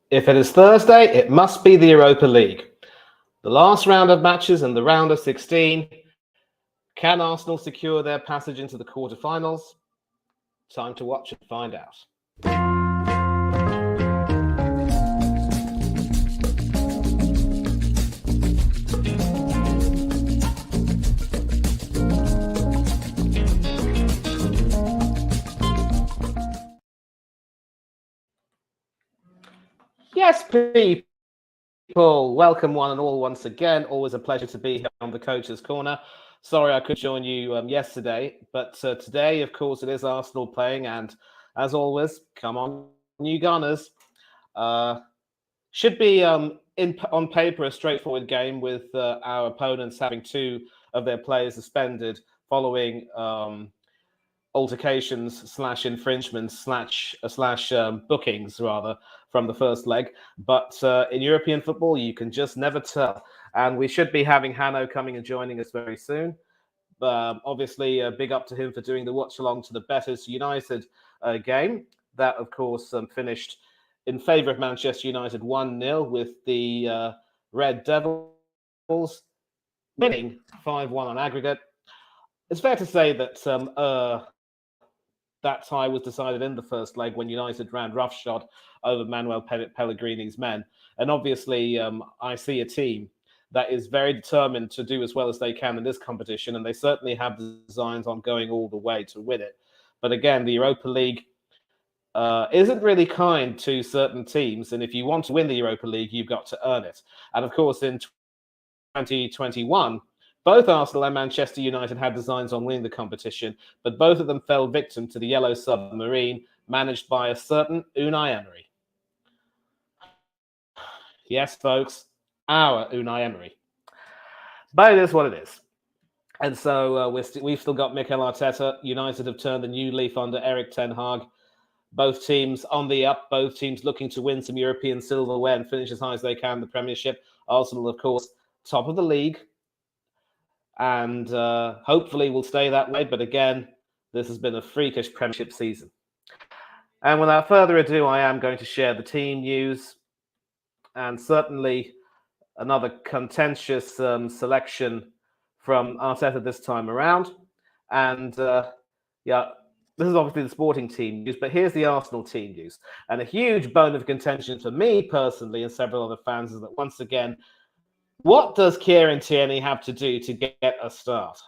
If it is Thursday, it must be the Europa League. The last round of matches in the round of 16. Can Arsenal secure their passage into the quarterfinals? Time to watch and find out. Yes, people, welcome one and all once again. Always a pleasure to be here on the Coach's Corner. Sorry I couldn't join you yesterday, but today, of course, it is Arsenal playing, and as always, come on, you Gunners. Should be on paper a straightforward game with our opponents having two of their players suspended following altercations / infringements / bookings rather from the first leg. But in European football, you can just never tell. And we should be having Hanno coming and joining us very soon. Obviously, big up to him for doing the watch-along to the Betis United game. That, of course, finished in favour of Manchester United 1-0 with the Red Devils winning 5-1 on aggregate. It's fair to say that that tie was decided in the first leg when United ran roughshod over Manuel Pellegrini's men. And obviously, I see a team that is very determined to do as well as they can in this competition, and they certainly have designs on going all the way to win it. But again, the Europa League isn't really kind to certain teams, and if you want to win the Europa League, you've got to earn it. And of course, in 2021, both Arsenal and Manchester United had designs on winning the competition, but both of them fell victim to the Yellow Submarine, managed by a certain Unai Emery. Yes, folks, our Unai Emery. But it is what it is. And so we've still got Mikel Arteta. United have turned a new leaf under Erik ten Hag. Both teams on the up, both teams looking to win some European silverware and finish as high as they can in the Premiership. Arsenal, of course, top of the league. And hopefully will stay that way. But again, this has been a freakish Premiership season. And without further ado, I am going to share the team news and certainly another contentious selection from Arteta this time around. And yeah, this is obviously the sporting team news, but here's the Arsenal team news. And a huge bone of contention for me personally and several other fans is that once again, what does Kieran Tierney have to do to get a start?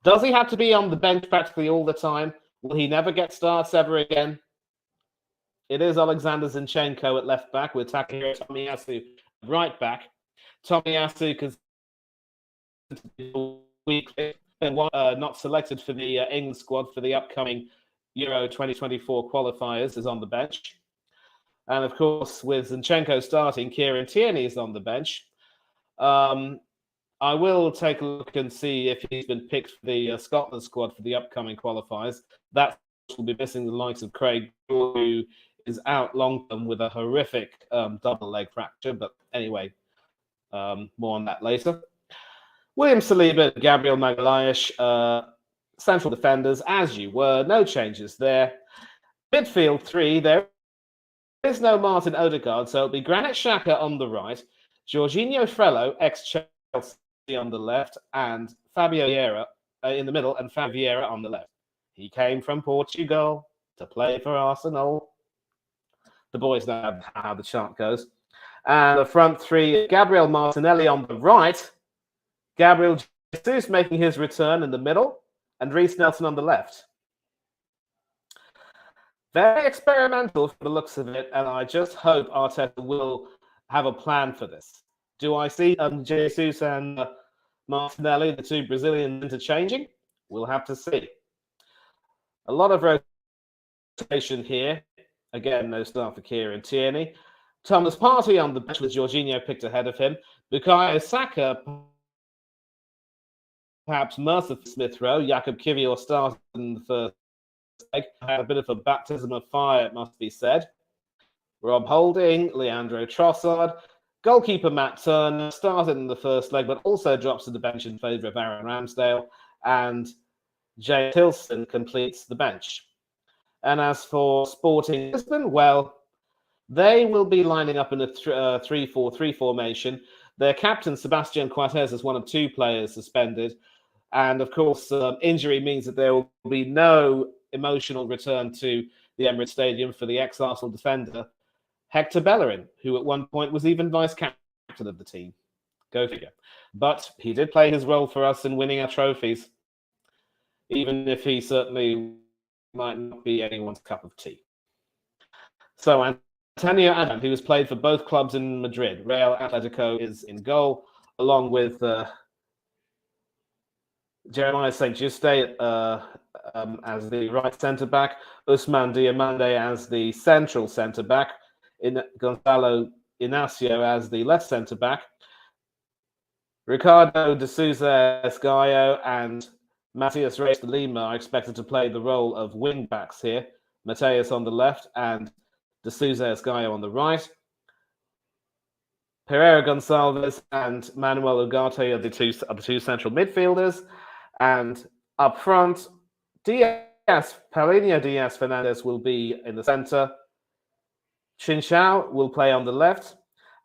Does he have to be on the bench practically all the time? Will he never get starts ever again? It is Alexander Zinchenko at left back with Takahiro Tomiyasu at right back. Tomiyasu weekly and not selected for the England squad for the upcoming Euro 2024 qualifiers is on the bench. And of course, with Zinchenko starting, Kieran Tierney is on the bench. I will take a look and see if he's been picked for the Scotland squad for the upcoming qualifiers. That will be missing the likes of Craig, who is out long-term with a horrific double leg fracture. But anyway, more on that later. William Saliba, Gabriel Magalhaes, central defenders, as you were. No changes there. Midfield three, there is no Martin Odegaard, so it'll be Granit Xhaka on the right, Jorginho Frello, ex-Chelsea on the left, and Fabio Vieira in the middle, and Fabio Vieira on the left. He came from Portugal to play for Arsenal. The boys know how the chant goes. And the front three, Gabriel Martinelli on the right, Gabriel Jesus making his return in the middle, and Reiss Nelson on the left. Very experimental for the looks of it, and I just hope Arteta will have a plan for this. Do I see Jesus and Martinelli, the two Brazilians, interchanging? We'll have to see. A lot of rotation here. Again, no start for Kieran Tierney. Thomas Partey on the bench with Jorginho picked ahead of him. Bukayo Saka, perhaps merciful Smith Rowe. Jakob Kiwior started in the first leg. Had a bit of a baptism of fire, it must be said. Rob Holding, Leandro Trossard. Goalkeeper Matt Turner started in the first leg, but also drops to the bench in favour of Aaron Ramsdale. And Jay Tilson completes the bench. And as for Sporting Lisbon, well, They will be lining up in a 3-4-3 formation. Their captain, Sebastian Coates, is one of 2 players suspended. And of course, injury means that there will be no emotional return to the Emirates Stadium for the ex-Arsenal defender, Hector Bellerin, who at one point was even vice-captain of the team. Go figure. But he did play his role for us in winning our trophies, even if he certainly might not be anyone's cup of tea. So Antonio Adam, who has played for both clubs in Madrid, Real Atletico, is in goal, along with Jeremiah St. Juste as the right centre-back, Usman Diomande as the central centre-back, Gonzalo Inacio as the left centre-back, Ricardo de Souza Esgaio and Matias Reis de Lima are expected to play the role of wing-backs here, Mateus on the left and de Souza Esgaio on the right. Pereira Gonçalves and Manuel Ugarte are the two central midfielders. And up front, Paulinho Diaz Fernandez will be in the centre. Chinchao will play on the left.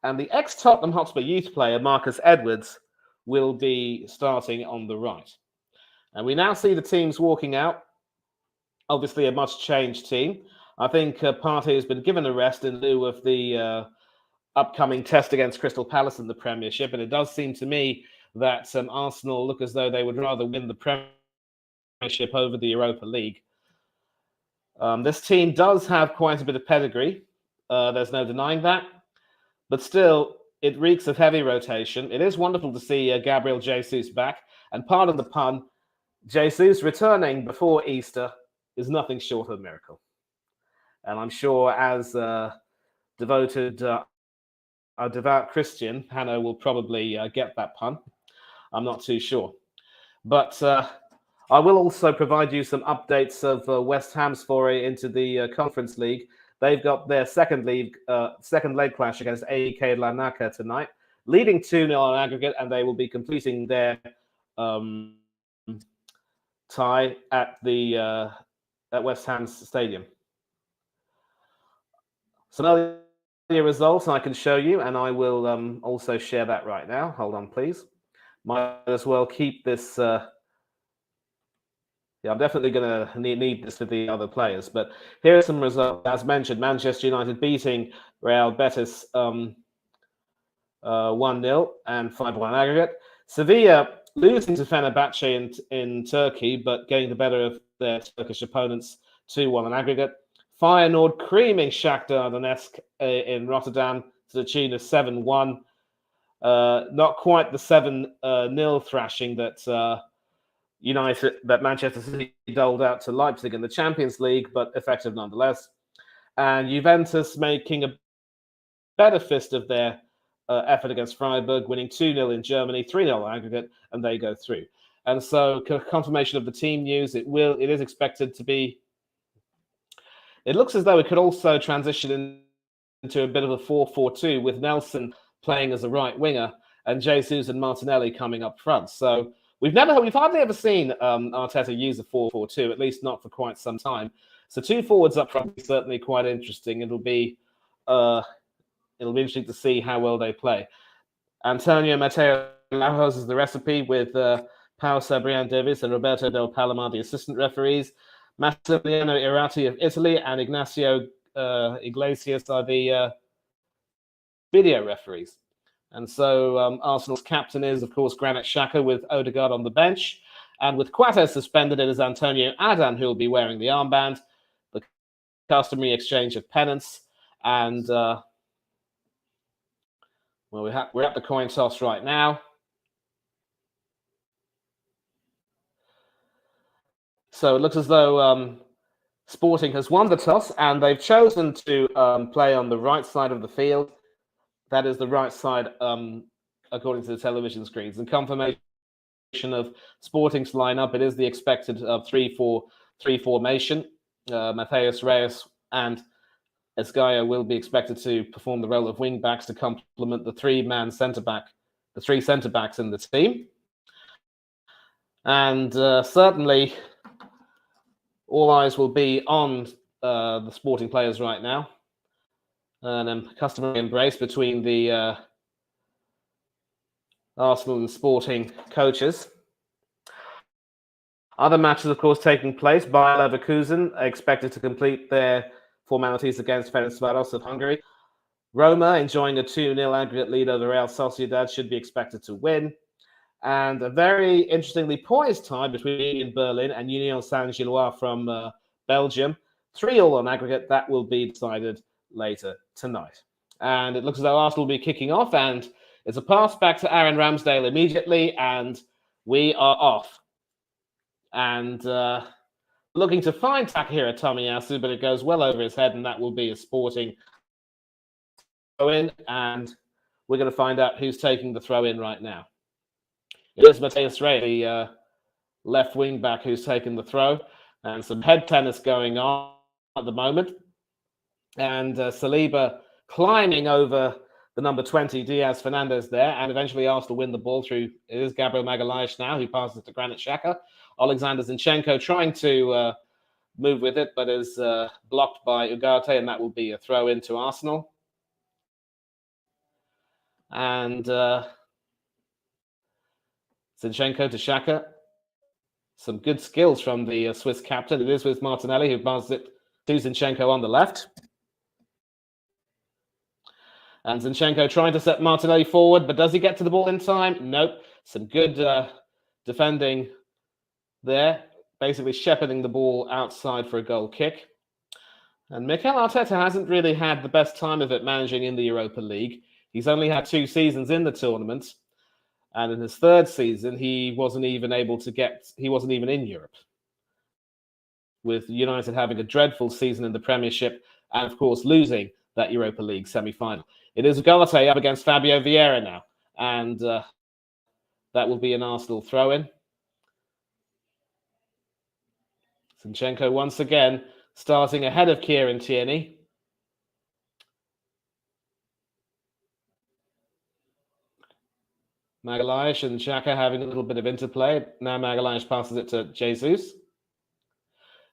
And the ex-Tottenham Hotspur youth player, Marcus Edwards, will be starting on the right. And we now see the teams walking out. Obviously, a much-changed team. I think Partey has been given a rest in lieu of the upcoming test against Crystal Palace in the Premiership. And it does seem to me that Arsenal look as though they would rather win the Premiership over the Europa League. This team does have quite a bit of pedigree. There's no denying that. But still, it reeks of heavy rotation. It is wonderful to see Gabriel Jesus back. And pardon the pun, Jesus returning before Easter is nothing short of a miracle. And I'm sure as a devout Christian, Hanno will probably get that pun. I'm not too sure. But I will also provide you some updates of West Ham's foray into the Conference League. They've got their second leg clash against AEK Larnaca tonight, leading 2-0 on aggregate, and they will be completing their tie at West Ham's stadium. Some earlier results I can show you, and I will also share that right now. Hold on, please. Might as well keep this. I'm definitely going to need this for the other players. But here are some results. As mentioned, Manchester United beating Real Betis 1-0 and 5-1 aggregate. Sevilla losing to Fenerbahce in Turkey, but getting the better of their Turkish opponents 2-1 on aggregate. Feyenoord creaming Shakhtar Donetsk in Rotterdam to the tune of 7-1. Not quite the 7-0 thrashing that Manchester City doled out to Leipzig in the Champions League, but effective nonetheless. And Juventus making a better fist of their effort against Freiburg, winning 2-0 in Germany, 3-0 aggregate, and they go through. And so, confirmation of the team news. It is expected to be. It looks as though it could also transition into a bit of a 4-4-2 with Nelson playing as a right winger and Jesus and Martinelli coming up front. So we've hardly ever seen Arteta use a 4-4-2, at least not for quite some time. So 2 forwards up front is certainly quite interesting. It'll be interesting to see how well they play. Antonio Mateo Lajos is the recipe with Pau Sabrián Davis and Roberto Del Palomar, the assistant referees. Massimiliano Irati of Italy and Ignacio Iglesias are the video referees. And so Arsenal's captain is, of course, Granit Xhaka with Odegaard on the bench. And with Coates suspended, it is Antonio Adan who will be wearing the armband, the customary exchange of pennants. And we're at the coin toss right now. So it looks as though Sporting has won the toss, and they've chosen to play on the right side of the field. That is the right side, according to the television screens. And confirmation of Sporting's lineup, it is the expected 3-4-3 formation. Matheus Reis and Esgaio will be expected to perform the role of wing backs to complement the three centre backs in the team. And certainly, all eyes will be on the Sporting players right now. An customary embrace between the Arsenal and Sporting coaches. Other matches, of course, taking place. Bayer Leverkusen are expected to complete their formalities against Ferencváros of Hungary. Roma, enjoying a 2-0 aggregate lead over Real Sociedad, should be expected to win. And a very interestingly poised tie between Union Berlin and Union Saint-Gilloise from Belgium. 3-3 on aggregate. That will be decided later tonight. And it looks as though Arsenal will be kicking off, and it's a pass back to Aaron Ramsdale immediately, and we are off. And looking to find Takahiro Tomiyasu, but it goes well over his head, and that will be a Sporting throw-in, and we're going to find out who's taking the throw-in right now. It is Mateus Rey, the left wing back, who's taken the throw, and some head tennis going on at the moment. And Saliba climbing over the number 20, Diaz Fernandez there, and eventually Arsenal win the ball through, it is Gabriel Magalhaes now, who passes it to Granit Xhaka. Alexander Zinchenko trying to move with it, but is blocked by Ugarte, and that will be a throw into Arsenal. And Zinchenko to Xhaka. Some good skills from the Swiss captain. It is with Martinelli, who passes it to Zinchenko on the left. And Zinchenko trying to set Martinelli forward, but does he get to the ball in time? Nope. Some good defending there, basically shepherding the ball outside for a goal kick. And Mikel Arteta hasn't really had the best time of it managing in the Europa League. He's only had 2 seasons in the tournament, and in his 3rd season, he wasn't even in Europe, with United having a dreadful season in the Premiership and, of course, losing that Europa League semi-final. It is Ugarte up against Fabio Vieira now, and that will be an Arsenal throw-in. Zinchenko once again starting ahead of Kieran Tierney. Magalhaes and Xhaka having a little bit of interplay. Now Magalhaes passes it to Jesus.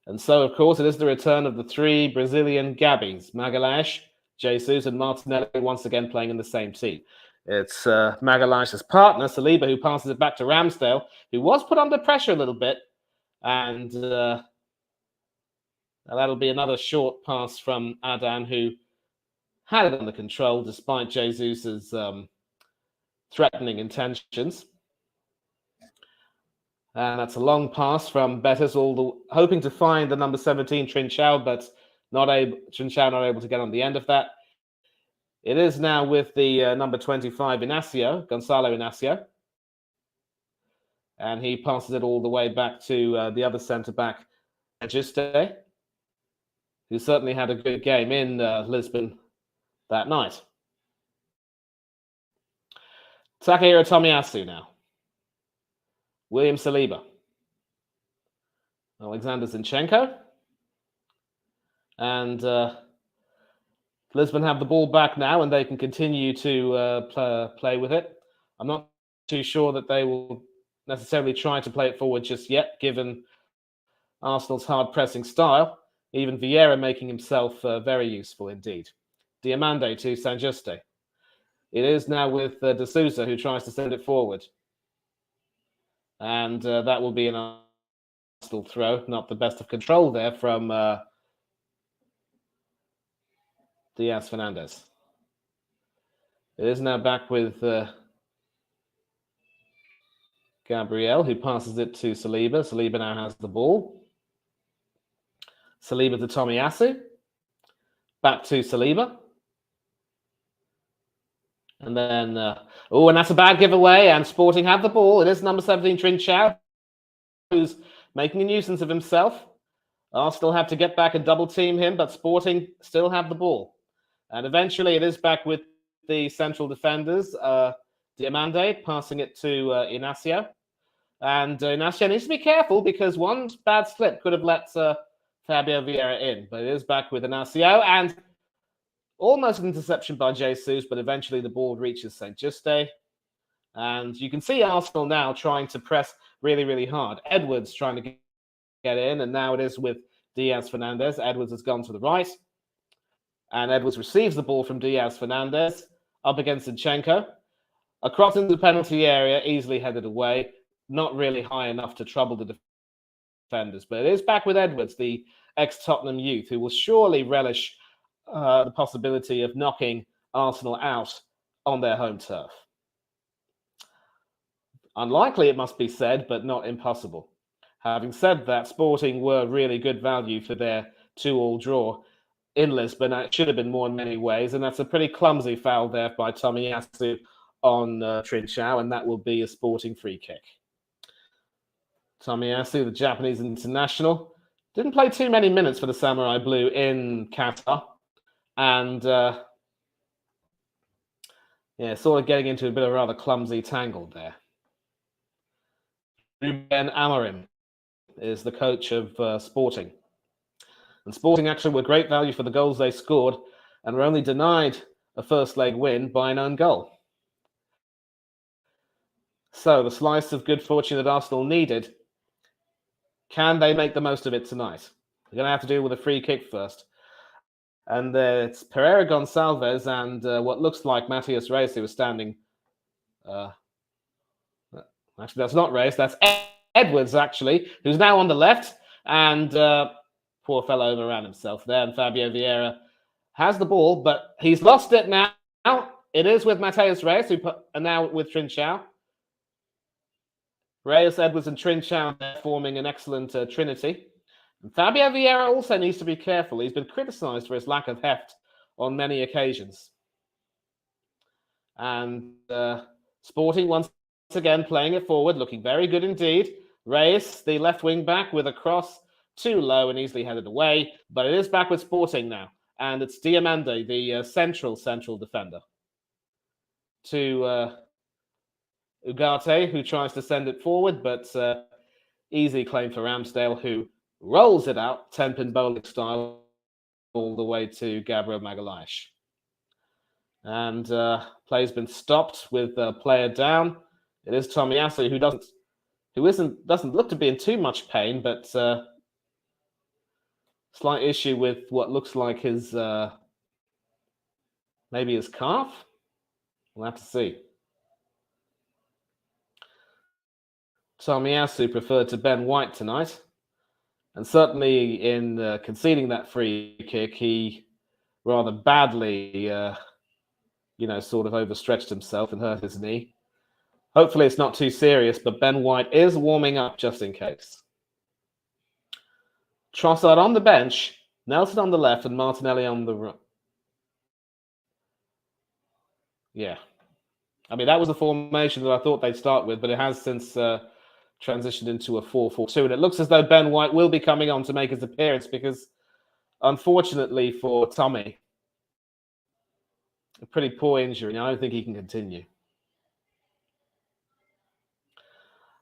And so, of course, it is the return of the 3 Brazilian Gabbies, Magalhaes, Jesus, and Martinelli once again playing in the same team. It's Magalhaes' partner, Saliba, who passes it back to Ramsdale, who was put under pressure a little bit. And that'll be another short pass from Adan, who had it under control despite Jesus' threatening intentions. And that's a long pass from Betis, hoping to find the number 17, Trincao, but Trincao not able to get on the end of that. It is now with the number 25, Gonzalo Inacio. And he passes it all the way back to the other centre-back, Juste, who certainly had a good game in Lisbon that night. Takahiro Tomiyasu now. William Saliba. Alexander Zinchenko. And Lisbon have the ball back now, and they can continue to play with it. I'm not too sure that they will necessarily try to play it forward just yet, given Arsenal's hard-pressing style. Even Vieira making himself very useful indeed. Diamande to San Juste. It is now with De Souza, who tries to send it forward. And that will be an Arsenal throw. Not the best of control there from Diaz Fernandez. It is now back with Gabriel, who passes it to Saliba. Saliba now has the ball. Saliba to Tomiyasu. Back to Saliba. And then, and that's a bad giveaway, and Sporting have the ball. It is number 17, Trincao, who's making a nuisance of himself. Arsenal have to get back and double team him, but Sporting still have the ball. And eventually it is back with the central defenders, Diamande passing it to Inacio. And Inacio needs to be careful because one bad slip could have let Fabio Vieira in. But it is back with Inacio, and almost an interception by Jesus, but eventually the ball reaches Saint Juste. And you can see Arsenal now trying to press really, really hard. Edwards trying to get in, and now it is with Diaz Fernandez. Edwards has gone to the right. And Edwards receives the ball from Diaz Fernandez up against Zinchenko. Across into the penalty area, easily headed away. Not really high enough to trouble the defenders. But it is back with Edwards, the ex-Tottenham youth, who will surely relish the possibility of knocking Arsenal out on their home turf. Unlikely, it must be said, but not impossible. Having said that, Sporting were really good value for their 2-2 draw in Lisbon. It should have been more in many ways, and that's a pretty clumsy foul there by Tomiyasu on Trincao, and that will be a Sporting free kick. Tomiyasu, the Japanese international, didn't play too many minutes for the Samurai Blue in Qatar, and sort of getting into a bit of a rather clumsy tangle there. Ruben Amorim is the coach of Sporting. And Sporting actually were great value for the goals they scored and were only denied a first leg win by an own goal. So the slice of good fortune that Arsenal needed, can they make the most of it tonight? They're going to have to deal with a free kick first. And it's Pereira Gonçalves and what looks like Matheus Reis, who was standing. Actually, that's not Reis, that's Edwards, actually, who's now on the left. And poor fellow overran himself there. And Fabio Vieira has the ball, but he's lost it now. It is with Matheus Reis, and now with Trincao. Reis, Edwards, and Trincao forming an excellent trinity. And Fabio Vieira also needs to be careful. He's been criticised for his lack of heft on many occasions. And Sporting once again playing it forward, looking very good indeed. Reis, the left wing back, with a cross too low and easily headed away. But it is back with Sporting now. And it's Diamande, the central defender, to Ugarte, who tries to send it forward, but easy claim for Ramsdale, who rolls it out, 10-pin bowling style, all the way to Gabriel Magalhaes. And play's been stopped with a player down. It is Tomiyasu, who doesn't look to be in too much pain, but slight issue with what looks like his maybe his calf. We'll have to see. Tomiyasu preferred to Ben White tonight. And certainly in conceding that free kick, he rather badly, sort of overstretched himself and hurt his knee. Hopefully it's not too serious, but Ben White is warming up just in case. Trossard on the bench, Nelson on the left, and Martinelli on the right. Yeah. I mean, that was the formation that I thought they'd start with, but it has since transitioned into a 4-4-2. And it looks as though Ben White will be coming on to make his appearance because, unfortunately for Tommy, a pretty poor injury. I don't think he can continue.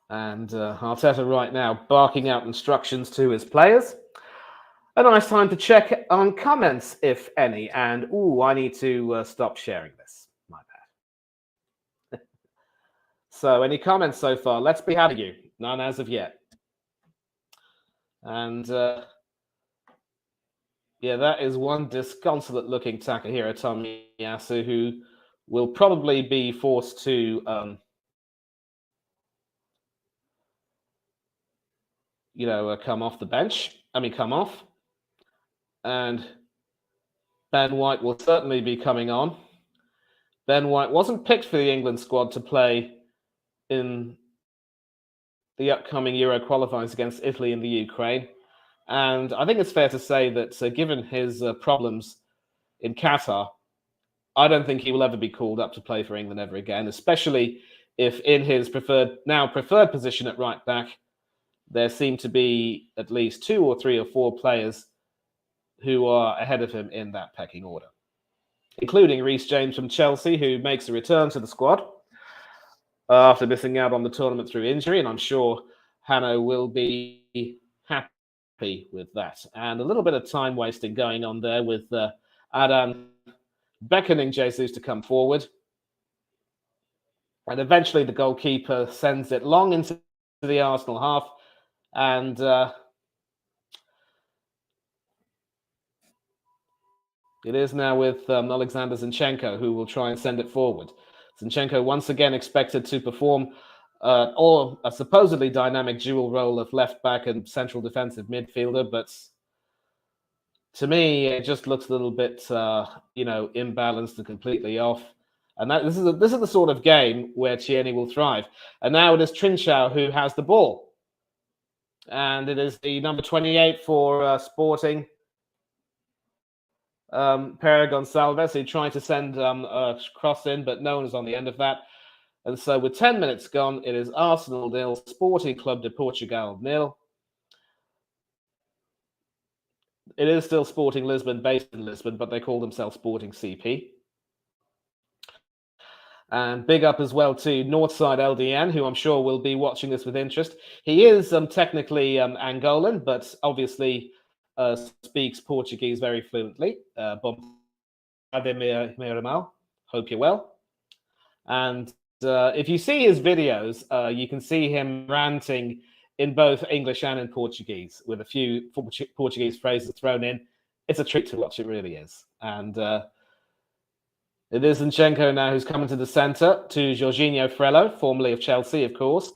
And Arteta right now barking out instructions to his players. A nice time to check on comments, if any. And, I need to stop sharing this. My bad. So, any comments so far? Let's be having you. None as of yet. And, that is one disconsolate-looking Takahiro Tomiyasu, who will probably be forced to come off the bench. Come off. And Ben White will certainly be coming on. Ben White wasn't picked for the England squad to play in the upcoming Euro qualifiers against Italy and the Ukraine. And I think it's fair to say that given his problems in Qatar, I don't think he will ever be called up to play for England ever again, especially if in his preferred position at right back, there seem to be at least 2 or 3 or 4 players who are ahead of him in that pecking order, including Reece James from Chelsea, who makes a return to the squad after missing out on the tournament through injury, and I'm sure Hanno will be happy with that. And a little bit of time wasting going on there with Adan beckoning Jesus to come forward. And eventually the goalkeeper sends it long into the Arsenal half, and It is now with Alexander Zinchenko, who will try and send it forward. Zinchenko once again expected to perform or a supposedly dynamic dual role of left back and central defensive midfielder, but to me, it just looks a little bit, imbalanced and completely off. And this is the sort of game where Tierney will thrive. And now it is Trincao who has the ball, and it is the number 28 for Sporting, Pere Gonçalves, who tried to send a cross in, but no one is on the end of that. And so with 10 minutes gone, it is Arsenal 0, Sporting Club de Portugal 0. It is still Sporting Lisbon, based in Lisbon, but they call themselves Sporting CP. And big up as well to Northside LDN, who I'm sure will be watching this with interest. He is technically Angolan, but obviously speaks Portuguese very fluently. Bom dia, meu irmão. Hope you're well. And if you see his videos, you can see him ranting in both English and in Portuguese, with a few Portuguese phrases thrown in. It's a treat to watch, it really is. And it is Zinchenko now who's coming to the centre, to Jorginho Frello, formerly of Chelsea, of course.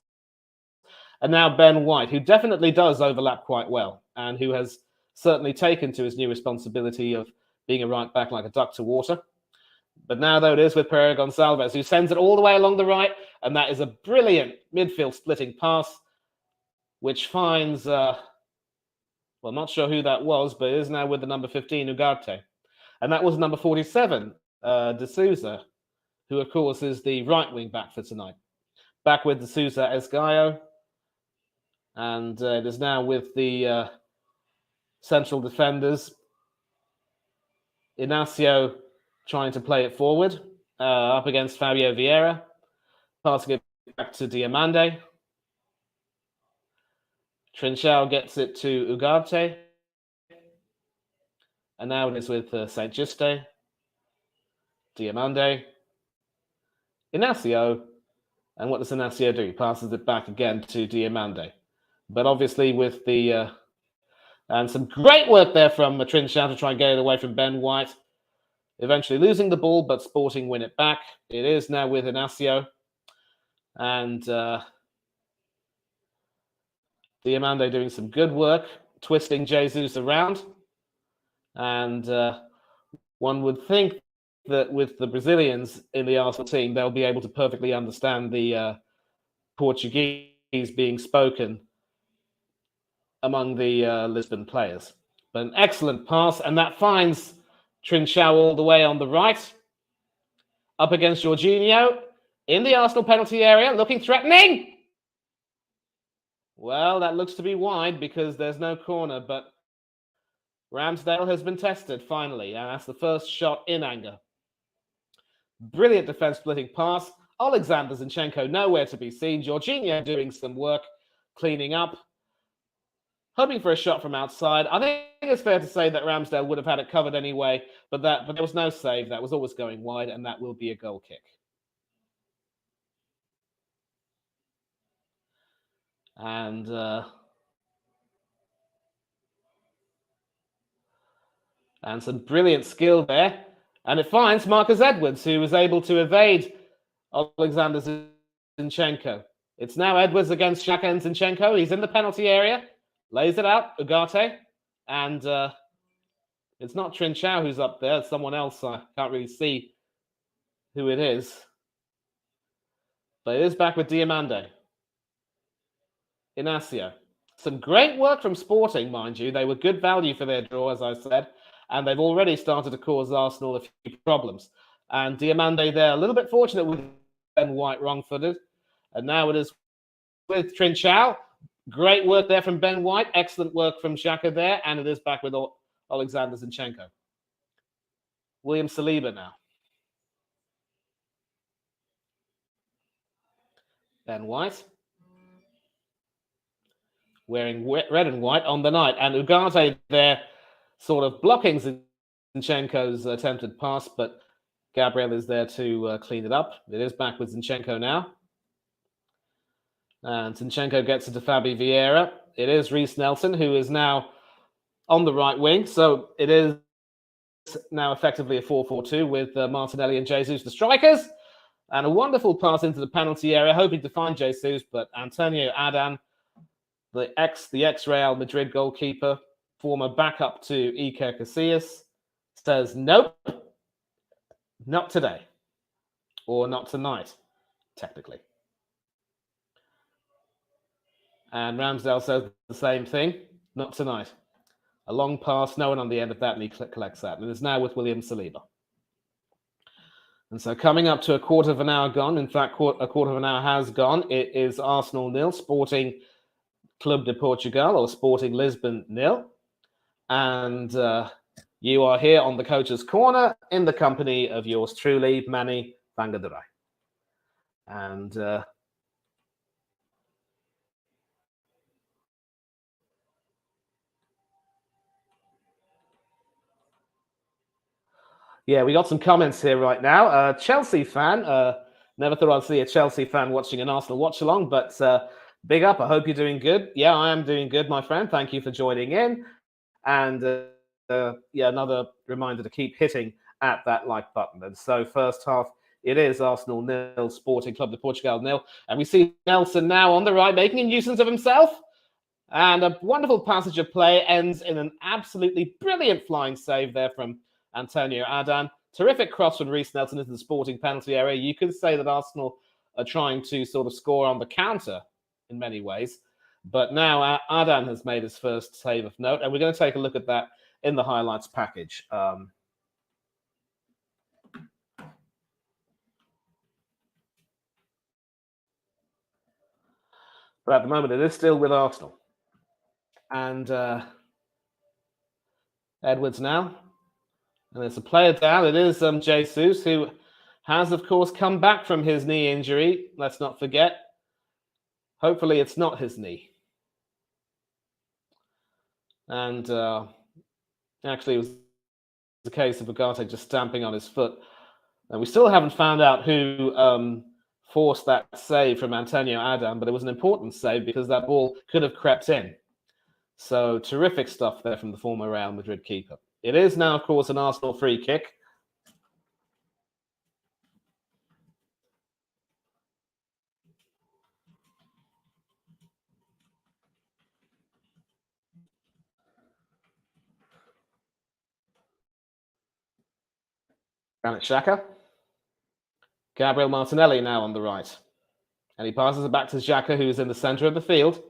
And now Ben White, who definitely does overlap quite well, and who has certainly taken to his new responsibility of being a right back like a duck to water. But now, though, it is with Pere Gonçalves, who sends it all the way along the right, and that is a brilliant midfield splitting pass, which finds, not sure who that was, but it is now with the number 15, Ugarte. And that was number 47, De Souza, who, of course, is the right wing back for tonight. Back with De Souza Esgaio, and it is now with the central defenders. Inacio trying to play it forward, up against Fabio Vieira, passing it back to Diamande. Trincao gets it to Ugarte. And now it is with Saint Juste, Diamande, Inacio. And what does Inacio do? He passes it back again to Diamande. But obviously with the... and some great work there from Trincao to try and get it away from Ben White. Eventually losing the ball, but Sporting win it back. It is now with Inacio. And Diamande doing some good work, twisting Jesus around. And one would think that with the Brazilians in the Arsenal team, they'll be able to perfectly understand the Portuguese being spoken among the Lisbon players. But an excellent pass, and that finds Trincao all the way on the right. Up against Jorginho in the Arsenal penalty area, looking threatening. Well, that looks to be wide because there's no corner, but Ramsdale has been tested finally, and that's the first shot in anger. Brilliant defense splitting pass. Alexander Zinchenko nowhere to be seen. Jorginho doing some work, cleaning up, hoping for a shot from outside. I think it's fair to say that Ramsdale would have had it covered anyway, but there was no save. That was always going wide, and that will be a goal kick. And some brilliant skill there. And it finds Marcus Edwards, who was able to evade Alexander Zinchenko. It's now Edwards against Xhaka and Zinchenko. He's in the penalty area, lays it out, Ugarte. And it's not Trincao who's up there. It's someone else. I can't really see who it is. But it is back with Diamande. Inacio. Some great work from Sporting, mind you. They were good value for their draw, as I said. And they've already started to cause Arsenal a few problems. And Diamande there, a little bit fortunate with Ben White wrong-footed. And now it is with Trincao. Great work there from Ben White. Excellent work from Xhaka there. And it is back with Alexander Zinchenko. William Saliba now. Ben White. Wearing red and white on the night. And Ugarte there sort of blocking Zinchenko's attempted pass, but Gabriel is there to clean it up. It is back with Zinchenko now. And Zinchenko gets it to Fabi Vieira. It is Reiss Nelson, who is now on the right wing. So it is now effectively a 4-4-2 with Martinelli and Jesus the strikers. And a wonderful pass into the penalty area, hoping to find Jesus, but Antonio Adan, the ex-Real Madrid goalkeeper, former backup to Iker Casillas, says, nope, not today. Or not tonight, technically. And Ramsdale says the same thing, not tonight. A long pass, no one on the end of that, and he collects that. And it's now with William Saliba. And so coming up to a quarter of an hour gone, in fact, a quarter of an hour has gone. It is Arsenal 0, Sporting Club de Portugal, or Sporting Lisbon 0. And you are here on the Coach's Corner in the company of yours truly, Manny Vangadurai. And yeah, we got some comments here right now. Chelsea fan. Never thought I'd see a Chelsea fan watching an Arsenal watch-along, but big up. I hope you're doing good. Yeah, I am doing good, my friend. Thank you for joining in. And yeah, another reminder to keep hitting at that like button. And so first half, it is Arsenal 0, Sporting Club de Portugal 0. And we see Nelson now on the right, making a nuisance of himself. And a wonderful passage of play ends in an absolutely brilliant flying save there from Antonio Adan. Terrific cross from Reiss Nelson into the Sporting penalty area. You could say that Arsenal are trying to sort of score on the counter in many ways. But now Adan has made his first save of note. And we're going to take a look at that in the highlights package. But at the moment, it is still with Arsenal. And Edwards now. And there's a player down. It is Jesus, who has, of course, come back from his knee injury. Let's not forget. Hopefully, it's not his knee. And actually, it was the case of Ugarte just stamping on his foot. And we still haven't found out who forced that save from Antonio Adan, but it was an important save because that ball could have crept in. So terrific stuff there from the former Real Madrid keeper. It is now, of course, an Arsenal free kick. Granit Xhaka. Gabriel Martinelli now on the right. And he passes it back to Xhaka, who's in the centre of the field.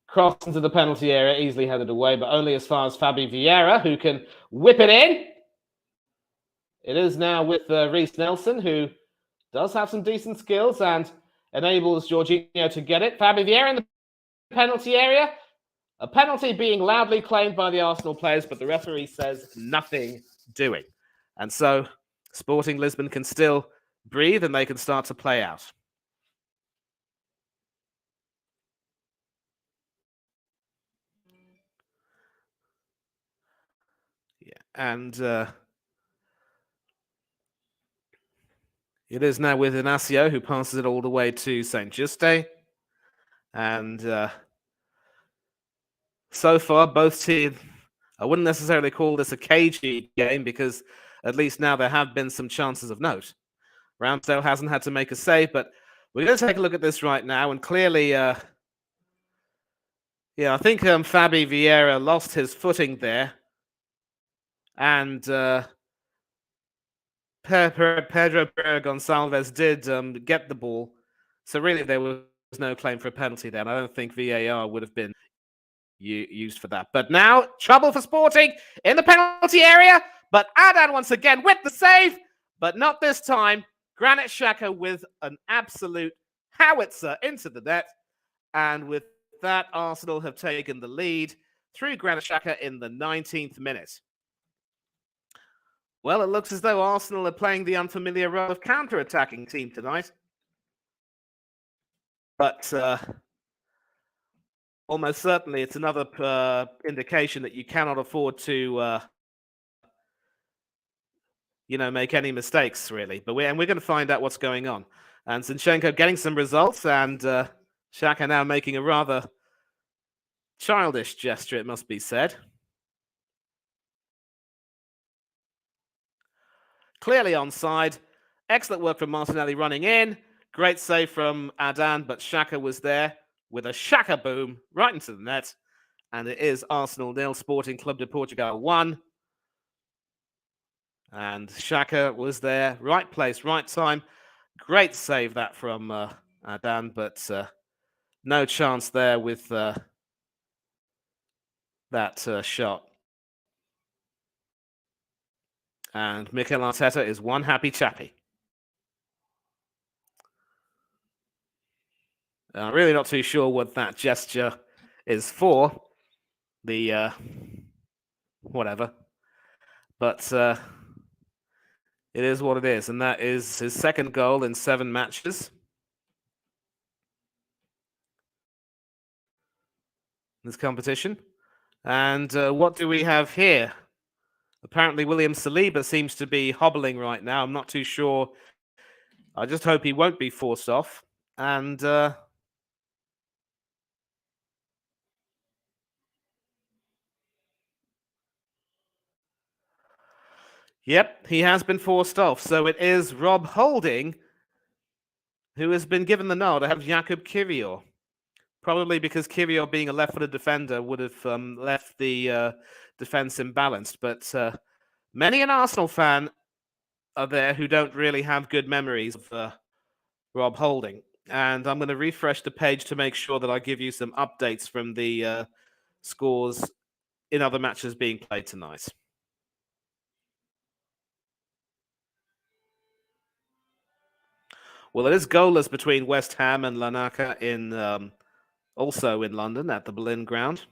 Cross into the penalty area, easily headed away, but only as far as Fabi Vieira, who can whip it in. It is now with Reiss Nelson, who does have some decent skills and enables Jorginho to get it. Fabi Vieira in the penalty area. A penalty being loudly claimed by the Arsenal players, but the referee says nothing doing. And so Sporting Lisbon can still breathe and they can start to play out. Yeah, and it is now with Inacio, who passes it all the way to Saint Juste. And so far, both teams, I wouldn't necessarily call this a cagey game because at least now there have been some chances of note. Ramsdale hasn't had to make a save, but we're going to take a look at this right now. And clearly, yeah, I think Fabi Vieira lost his footing there. And Pedro Pereira Gonçalves did get the ball. So really, there was no claim for a penalty there. And I don't think VAR would have been used for that. But now, trouble for Sporting in the penalty area. But Adan once again with the save, but not this time. Granit Xhaka with an absolute howitzer into the net. And with that, Arsenal have taken the lead through Granit Xhaka in the 19th minute. Well, it looks as though Arsenal are playing the unfamiliar role of counter-attacking team tonight. But almost certainly it's another indication that you cannot afford to make any mistakes, really. But we're going to find out what's going on. And Zinchenko getting some results, and Xhaka now making a rather childish gesture, it must be said. Clearly onside. Excellent work from Martinelli running in. Great save from Adan, but Xhaka was there with a Xhaka boom right into the net. And it is Arsenal 0, Sporting Club de Portugal 1. And Xhaka was there. Right place, right time. Great save that from Adan, but no chance there with that shot. And Mikel Arteta is one happy chappy. Really not too sure what that gesture is for. The whatever. But it is what it is. And that is his second goal in 7 matches. This competition. And what do we have here? Apparently, William Saliba seems to be hobbling right now. I'm not too sure. I just hope he won't be forced off. And yep, he has been forced off. So it is Rob Holding who has been given the nod. I have Jakub Kiwior. Probably because Kiwior, being a left-footed defender, would have left the defence imbalanced. But many an Arsenal fan are there who don't really have good memories of Rob Holding. And I'm going to refresh the page to make sure that I give you some updates from the scores in other matches being played tonight. Well, it is goalless between West Ham and Larnaca in also in London at the Boleyn Ground.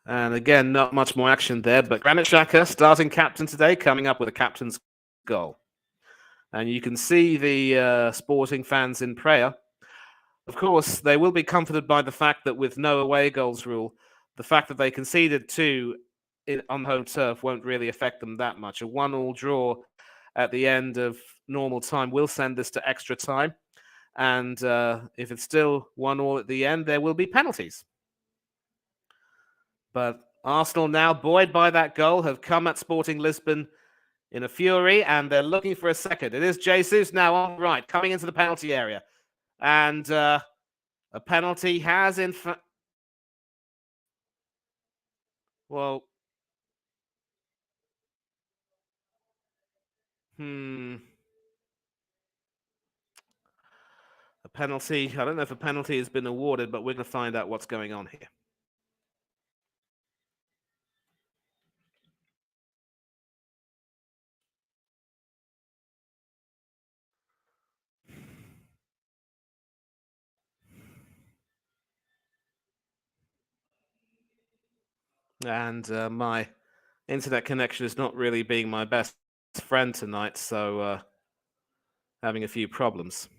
And again, not much more action there, but Granit Xhaka, starting captain today, coming up with a captain's goal. And you can see the Sporting fans in prayer. Of course, they will be comforted by the fact that with no away goals rule, the fact that they conceded 2 on home turf won't really affect them that much. A 1-1 draw at the end of normal time will send this to extra time. And if it's still 1-1 at the end, there will be penalties. But Arsenal now, buoyed by that goal, have come at Sporting Lisbon in a fury, and they're looking for a second. It is Jesus now on right, coming into the penalty area. And a penalty has in fact... Well... A penalty. I don't know if a penalty has been awarded, but we're going to find out what's going on here. And my internet connection is not really being my best friend tonight, so having a few problems.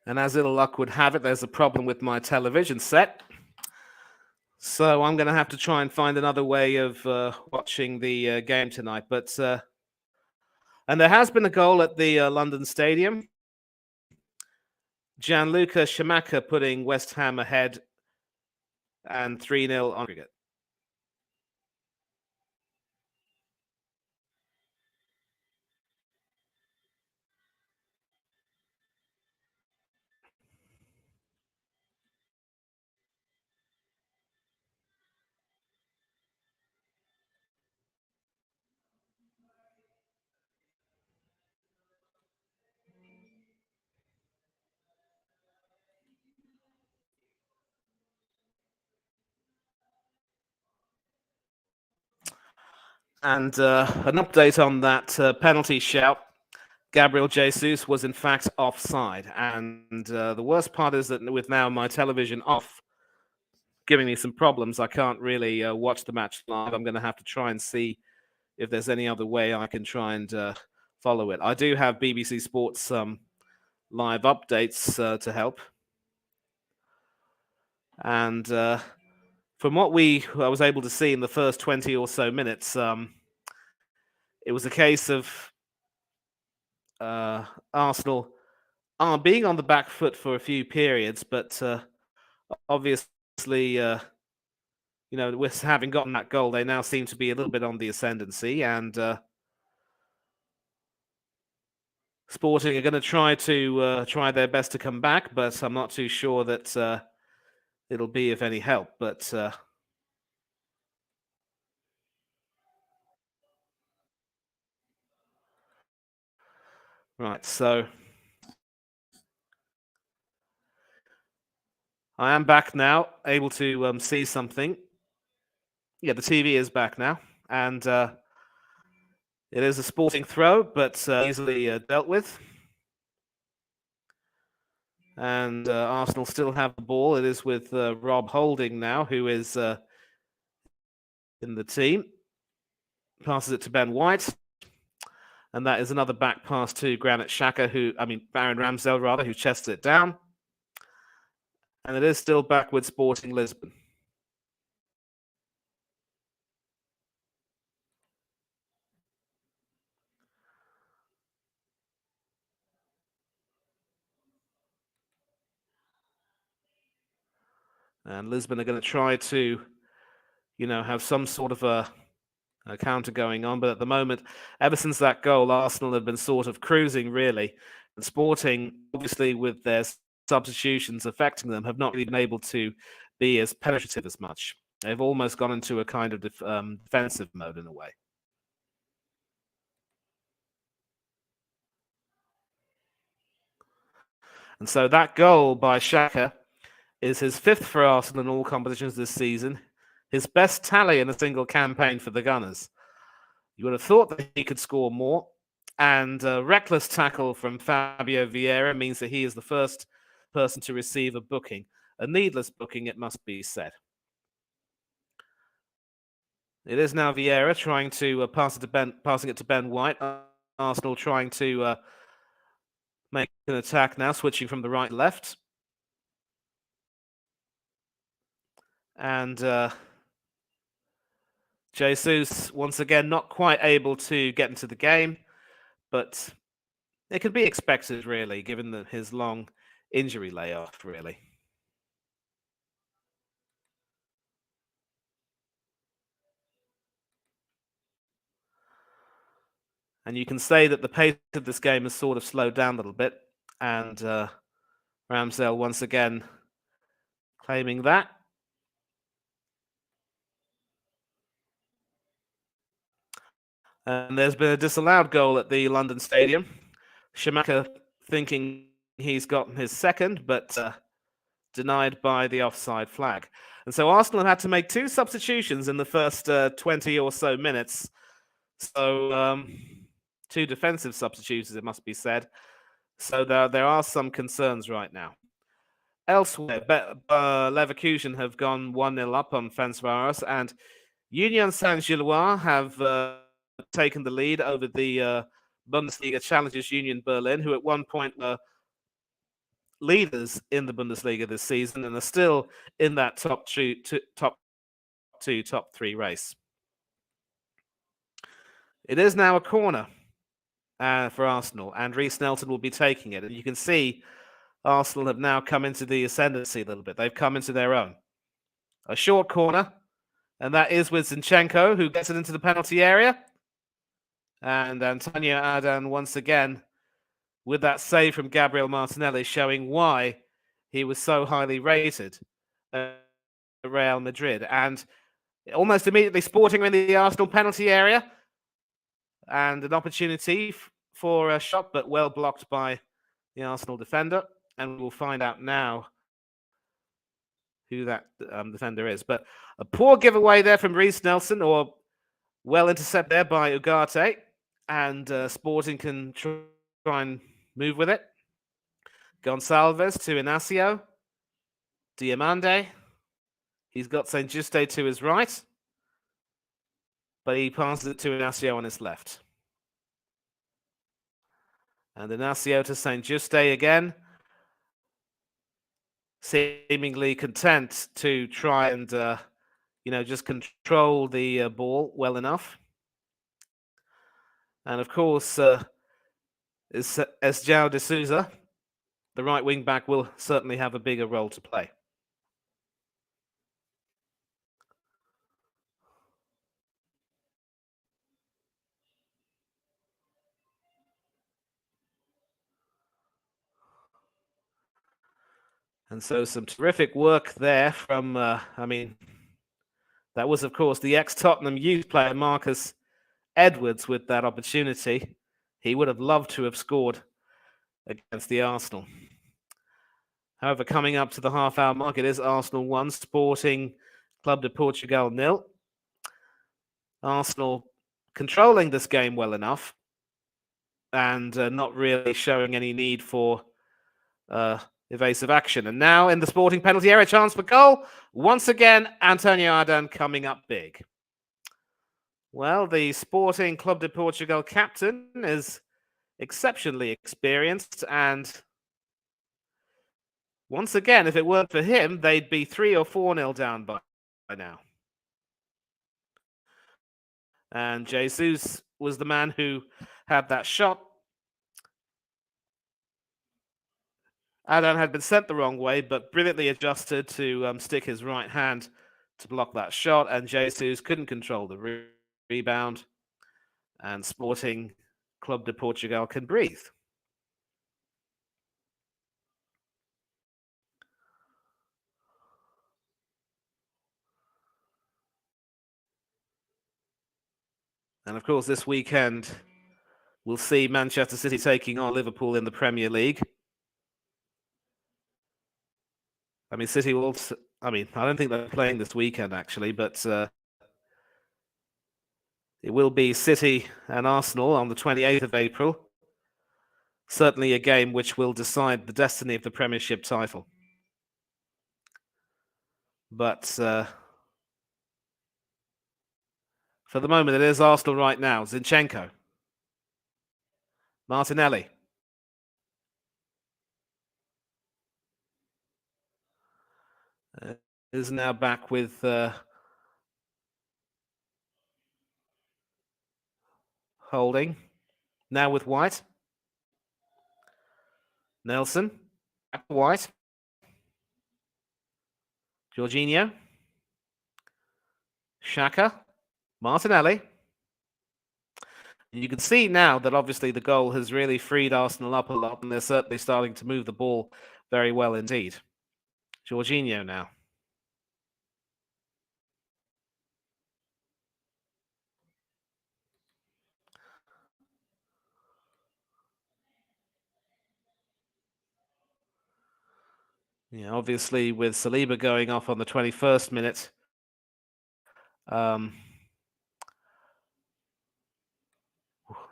And as ill luck would have it, there's a problem with my television set. So I'm going to have to try and find another way of watching the game tonight. But and there has been a goal at the London Stadium. Gianluca Scamacca putting West Ham ahead and 3-0 on aggregate. And an update on that penalty shout. Gabriel Jesus was in fact offside. And the worst part is that with now my television off, giving me some problems, I can't really watch the match live. I'm going to have to try and see if there's any other way I can try and follow it. I do have BBC Sports live updates to help. And from what I was able to see in the first 20 or so minutes, it was a case of Arsenal are being on the back foot for a few periods, but obviously, with having gotten that goal, they now seem to be a little bit on the ascendancy, and Sporting are going to try their best to come back, but I'm not too sure that it'll be of any help. But right, so I am back now, able to see something. Yeah, the TV is back now, and it is a Sporting throw, but easily dealt with. And Arsenal still have the ball. It is with Rob Holding now, who is in the team. Passes it to Ben White. And that is another back pass to Baron Ramsdale, rather, who chests it down. And it is still back with Sporting Lisbon. And Lisbon are going to try to, have some sort of a counter going on. But at the moment, ever since that goal, Arsenal have been sort of cruising, really. And Sporting, obviously, with their substitutions affecting them, have not really been able to be as penetrative as much. They've almost gone into a kind of defensive mode in a way. And so that goal by Xhaka is his 5th for Arsenal in all competitions this season, his best tally in a single campaign for the Gunners. You would have thought that he could score more, and a reckless tackle from Fabio Vieira means that he is the first person to receive a booking. A needless booking, it must be said. It is now Vieira trying to passing it to Ben White. Arsenal trying to make an attack now, switching from the right to left. And Jesus, once again, not quite able to get into the game, but it could be expected, really, given his long injury layoff, really. And you can say that the pace of this game has sort of slowed down a little bit, and Ramsdale once again claiming that. And there's been a disallowed goal at the London Stadium. Schumacher thinking he's gotten his second, but denied by the offside flag. And so Arsenal have had to make 2 substitutions in the first 20 or so minutes. So 2 defensive substitutions, it must be said. So there are some concerns right now. Elsewhere, Leverkusen have gone 1-0 up on Ferencváros, and Union Saint-Gilloise have taken the lead over the Bundesliga challengers Union Berlin, who at one point were leaders in the Bundesliga this season and are still in that top 3 race. It is now a corner for Arsenal, and Reiss Nelson will be taking it. And you can see Arsenal have now come into the ascendancy a little bit. They've come into their own. A short corner, and that is with Zinchenko, who gets it into the penalty area. And Antonio Adan once again with that save from Gabriel Martinelli, showing why he was so highly rated at Real Madrid. And almost immediately Sporting in the Arsenal penalty area, and an opportunity for a shot, but well blocked by the Arsenal defender. And we'll find out now who that defender is. But a poor giveaway there from Reiss Nelson, or well intercepted there by Ugarte. And Sporting can try and move with it. Gonçalves to Inacio. Diamande. He's got Saint Juste to his right. But he passes it to Inacio on his left. And Inacio to Saint Juste again, seemingly content to try and just control the ball well enough. And of course, João de Souza, the right wing back, will certainly have a bigger role to play. And so some terrific work there from, that was, of course, the ex-Tottenham youth player Marcus Edwards with that opportunity. He would have loved to have scored against the Arsenal. However, coming up to the half-hour mark, it is Arsenal 1, Sporting Club de Portugal 0. Arsenal controlling this game well enough and not really showing any need for evasive action. And now in the Sporting penalty area, chance for goal. Once again, Antonio Ardan coming up big. Well, the Sporting Club de Portugal captain is exceptionally experienced, and once again, if it weren't for him, they'd be 3 or 4-0 down by now. And Jesus was the man who had that shot. Adan had been sent the wrong way, but brilliantly adjusted to stick his right hand to block that shot, and Jesus couldn't control the rebound, and Sporting Club de Portugal can breathe. And of course, this weekend, we'll see Manchester City taking on Liverpool in the Premier League. I mean, City will... I don't think they're playing this weekend, actually, but it will be City and Arsenal on the 28th of April. Certainly a game which will decide the destiny of the Premiership title. But for the moment, it is Arsenal right now. Zinchenko. Martinelli. Is now back with Holding. Now with White. Nelson. Back to White. Jorginho. Xhaka. Martinelli. You can see now that obviously the goal has really freed Arsenal up a lot, and they're certainly starting to move the ball very well indeed. Jorginho now. Yeah, obviously with Saliba going off on the 21st minute,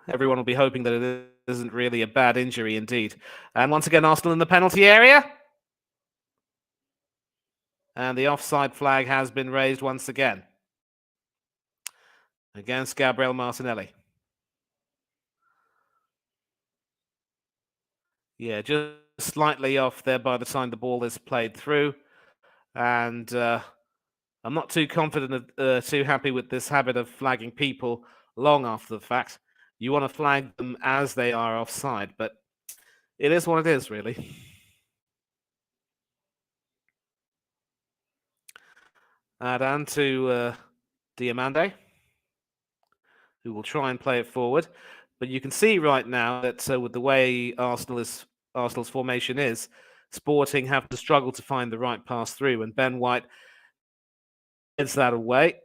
everyone will be hoping that it isn't really a bad injury indeed. And once again, Arsenal in the penalty area. And the offside flag has been raised once again against Gabriel Martinelli. Yeah, just slightly off there by the time the ball is played through. And I'm not too confident, too happy with this habit of flagging people long after the fact. You want to flag them as they are offside, but it is what it is, really. Adan to Diamande, who will try and play it forward. But you can see right now that with the way Arsenal's formation is, Sporting have to struggle to find the right pass through, and Ben White gets that away.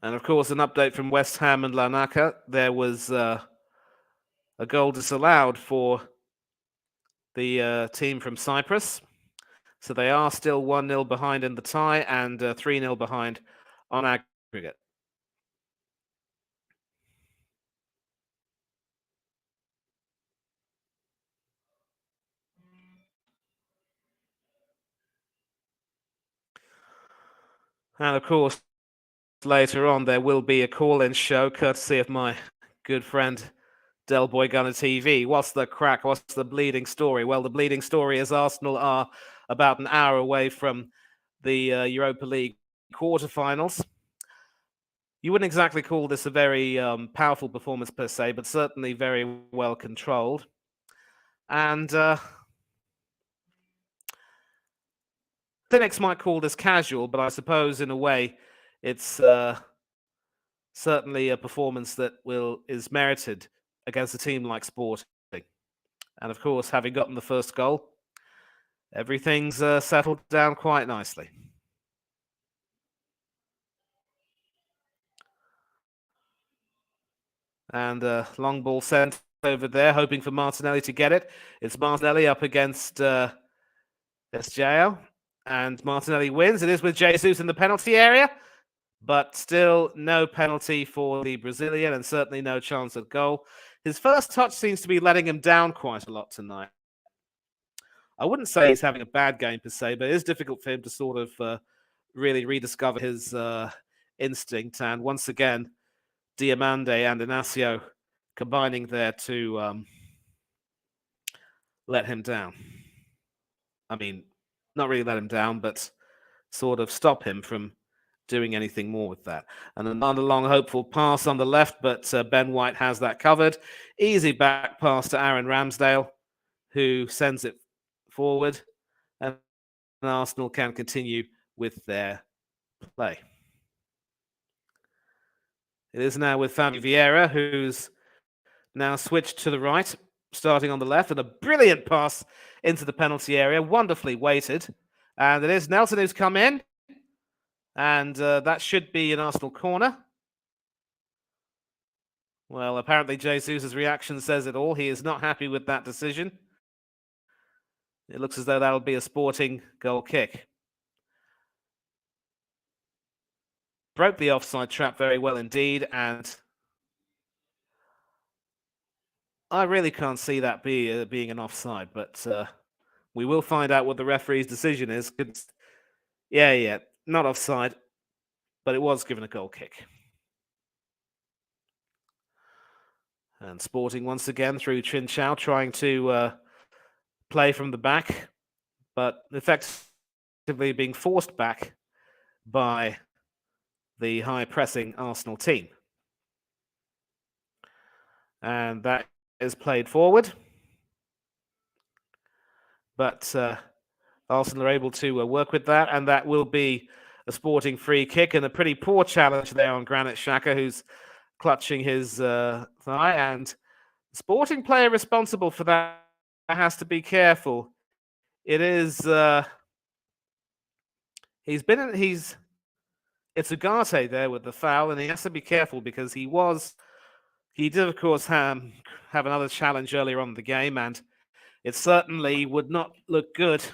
And of course, an update from West Ham and Larnaca. There was a goal disallowed for the team from Cyprus. So they are still 1-0 behind in the tie and 3-0 behind on aggregate. And of course, later on, there will be a call-in show courtesy of my good friend Del Boy Gunner TV. What's the crack? What's the bleeding story? Well, the bleeding story is Arsenal are about an hour away from the Europa League quarterfinals. You wouldn't exactly call this a very powerful performance per se, but certainly very well controlled. And cynics might call this casual, but I suppose in a way it's certainly a performance that is merited against a team like Sporting. And of course, having gotten the first goal, everything's settled down quite nicely. And long ball sent over there, hoping for Martinelli to get it. It's Martinelli up against Esjao. And Martinelli wins. It is with Jesus in the penalty area. But still no penalty for the Brazilian and certainly no chance at goal. His first touch seems to be letting him down quite a lot tonight. I wouldn't say he's having a bad game per se, but it is difficult for him to sort of really rediscover his instinct. And once again, Diamande and Inacio combining there to let him down. I mean, not really let him down, but sort of stop him from doing anything more with that. And another long, hopeful pass on the left, but Ben White has that covered. Easy back pass to Aaron Ramsdale, who sends it forward, and Arsenal can continue with their play. It is now with Fabio Vieira, who's now switched to the right, starting on the left, and a brilliant pass into the penalty area, wonderfully weighted. And it is Nelson who's come in, and that should be an Arsenal corner. Well, apparently Jesus' reaction says it all. He is not happy with that decision. It looks as though that'll be a Sporting goal kick. Broke the offside trap very well indeed, and I really can't see that being an offside, but we will find out what the referee's decision is. Yeah, not offside, but it was given a goal kick. And Sporting once again through Chinchao trying to play from the back, but effectively being forced back by the high-pressing Arsenal team. And that is played forward. But Arsenal are able to work with that, and that will be a Sporting free kick and a pretty poor challenge there on Granit Xhaka, who's clutching his thigh. And the Sporting player responsible for that has to be careful. It is it's Ugarte there with the foul, and he has to be careful because he did of course have another challenge earlier on in the game, and it certainly would not look good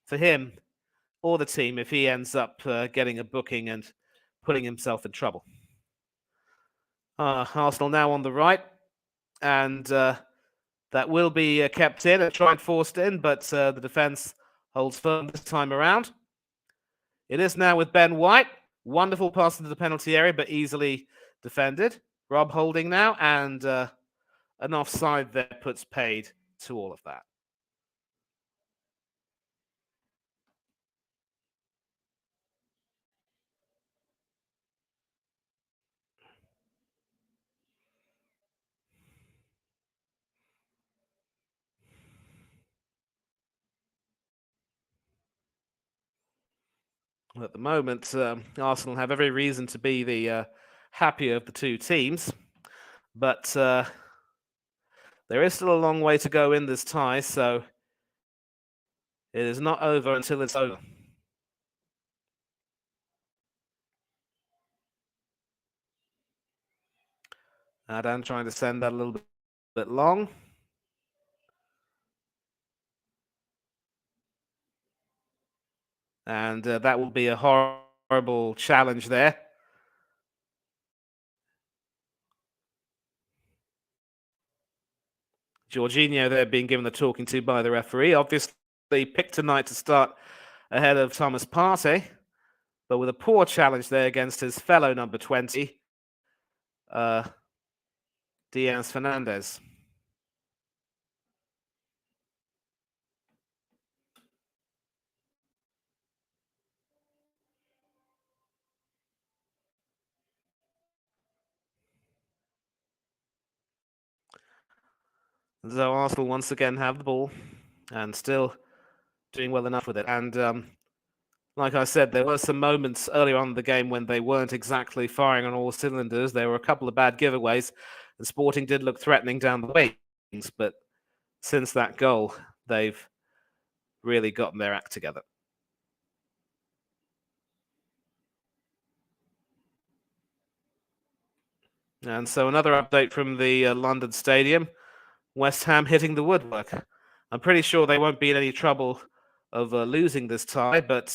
for him or the team if he ends up getting a booking and putting himself in trouble. Arsenal now on the right, and that will be kept in and tried forced in, but the defence holds firm this time around. It is now with Ben White. Wonderful pass into the penalty area, but easily defended. Rob Holding now, and an offside there puts paid to all of that. At the moment, Arsenal have every reason to be the happier of the two teams, but there is still a long way to go in this tie, so it is not over until it's over. Adan trying to send that a little bit long. And that will be a horrible challenge there. Jorginho there being given the talking to by the referee. Obviously picked tonight to start ahead of Thomas Partey. but with a poor challenge there against his fellow number 20, Diaz Fernandez. So Arsenal once again have the ball and still doing well enough with it. And like I said, there were some moments earlier on in the game when they weren't exactly firing on all cylinders. There were a couple of bad giveaways, and Sporting did look threatening down the wings. But since that goal, they've really gotten their act together. And so another update from the London Stadium. West Ham hitting the woodwork. I'm pretty sure they won't be in any trouble of losing this tie, but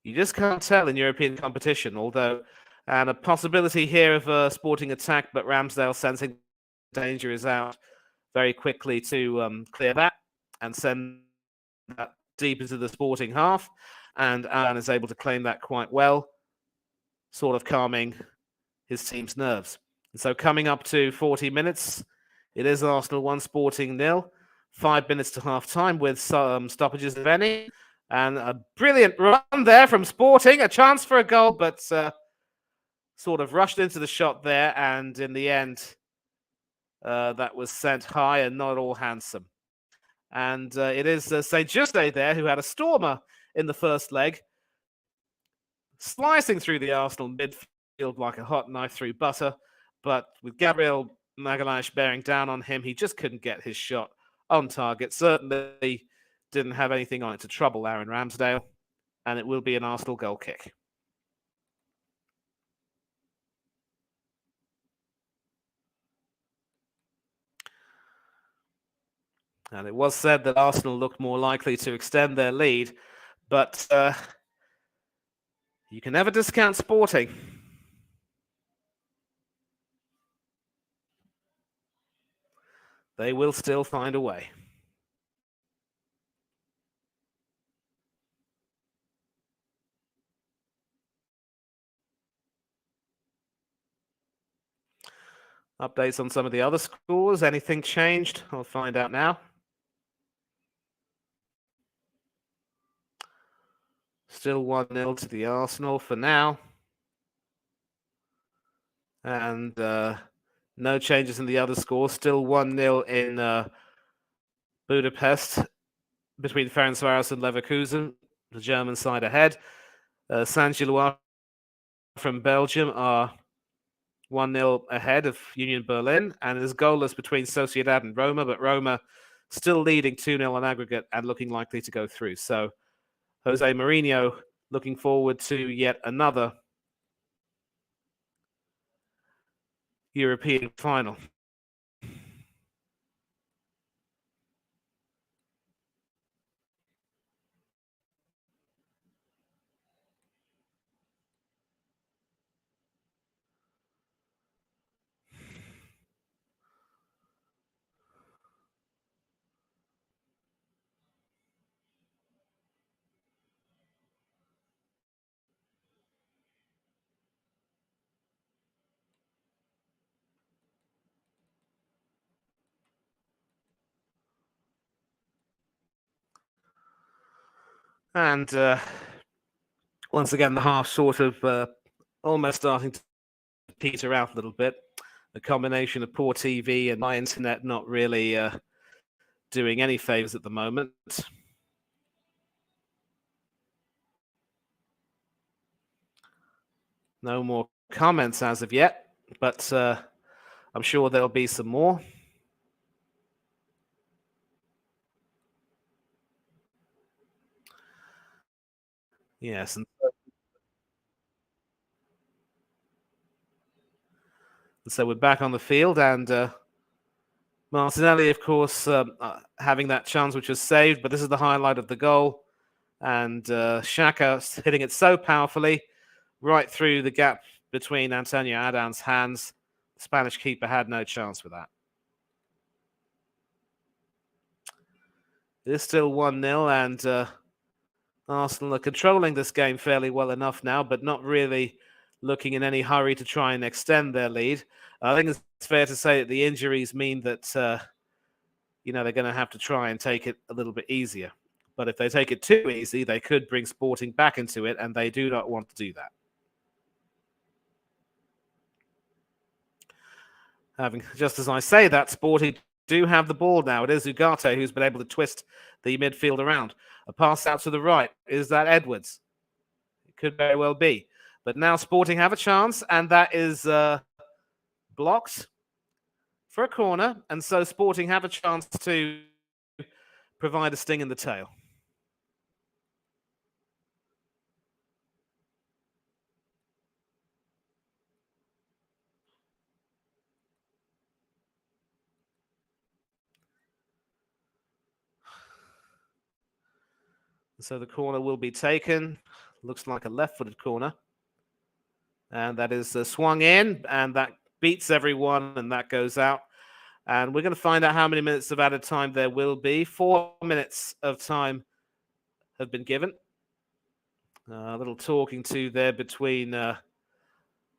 you just can't tell in European competition, and a possibility here of a Sporting attack, but Ramsdale sensing danger is out very quickly to clear that and send that deep into the Sporting half, and Alan is able to claim that quite well, sort of calming his team's nerves. And so coming up to 40 minutes, it is Arsenal 1, Sporting 0. 5 minutes to half-time with some stoppages, if any. And a brilliant run there from Sporting. A chance for a goal, but sort of rushed into the shot there. And in the end, that was sent high and not at all handsome. And it is St. Juste there who had a stormer in the first leg, slicing through the Arsenal midfield like a hot knife through butter. But with Gabriel Magalhaes bearing down on him, he just couldn't get his shot on target. Certainly didn't have anything on it to trouble Aaron Ramsdale. And it will be an Arsenal goal kick. And it was said that Arsenal looked more likely to extend their lead, but you can never discount Sporting. They will still find a way. Updates on some of the other scores. Anything changed? I'll find out now. Still 1-0 to the Arsenal for now. And no changes in the other scores. Still 1-0 in Budapest between Ferencváros and Leverkusen. The German side ahead. Saint-Gilloise from Belgium are 1-0 ahead of Union Berlin, and it is goalless between Sociedad and Roma, but Roma still leading 2-0 on aggregate and looking likely to go through. So Jose Mourinho looking forward to yet another European final. And once again, the half sort of almost starting to peter out a little bit. A combination of poor TV and my internet not really doing any favors at the moment. No more comments as of yet, but I'm sure there'll be some more. Yes, and so we're back on the field, and Martinelli, of course, having that chance which was saved, but this is the highlight of the goal. And Xhaka hitting it so powerfully right through the gap between Antonio Adan's hands. The Spanish keeper had no chance with that. It is still 1-0, and Arsenal are controlling this game fairly well enough now, but not really looking in any hurry to try and extend their lead. I think it's fair to say that the injuries mean that they're going to have to try and take it a little bit easier. But if they take it too easy, they could bring Sporting back into it, and they do not want to do that. Just as I say that, Sporting do have the ball now. It is Ugarte who's been able to twist the midfield around. A pass out to the right. Is that Edwards? It could very well be. But now Sporting have a chance, and that is blocked for a corner. And so Sporting have a chance to provide a sting in the tail. So the corner will be taken. Looks like a left-footed corner. And that is swung in, and that beats everyone, and that goes out. And we're going to find out how many minutes of added time there will be. 4 minutes of time have been given. A little talking to there between the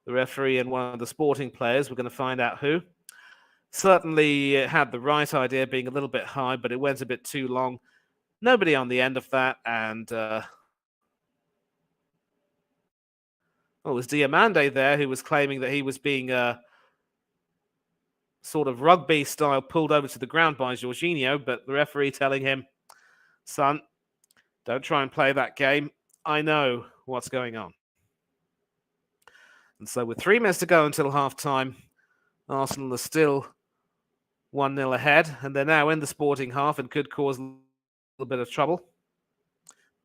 referee and one of the Sporting players. We're going to find out who. Certainly had the right idea, being a little bit high, but it went a bit too long. Nobody on the end of that, and it was Diamande there who was claiming that he was being sort of rugby style pulled over to the ground by Jorginho, but the referee telling him, son, don't try and play that game. I know what's going on. And so with 3 minutes to go until half-time, Arsenal are still 1-0 ahead, and they're now in the Sporting half and could cause a little bit of trouble.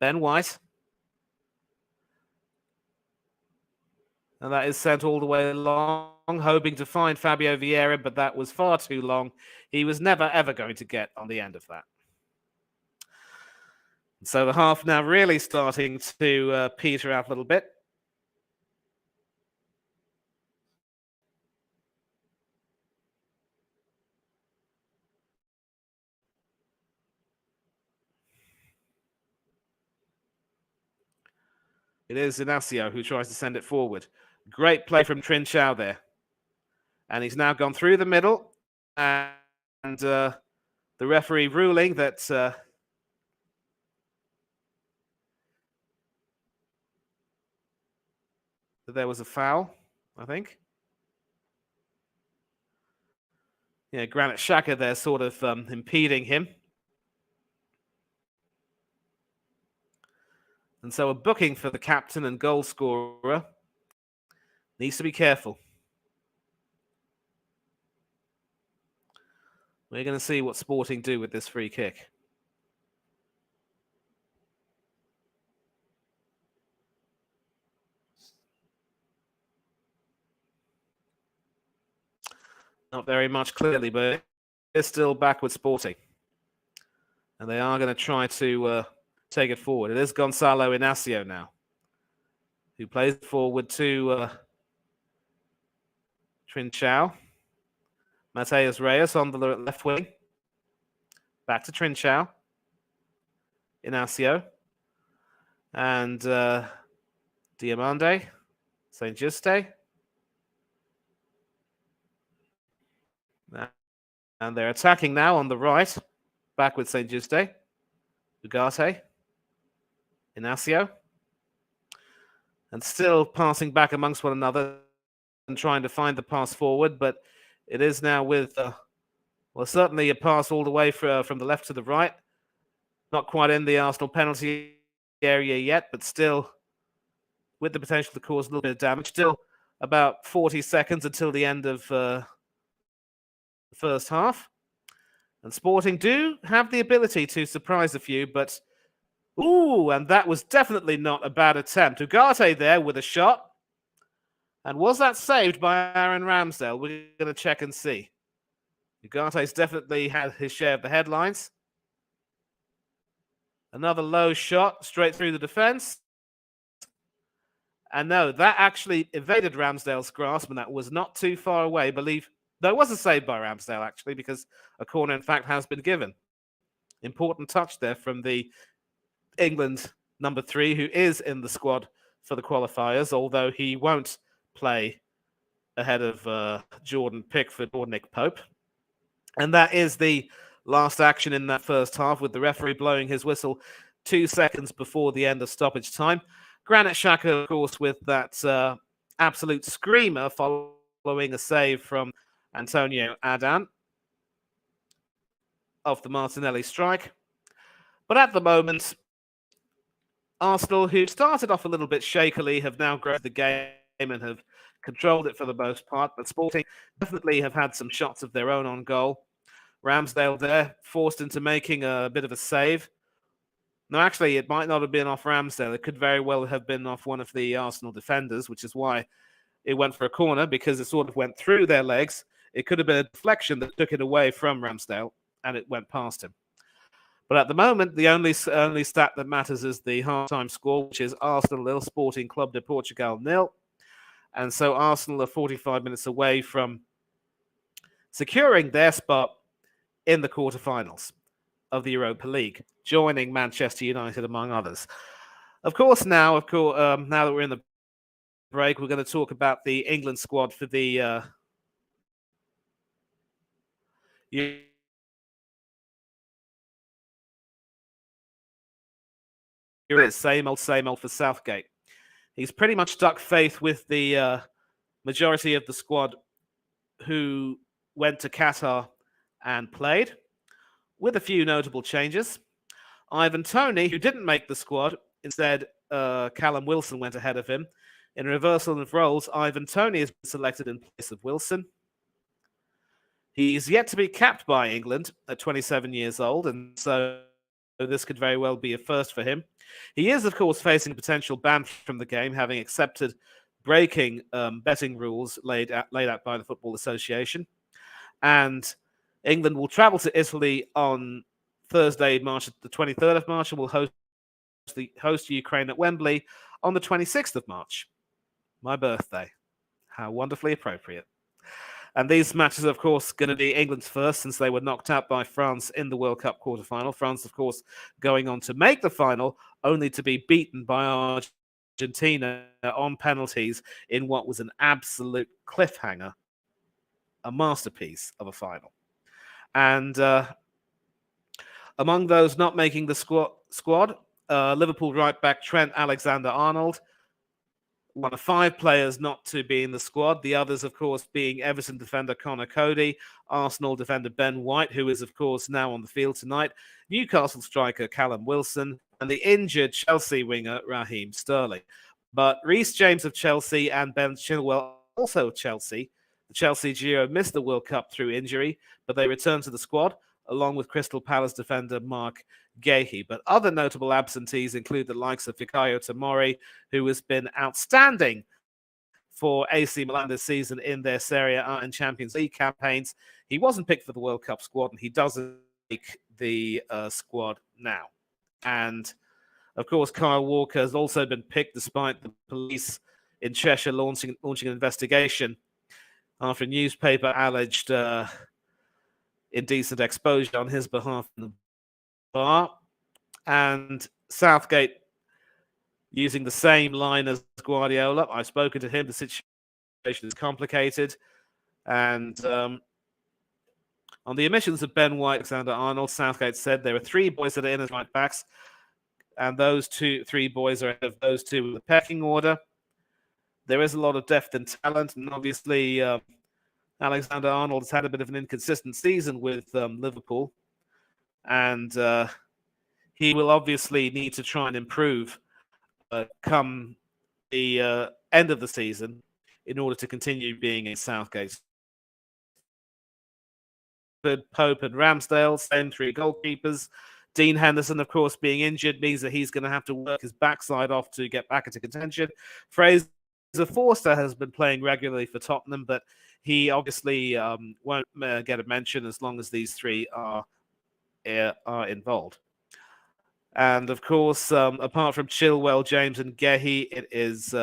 Ben White. And that is sent all the way along, hoping to find Fabio Vieira, but that was far too long. He was never, ever going to get on the end of that. So the half now really starting to peter out a little bit. It is Inacio who tries to send it forward. Great play from Trincao there. And he's now gone through the middle. And the referee ruling that there was a foul, I think. Yeah, Granit Xhaka there sort of impeding him. And so a booking for the captain and goal scorer. Needs to be careful. We're going to see what Sporting do with this free kick. Not very much clearly, but it's still backward Sporting. And they are going to try to take it forward. It is Gonzalo Inacio now, who plays forward to Trincao. Mateus Reyes on the left wing. Back to Trincao. Inacio. And Diamande. Saint Juste. And they're attacking now on the right. Back with Saint Juste. Ugarte. Inacio. And still passing back amongst one another and trying to find the pass forward, but it is now with, certainly a pass all the way from the left to the right. Not quite in the Arsenal penalty area yet, but still with the potential to cause a little bit of damage. Still about 40 seconds until the end of the first half. And Sporting do have the ability to surprise a few, but ooh, and that was definitely not a bad attempt. Ugarte there with a shot. And was that saved by Aaron Ramsdale? We're going to check and see. Ugarte's definitely had his share of the headlines. Another low shot straight through the defense. And no, that actually evaded Ramsdale's grasp, and that was not too far away, though it was a save by Ramsdale, actually, because a corner, in fact, has been given. Important touch there from the England number 3, who is in the squad for the qualifiers, although he won't play ahead of Jordan Pickford or Nick Pope. And that is the last action in that first half, with the referee blowing his whistle 2 seconds before the end of stoppage time. Granit Xhaka, of course, with that absolute screamer following a save from Antonio Adan of the Martinelli strike. But at the moment, Arsenal, who started off a little bit shakily, have now grown the game and have controlled it for the most part. But Sporting definitely have had some shots of their own on goal. Ramsdale there, forced into making a bit of a save. No, actually, it might not have been off Ramsdale. It could very well have been off one of the Arsenal defenders, which is why it went for a corner, because it sort of went through their legs. It could have been a deflection that took it away from Ramsdale, and it went past him. But at the moment, the only stat that matters is the half-time score, which is Arsenal 0, Sporting Club de Portugal 0. And so Arsenal are 45 minutes away from securing their spot in the quarterfinals of the Europa League, joining Manchester United, among others. Of course, now that we're in the break, we're going to talk about the England squad for the same old for Southgate. He's pretty much stuck faith with the majority of the squad who went to Qatar and played, with a few notable changes. Ivan Toney, who didn't make the squad, instead Callum Wilson went ahead of him. In a reversal of roles, Ivan Toney has been selected in place of Wilson. He's yet to be capped by England at 27 years old, and so this could very well be a first for him. He is, of course, facing a potential ban from the game, having accepted breaking betting rules laid out by the Football Association. And England will travel to Italy on Thursday, the 23rd of March, and will host Ukraine at Wembley on the 26th of March. My birthday. How wonderfully appropriate. And these matches are, of course, going to be England's first, since they were knocked out by France in the World Cup quarterfinal. France, of course, going on to make the final, only to be beaten by Argentina on penalties in what was an absolute cliffhanger, a masterpiece of a final. And among those not making the squad, Liverpool right back Trent Alexander-Arnold, one of 5 players not to be in the squad. The others, of course, being Everton defender Connor Cody, Arsenal defender Ben White, who is, of course, now on the field tonight, Newcastle striker Callum Wilson, and the injured Chelsea winger Raheem Sterling. But Reece James of Chelsea and Ben Chilwell, also of Chelsea. The Chelsea duo missed the World Cup through injury, but they returned to the squad, along with Crystal Palace defender Mark Gahey. But other notable absentees include the likes of Fikayo Tomori, who has been outstanding for AC Milan this season in their Serie A and Champions League campaigns. He wasn't picked for the World Cup squad, and he doesn't make the squad now. And, of course, Kyle Walker has also been picked, despite the police in Cheshire launching an investigation after a newspaper alleged indecent exposure on his behalf in the bar. And Southgate, using the same line as Guardiola, I've spoken to him, the situation is complicated. And on the omissions of Ben White, Alexander-Arnold, Southgate said there are 3 boys that are in as right backs, and those 3 boys are ahead of those 2 in the pecking order. There is a lot of depth and talent, and obviously Alexander-Arnold has had a bit of an inconsistent season with Liverpool, and he will obviously need to try and improve come the end of the season in order to continue being in Southgate. Pope and Ramsdale, same 3 goalkeepers. Dean Henderson, of course, being injured means that he's going to have to work his backside off to get back into contention. Fraser Forster has been playing regularly for Tottenham, but he obviously won't get a mention as long as these 3 are involved. And, of course, apart from Chilwell, James and Gahey, it is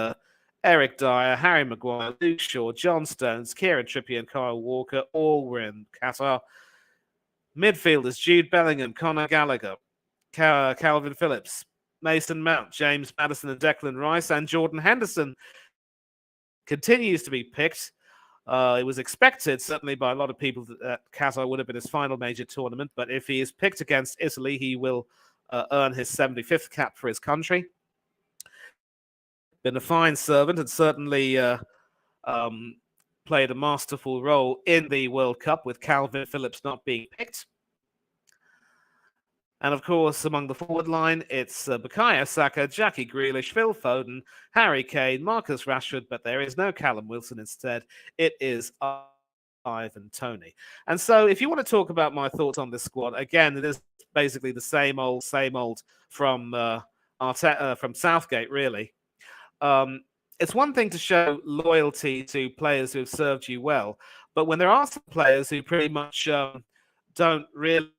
Eric Dyer, Harry Maguire, Luke Shaw, John Stones, Kieran Trippier and Kyle Walker. All were in Qatar. Midfielders: Jude Bellingham, Conor Gallagher, Calvin Phillips, Mason Mount, James Maddison and Declan Rice, and Jordan Henderson continues to be picked. It was expected, certainly by a lot of people, that Qatar would have been his final major tournament. But if he is picked against Italy, he will earn his 75th cap for his country. Been a fine servant and certainly um, played a masterful role in the World Cup, with Calvin Phillips not being picked. And of course, among the forward line, it's Bukayo Saka, Jackie Grealish, Phil Foden, Harry Kane, Marcus Rashford, but there is no Callum Wilson instead. It is Ivan Toney. And so if you want to talk about my thoughts on this squad, again, it is basically the same old from Southgate, really. It's one thing to show loyalty to players who have served you well, but when there are some players who pretty much don't really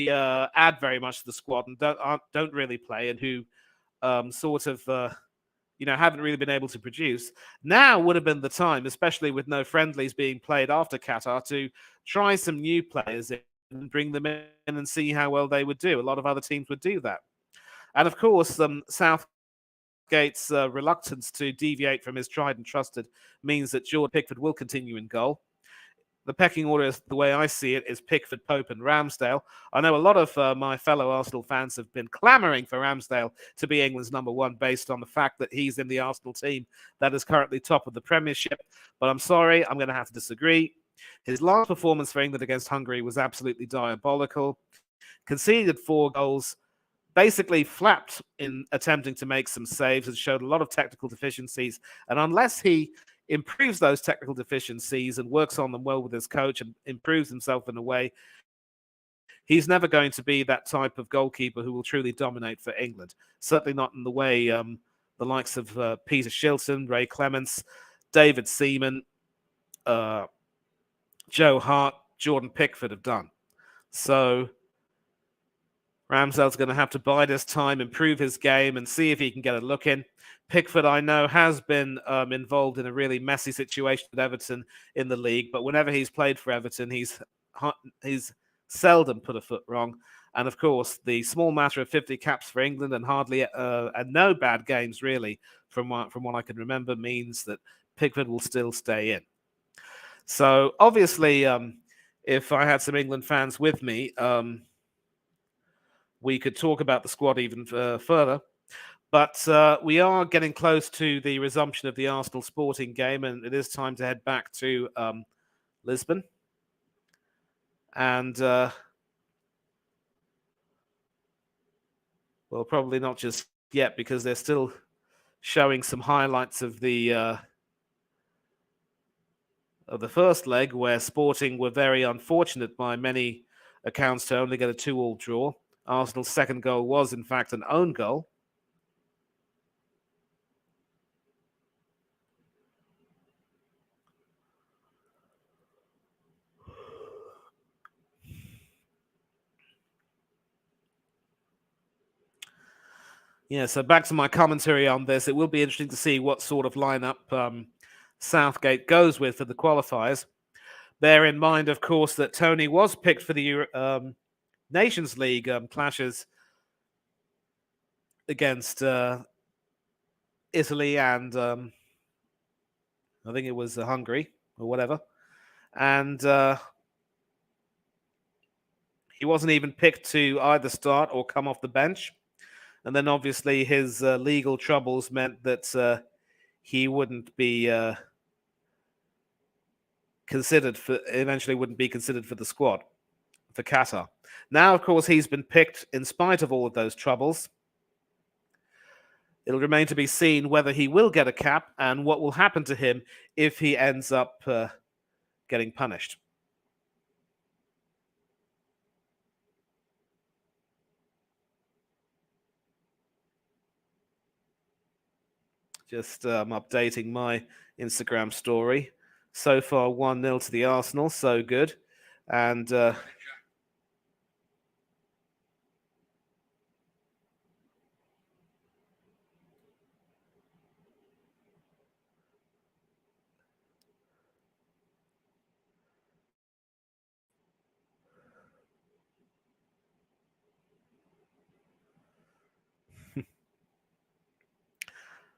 add very much to the squad and don't really play, and who haven't really been able to produce, now would have been the time, especially with no friendlies being played after Qatar, to try some new players in and bring them in and see how well they would do. A lot of other teams would do that. And of course, Southgate's reluctance to deviate from his tried and trusted means that Jordan Pickford will continue in goal. The pecking order, the way I see it, is Pickford, Pope, and Ramsdale. I know a lot of my fellow Arsenal fans have been clamouring for Ramsdale to be England's number one based on the fact that he's in the Arsenal team that is currently top of the Premiership. But I'm sorry, I'm going to have to disagree. His last performance for England against Hungary was absolutely diabolical. Conceded 4 goals, basically flapped in attempting to make some saves, and showed a lot of technical deficiencies. And unless he improves those technical deficiencies and works on them well with his coach and improves himself in a way, he's never going to be that type of goalkeeper who will truly dominate for England. Certainly not in the way the likes of Peter Shilton, Ray Clements, David Seaman, Joe Hart, Jordan Pickford have done. So Ramsdale's going to have to bide his time, improve his game, and see if he can get a look in. Pickford, I know, has been involved in a really messy situation at Everton in the league, but whenever he's played for Everton, he's seldom put a foot wrong. And of course, the small matter of 50 caps for England and hardly and no bad games really, from what I can remember, means that Pickford will still stay in. So obviously, if I had some England fans with me, we could talk about the squad even further. But we are getting close to the resumption of the Arsenal Sporting game, and it is time to head back to Lisbon. And, well, probably not just yet, because they're still showing some highlights of the first leg, where Sporting were very unfortunate by many accounts to only get a 2-2 draw. Arsenal's second goal was, in fact, an own goal. Yeah, so back to my commentary on this. It will be interesting to see what sort of lineup Southgate goes with for the qualifiers. Bear in mind, of course, that Toney was picked for the Nations League clashes against Italy and I think it was Hungary or whatever. And he wasn't even picked to either start or come off the bench. And then obviously his legal troubles meant that he wouldn't be eventually wouldn't be considered for the squad for Qatar. Now, of course, he's been picked in spite of all of those troubles. It'll remain to be seen whether he will get a cap and what will happen to him if he ends up getting punished. Just updating my Instagram story. So far, 1-0 to the Arsenal. So good. And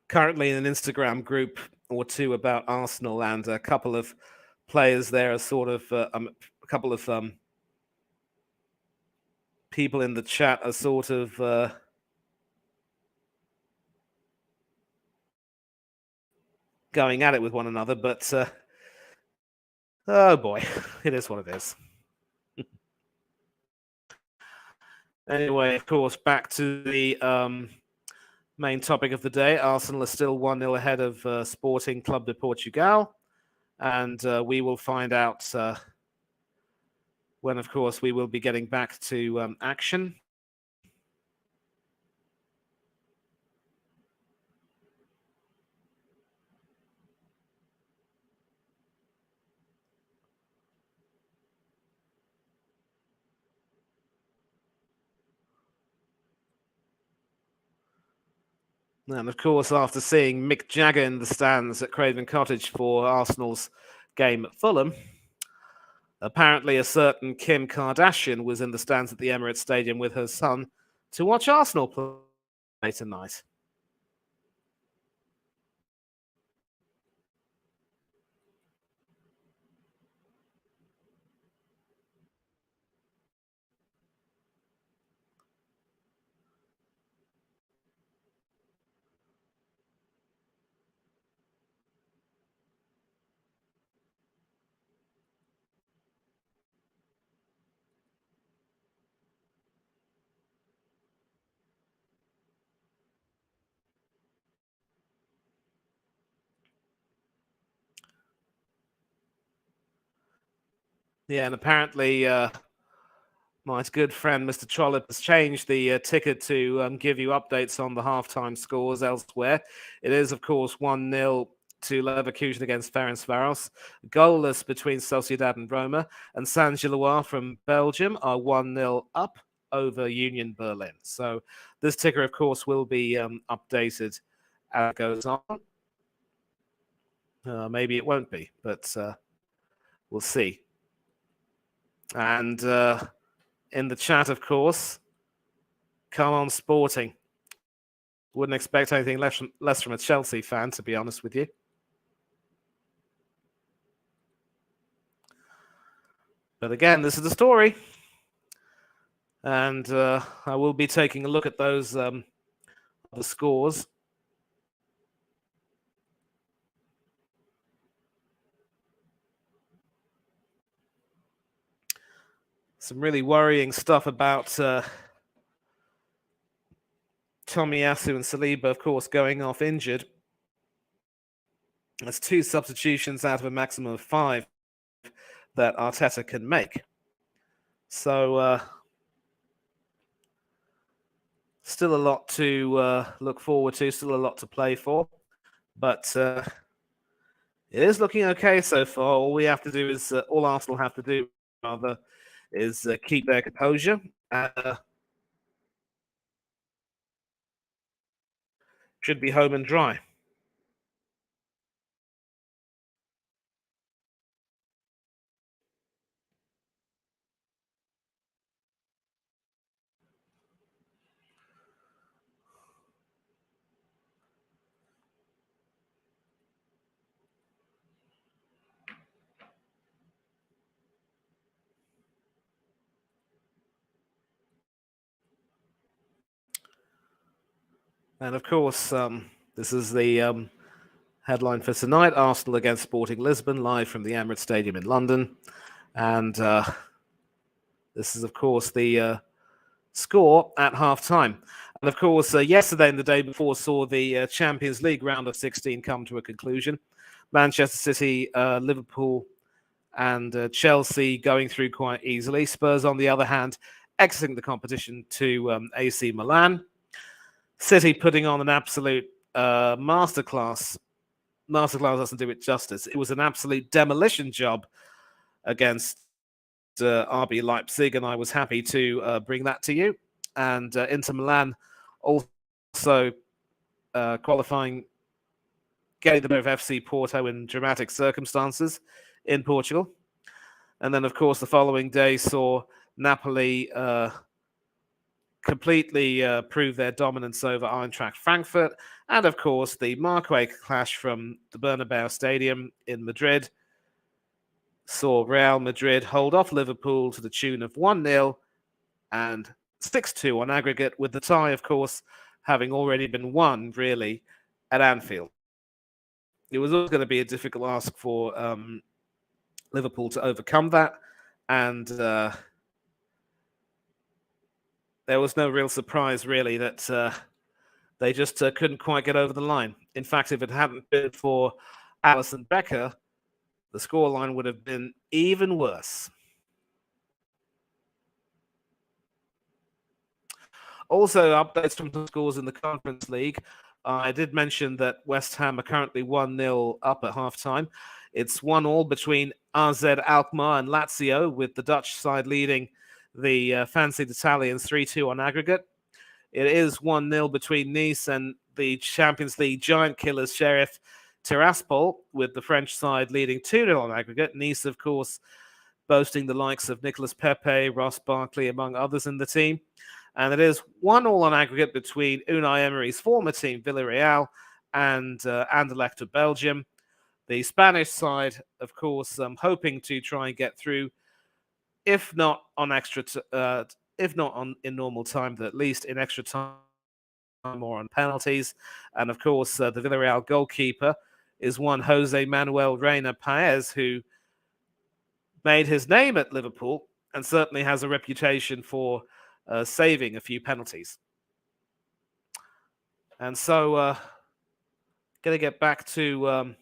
currently in an Instagram group or two about Arsenal, and a couple of players there are sort of a couple of people in the chat are sort of going at it with one another, but oh boy, it is what it is. Anyway, of course, back to the main topic of the day. Arsenal is still 1-0 ahead of Sporting Club de Portugal, and we will find out when, of course, we will be getting back to action. And of course, after seeing Mick Jagger in the stands at Craven Cottage for Arsenal's game at Fulham, apparently a certain Kim Kardashian was in the stands at the Emirates Stadium with her son to watch Arsenal play tonight. Yeah, and apparently my good friend Mr. Trollope has changed the ticket to give you updates on the halftime scores elsewhere. It is, of course, 1-0 to Leverkusen against Ferencvaros. Goalless between Sociedad and Roma. And Saint-Gilloise from Belgium are 1-0 up over Union Berlin. So this ticker, of course, will be updated as it goes on. Maybe it won't be, but we'll see. And in the chat, of course, come on, Sporting. Wouldn't expect anything less from a Chelsea fan, to be honest with you. But again, this is the story. And I will be taking a look at those the scores. Some really worrying stuff about Tomiyasu and Saliba, of course, going off injured. That's 2 substitutions out of a maximum of 5 that Arteta can make. So still a lot to look forward to, still a lot to play for. But it is looking okay so far. All we have to do is, all Arsenal have to do, rather, is keep their composure. Should be home and dry. And of course, this is the headline for tonight: Arsenal against Sporting Lisbon, live from the Emirates Stadium in London. And this is, of course, the score at half-time. And of course, yesterday and the day before saw the Champions League round of 16 come to a conclusion. Manchester City, Liverpool, and Chelsea going through quite easily. Spurs, on the other hand, exiting the competition to AC Milan. City putting on an absolute masterclass. Masterclass doesn't do it justice. It was an absolute demolition job against RB Leipzig, and I was happy to bring that to you. And Inter Milan also qualifying, getting the better of FC Porto in dramatic circumstances in Portugal. And then, of course, the following day saw Napoli completely prove their dominance over Eintracht Frankfurt. And of course, the Marquay clash from the Bernabeu Stadium in Madrid saw Real Madrid hold off Liverpool to the tune of 1-0 and 6-2 on aggregate, with the tie, of course, having already been won, really, at Anfield. It was always going to be a difficult ask for Liverpool to overcome that, and there was no real surprise, really, that they just couldn't quite get over the line. In fact, if it hadn't been for Alisson Becker, the scoreline would have been even worse. Also, updates from the scores in the Conference League. I did mention that West Ham are currently 1-0 up at halftime. It's 1-1 between AZ Alkmaar and Lazio, with the Dutch side leading the fancied Italians 3-2 on aggregate. It is 1-0 between Nice and the Champions League giant killers Sheriff Tiraspol, with the French side leading 2-0 on aggregate. Nice, of course, boasting the likes of Nicolas Pepe, Ross Barkley, among others in the team. And it is 1-1 on aggregate between Unai Emery's former team, Villarreal, and Anderlecht of Belgium. The Spanish side, of course, hoping to try and get through, if not on in normal time, but at least in extra time or on penalties. And of course, the Villarreal goalkeeper is one Jose Manuel Reina Paez, who made his name at Liverpool and certainly has a reputation for saving a few penalties. And so, going to get back to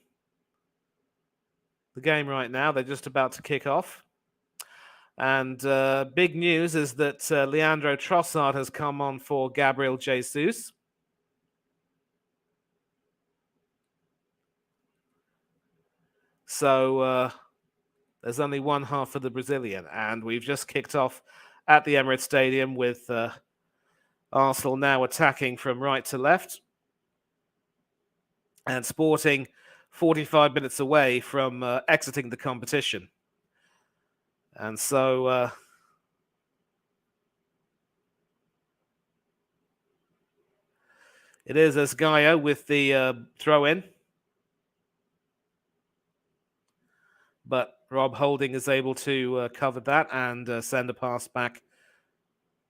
the game right now. They're just about to kick off. And big news is that Leandro Trossard has come on for Gabriel Jesus. So there's only one half for the Brazilian. And we've just kicked off at the Emirates Stadium with Arsenal now attacking from right to left. And Sporting 45 minutes away from exiting the competition. And so it is Esgaio with the throw-in. But Rob Holding is able to cover that and send a pass back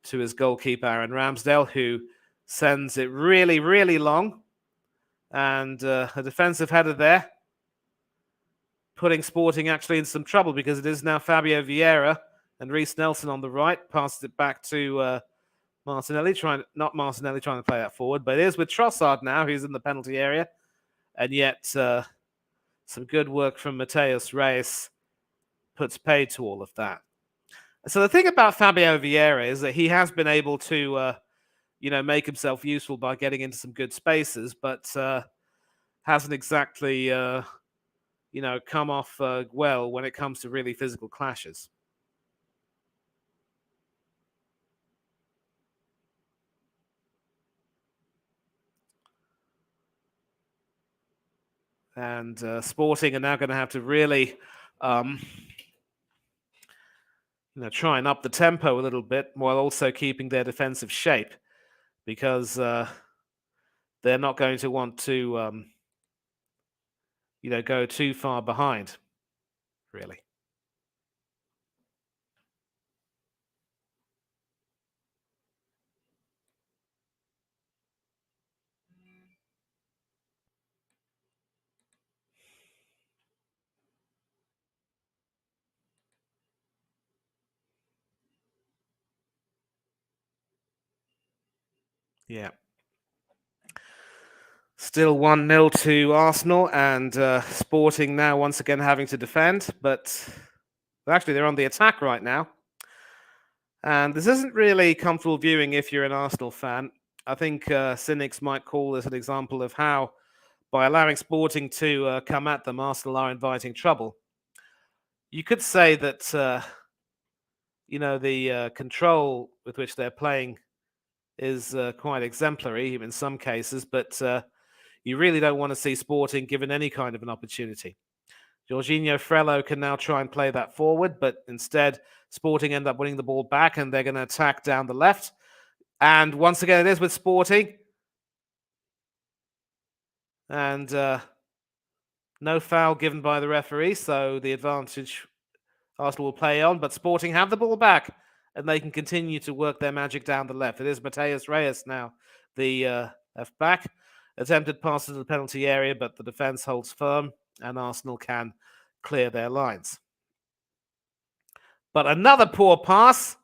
to his goalkeeper, Aaron Ramsdale, who sends it really, really long. And a defensive header there, putting Sporting actually in some trouble, because it is now Fabio Vieira and Reece Nelson on the right. Passes it back to Martinelli, not Martinelli trying to play that forward, but it is with Trossard now, who's in the penalty area. And yet some good work from Mateus Reis puts paid to all of that. So the thing about Fabio Vieira is that he has been able to, make himself useful by getting into some good spaces, but hasn't exactly, come off well when it comes to really physical clashes. And Sporting are now going to have to really, try and up the tempo a little bit while also keeping their defensive shape, because they're not going to want to, go too far behind, really. Yeah. Still 1-0 to Arsenal, and Sporting now once again having to defend, but actually they're on the attack right now. And this isn't really comfortable viewing if you're an Arsenal fan. I think cynics might call this an example of how, by allowing Sporting to come at them, Arsenal are inviting trouble. You could say that, the control with which they're playing is quite exemplary in some cases, but you really don't want to see Sporting given any kind of an opportunity. Jorginho Frello can now try and play that forward, but instead Sporting end up winning the ball back, and they're going to attack down the left. And once again, it is with Sporting. And no foul given by the referee, so the advantage Arsenal will play on. But Sporting have the ball back, and they can continue to work their magic down the left. It is Mateus Reyes now, the left back. Attempted pass into the penalty area, but the defence holds firm, and Arsenal can clear their lines. But another poor pass,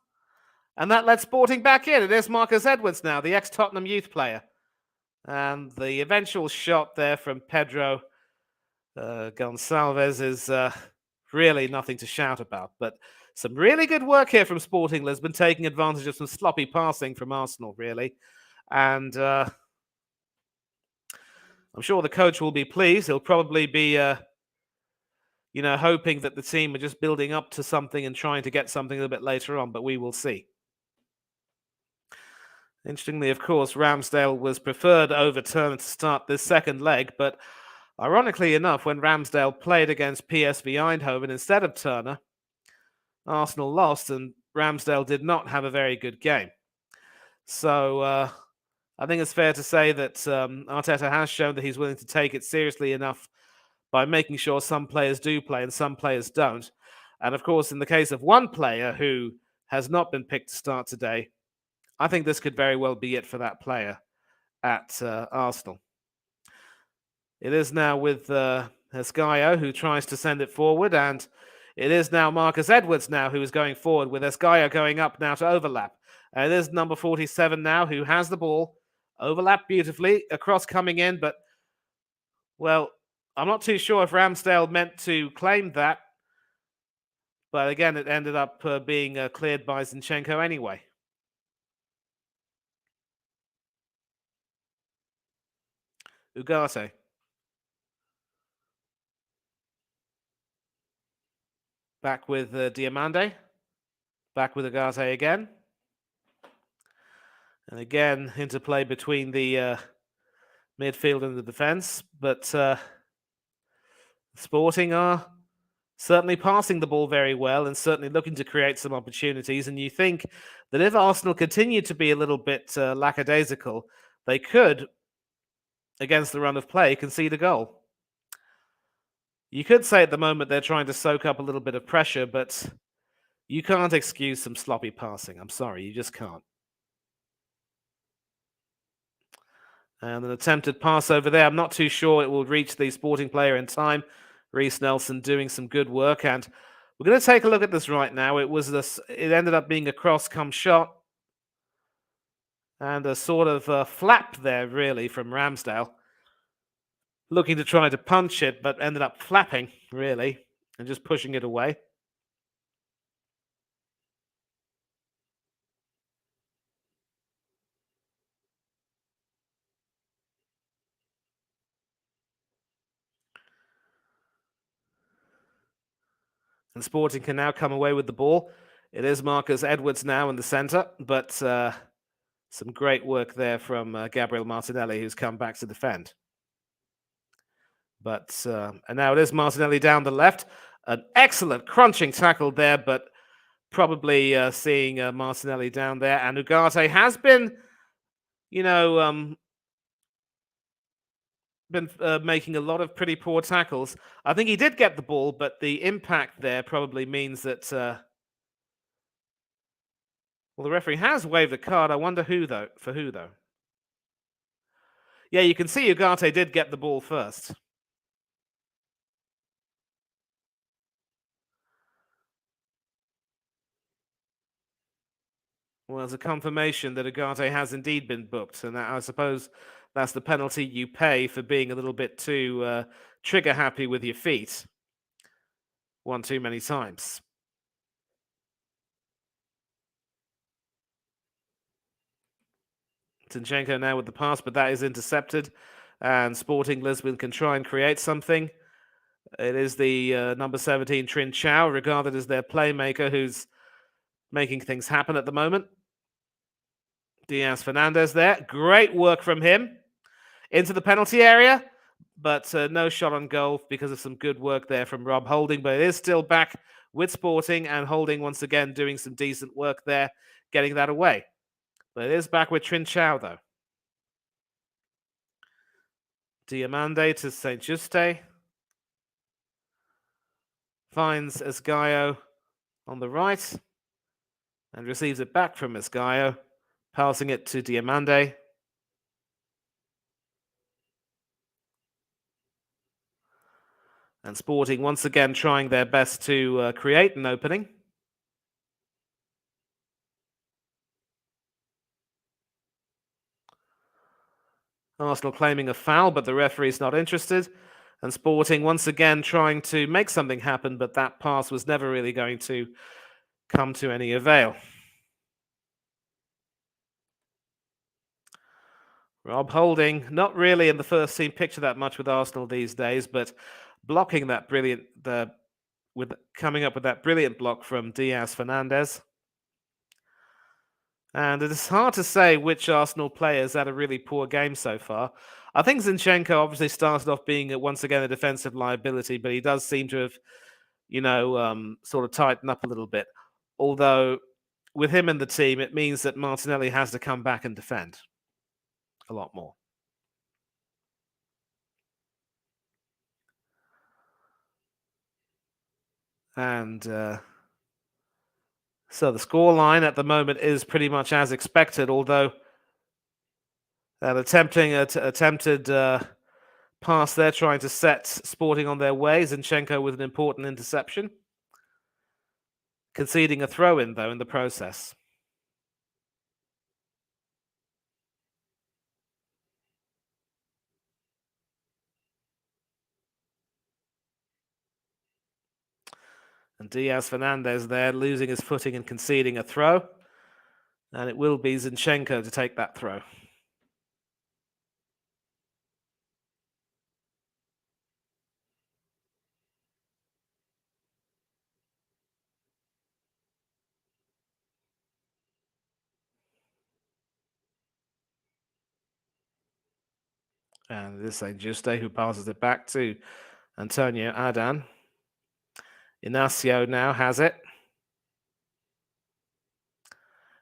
and that led Sporting back in. It is Marcus Edwards now, the ex-Tottenham youth player. And the eventual shot there from Pedro Gonçalves is really nothing to shout about. But some really good work here from Sporting Lisbon, taking advantage of some sloppy passing from Arsenal, really. And I'm sure the coach will be pleased. He'll probably be, hoping that the team are just building up to something and trying to get something a little bit later on, but we will see. Interestingly, of course, Ramsdale was preferred over Turner to start this second leg, but ironically enough, when Ramsdale played against PSV Eindhoven instead of Turner, Arsenal lost and Ramsdale did not have a very good game. So I think it's fair to say that Arteta has shown that he's willing to take it seriously enough by making sure some players do play and some players don't. And of course, in the case of one player who has not been picked to start today, I think this could very well be it for that player at Arsenal. It is now with Esgaio, who tries to send it forward, and it is now Marcus Edwards now who is going forward, with Esgaio going up now to overlap. It is number 47 now who has the ball, overlap beautifully, a cross coming in, but, well, I'm not too sure if Ramsdale meant to claim that, but again, it ended up being cleared by Zinchenko anyway. Ugarte. Back with Diamande. Back with Ugarte again. And again, interplay between the midfield and the defence. But Sporting are certainly passing the ball very well and certainly looking to create some opportunities. And you think that if Arsenal continue to be a little bit lackadaisical, they could, against the run of play, concede a goal. You could say at the moment they're trying to soak up a little bit of pressure, but you can't excuse some sloppy passing. I'm sorry, you just can't. And an attempted pass over there. I'm not too sure it will reach the Sporting player in time. Reece Nelson doing some good work. And we're going to take a look at this right now. It ended up being a cross-come shot. And a sort of flap there, really, from Ramsdale. Looking to try to punch it, but ended up flapping, really, and just pushing it away. And Sporting can now come away with the ball. It is Marcus Edwards now in the centre, but some great work there from Gabriel Martinelli, who's come back to defend. But and now it is Martinelli down the left. An excellent crunching tackle there, but probably seeing Martinelli down there. And Ugarte has been, making a lot of pretty poor tackles. I think he did get the ball, but the impact there probably means that... well, the referee has waved a card. I wonder who, though. For who, though? Yeah, you can see Ugarte did get the ball first. Well, there's a confirmation that Ugarte has indeed been booked, and I suppose that's the penalty you pay for being a little bit too trigger-happy with your feet one too many times. Zinchenko now with the pass, but that is intercepted, and Sporting Lisbon can try and create something. It is the number 17, Trincao, regarded as their playmaker, who's making things happen at the moment. Diaz Fernandez there. Great work from him. Into the penalty area, but no shot on goal because of some good work there from Rob Holding. But it is still back with Sporting, and Holding once again doing some decent work there, getting that away. But it is back with Trincao, though. Diamande to St. Juste. Finds Esgaio on the right and receives it back from Esgaio, passing it to Diamande. And Sporting once again trying their best to create an opening. Arsenal claiming a foul, but the referee's not interested. And Sporting once again trying to make something happen, but that pass was never really going to come to any avail. Rob Holding, not really in the first team picture that much with Arsenal these days, but blocking that coming up with that brilliant block from Diaz Fernandez. And it is hard to say which Arsenal players had a really poor game so far. I think Zinchenko obviously started off being once again a defensive liability, but he does seem to have, sort of tightened up a little bit. Although with him in the team, it means that Martinelli has to come back and defend a lot more. And so the scoreline at the moment is pretty much as expected, although that attempted pass there, trying to set Sporting on their way. Zinchenko with an important interception. Conceding a throw-in, though, in the process. And Diaz Fernandez there, losing his footing and conceding a throw. And it will be Zinchenko to take that throw. And it is St. Juste who passes it back to Antonio Adan. Inacio now has it.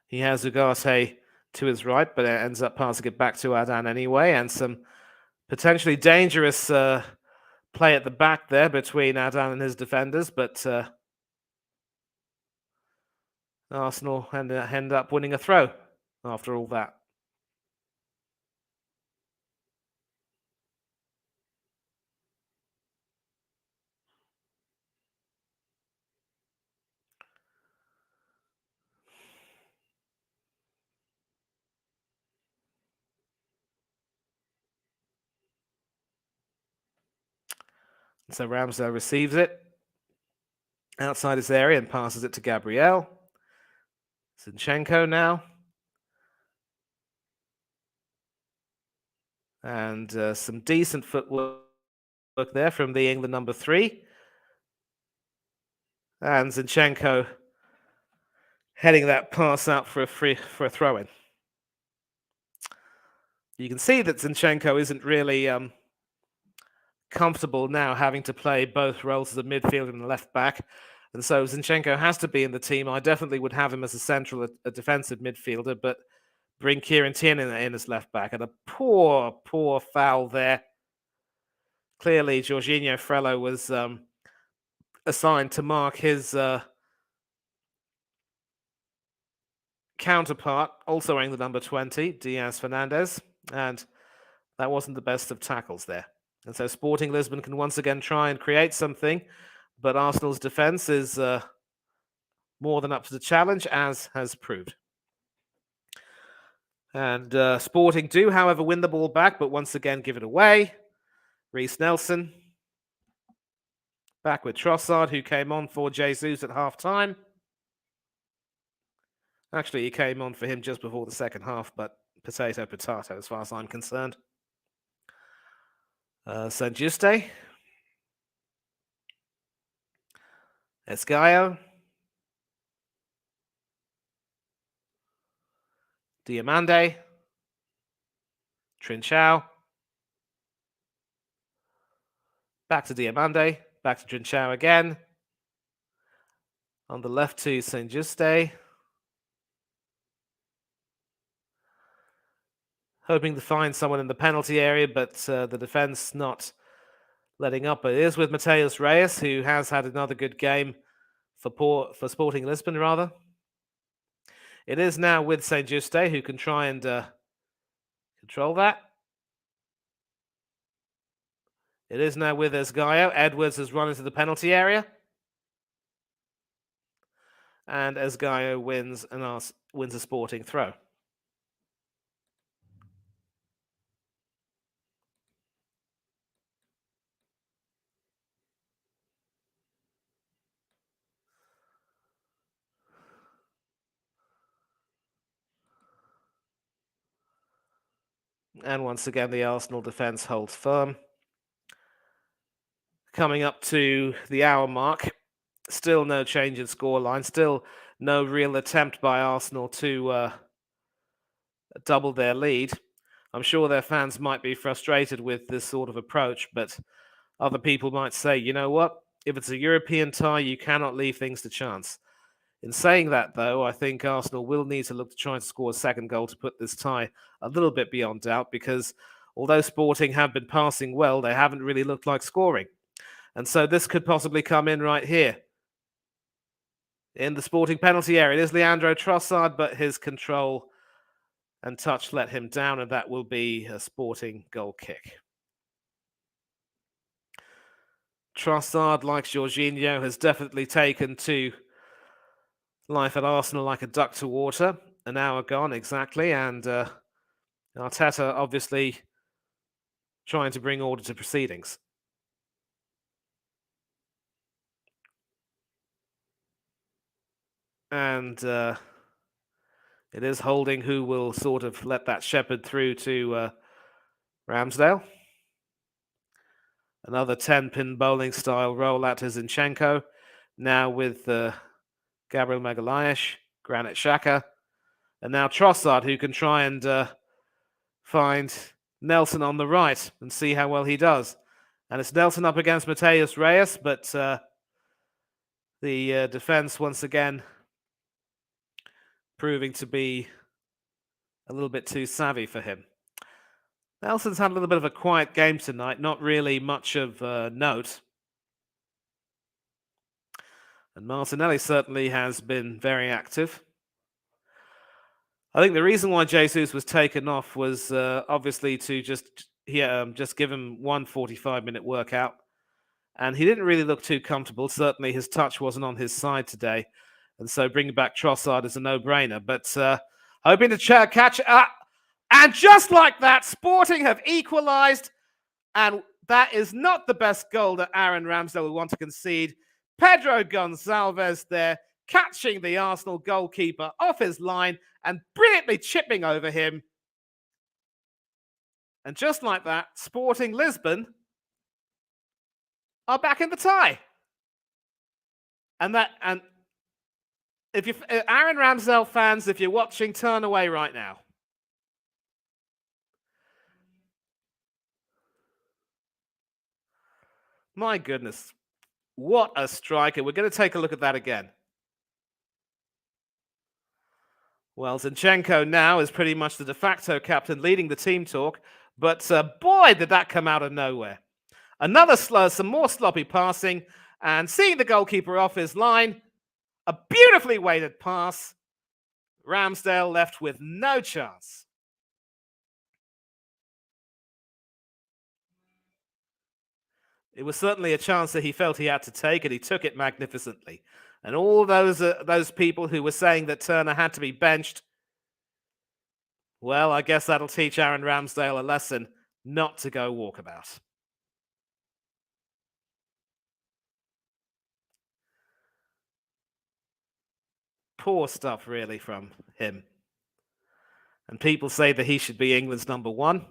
He has Ugarte to his right, but it ends up passing it back to Adan anyway. And some potentially dangerous play at the back there between Adan and his defenders, but Arsenal end up winning a throw after all that. So Ramsdale receives it outside his area and passes it to Gabriel. Zinchenko now. And some decent footwork there from the England number 3. And Zinchenko heading that pass out for a throw-in. You can see that Zinchenko isn't really comfortable now having to play both roles as a midfielder and a left back. And so Zinchenko has to be in the team. I definitely would have him as a defensive midfielder, but bring Kieran Tierney in as left back. And a poor foul there. Clearly, Jorginho Frello was assigned to mark his counterpart, also wearing the number 20, Diaz Fernandez. And that wasn't the best of tackles there. And so Sporting Lisbon can once again try and create something, but Arsenal's defence is more than up to the challenge, as has proved. And Sporting do, however, win the ball back, but once again give it away. Reece Nelson back with Trossard, who came on for Jesus at half-time. Actually, he came on for him just before the second half, but potato, as far as I'm concerned. St. Juste. Esgaio. Diamande. Trincao. Back to Diamande. Back to Trincao again. On the left to St. Juste. hoping to find someone in the penalty area, but the defence not letting up. It is with Mateus Reyes, who has had another good game for Sporting Lisbon, rather. It is now with Saint Juste, who can try and control that. It is now with Esgaio. Edwards has run into the penalty area. And Esgaio wins a Sporting throw. And once again, the Arsenal defence holds firm. Coming up to the hour mark, still no change in scoreline, still no real attempt by Arsenal to double their lead. I'm sure their fans might be frustrated with this sort of approach, but other people might say, you know what? If it's a European tie, you cannot leave things to chance. In saying that, though, I think Arsenal will need to look to try and score a second goal to put this tie a little bit beyond doubt, because although Sporting have been passing well, they haven't really looked like scoring. And so this could possibly come in right here. In the Sporting penalty area, it is Leandro Trossard, but his control and touch let him down, and that will be a Sporting goal kick. Trossard, like Jorginho, has definitely taken to life at Arsenal like a duck to water. An hour gone, exactly, and Arteta obviously trying to bring order to proceedings. And it is Holding who will sort of let that shepherd through to Ramsdale. Another 10-pin bowling style roll out to Zinchenko. Now with Gabriel Magalhaes, Granit Xhaka. And now Trossard, who can try and find Nelson on the right and see how well he does. And it's Nelson up against Mateus Reyes, but the defense once again proving to be a little bit too savvy for him. Nelson's had a little bit of a quiet game tonight, not really much of note. And Martinelli certainly has been very active. I think the reason why Jesus was taken off was obviously to just give him one 45-minute workout. And he didn't really look too comfortable. Certainly his touch wasn't on his side today. And so bringing back Trossard is a no-brainer. But hoping to catch up. And just like that, Sporting have equalised. And that is not the best goal that Aaron Ramsdale would want to concede. Pedro Gonçalves there, catching the Arsenal goalkeeper off his line and brilliantly chipping over him. And just like that, Sporting Lisbon are back in the tie. And if you Aaron Ramsdale fans, if you're watching, turn away right now. My goodness. What a striker. We're going to take a look at that again. Well, Zinchenko now is pretty much the de facto captain leading the team talk. But boy, did that come out of nowhere. Some more sloppy passing. And seeing the goalkeeper off his line. A beautifully weighted pass. Ramsdale left with no chance. It was certainly a chance that he felt he had to take, and he took it magnificently. And all those people who were saying that Turner had to be benched, well, I guess that'll teach Aaron Ramsdale a lesson not to go walkabout. Poor stuff, really, from him. And people say that he should be England's number one.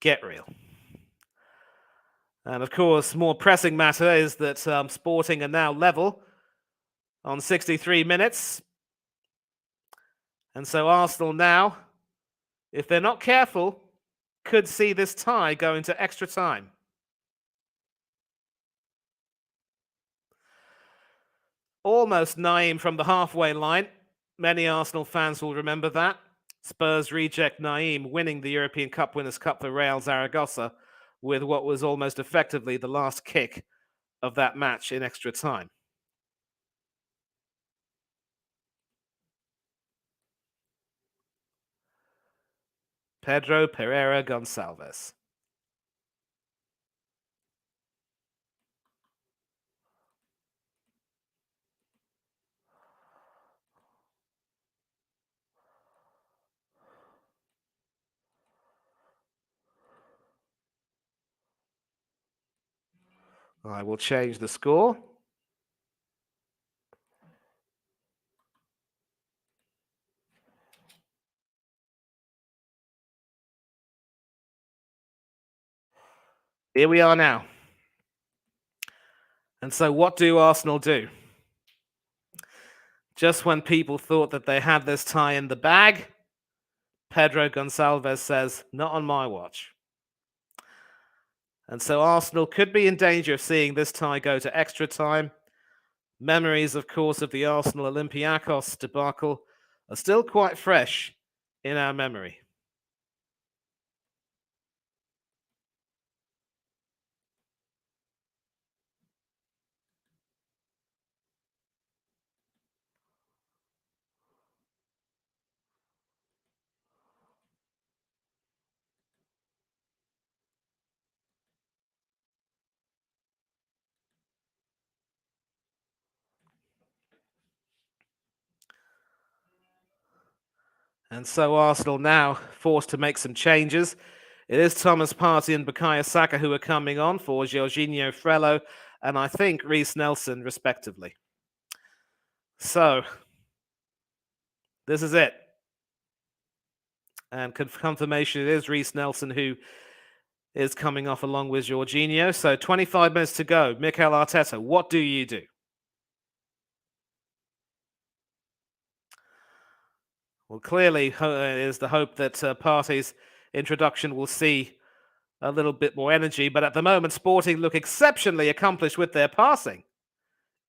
Get real. And of course, more pressing matter is that Sporting are now level on 63 minutes. And so Arsenal now, if they're not careful, could see this tie go into extra time. Almost Naeem from the halfway line. Many Arsenal fans will remember that. Spurs reject Naeem winning the European Cup Winners' Cup for Real Zaragoza with what was almost effectively the last kick of that match in extra time. Pedro Pereira Gonçalves. I will change the score. Here we are now. And so what do Arsenal do? Just when people thought that they had this tie in the bag, Pedro Gonçalves says, not on my watch. And so Arsenal could be in danger of seeing this tie go to extra time. Memories, of course, of the Arsenal Olympiacos debacle are still quite fresh in our memory. And so Arsenal now forced to make some changes. It is Thomas Partey and Bukayo Saka who are coming on for Jorginho Frello and I think Reiss Nelson, respectively. So, this is it. And confirmation it is Reiss Nelson who is coming off along with Jorginho. So 25 minutes to go. Mikel Arteta, what do you do? Well, clearly is the hope that Partey's introduction will see a little bit more energy. But at the moment, Sporting look exceptionally accomplished with their passing.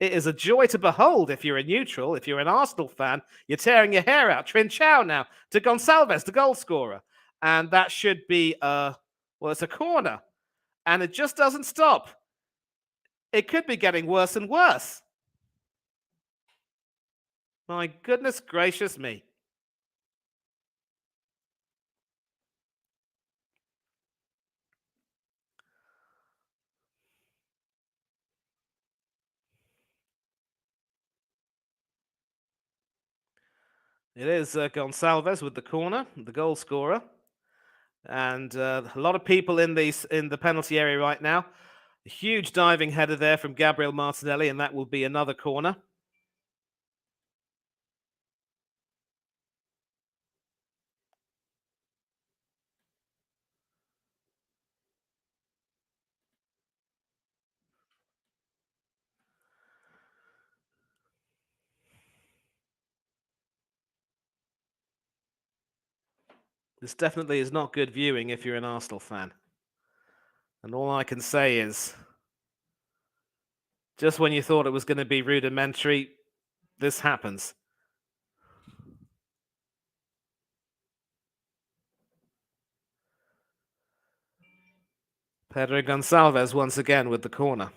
It is a joy to behold if you're a neutral. If you're an Arsenal fan, you're tearing your hair out. Trincao now to Gonçalves, the goal scorer. And that should be, it's a corner. And it just doesn't stop. It could be getting worse and worse. My goodness gracious me. It is Gonçalves with the corner, the goal scorer. And a lot of people in the penalty area right now. A huge diving header there from Gabriel Martinelli, and that will be another corner. This definitely is not good viewing if you're an Arsenal fan. And all I can say is, just when you thought it was going to be rudimentary, this happens. Pedro Gonçalves once again with the corner.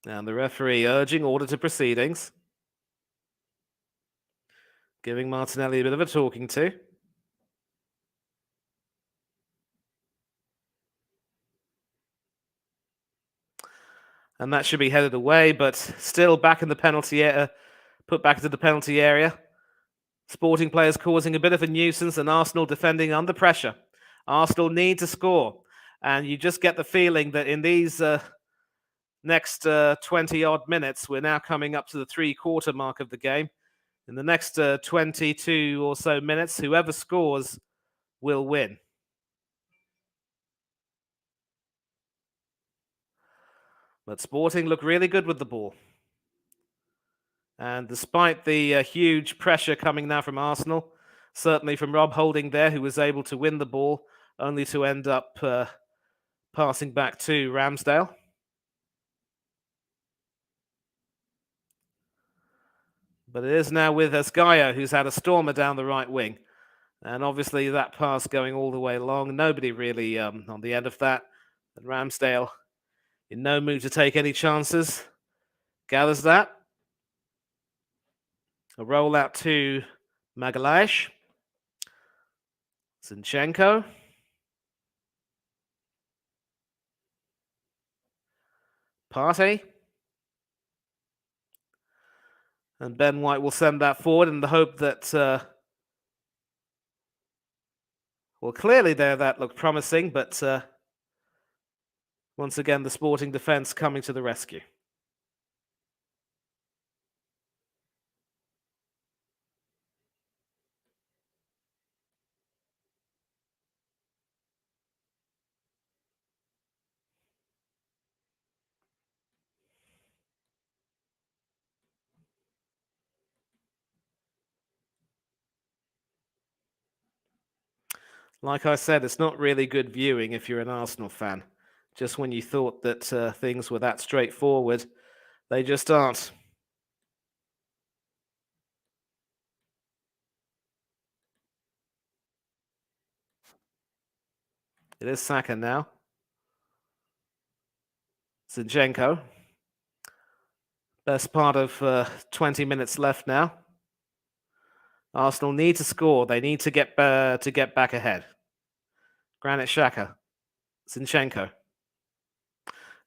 And the referee urging order to proceedings. Giving Martinelli a bit of a talking to. And that should be headed away, but still back in the penalty area, put back into the penalty area. Sporting players causing a bit of a nuisance and Arsenal defending under pressure. Arsenal need to score. And you just get the feeling that in these next 20-odd minutes, we're now coming up to the three-quarter mark of the game. In the next 22 or so minutes, whoever scores will win. But Sporting look really good with the ball. And despite the huge pressure coming now from Arsenal, certainly from Rob Holding there, who was able to win the ball, only to end up passing back to Ramsdale. But it is now with Esgaio, who's had a stormer down the right wing. And obviously that pass going all the way along. Nobody really on the end of that. And Ramsdale in no mood to take any chances. Gathers that. A roll out to Magalhaes. Zinchenko. Partey. And Ben White will send that forward in the hope that, well, clearly there that looked promising, but once again, the Sporting defence coming to the rescue. Like I said, it's not really good viewing if you're an Arsenal fan. Just when you thought that things were that straightforward, they just aren't. It is Saka now. Zinchenko. Best part of 20 minutes left now. Arsenal need to score. They need to get back ahead. Granit Xhaka. Zinchenko.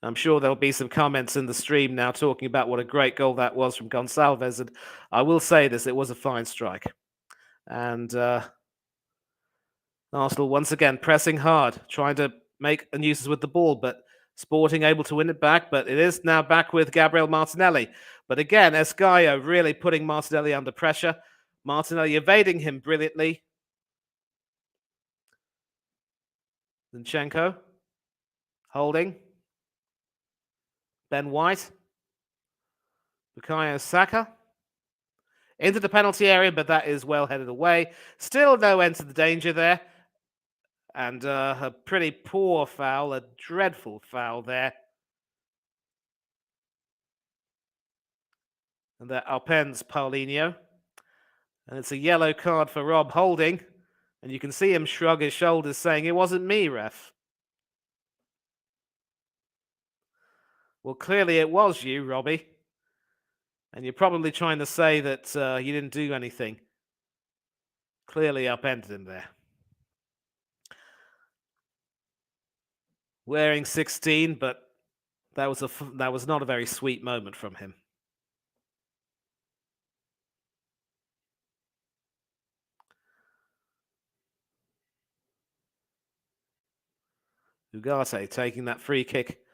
I'm sure there'll be some comments in the stream now talking about what a great goal that was from Gonçalves. And I will say this, it was a fine strike. And Arsenal once again pressing hard, trying to make a nuisance with the ball, but Sporting able to win it back. But it is now back with Gabriel Martinelli. But again, Esgaio really putting Martinelli under pressure. Martinelli evading him brilliantly. Zinchenko holding. Ben White. Bukayo Saka. Into the penalty area, but that is well headed away. Still no end to the danger there. And a pretty poor foul, a dreadful foul there. And that upends Paulinho. And it's a yellow card for Rob Holding. And you can see him shrug his shoulders saying, "It wasn't me, ref." Well, clearly it was you, Robbie. And you're probably trying to say that you didn't do anything. Clearly upended him there. Wearing 16, but that was not a very sweet moment from him. Ugarte taking that free kick.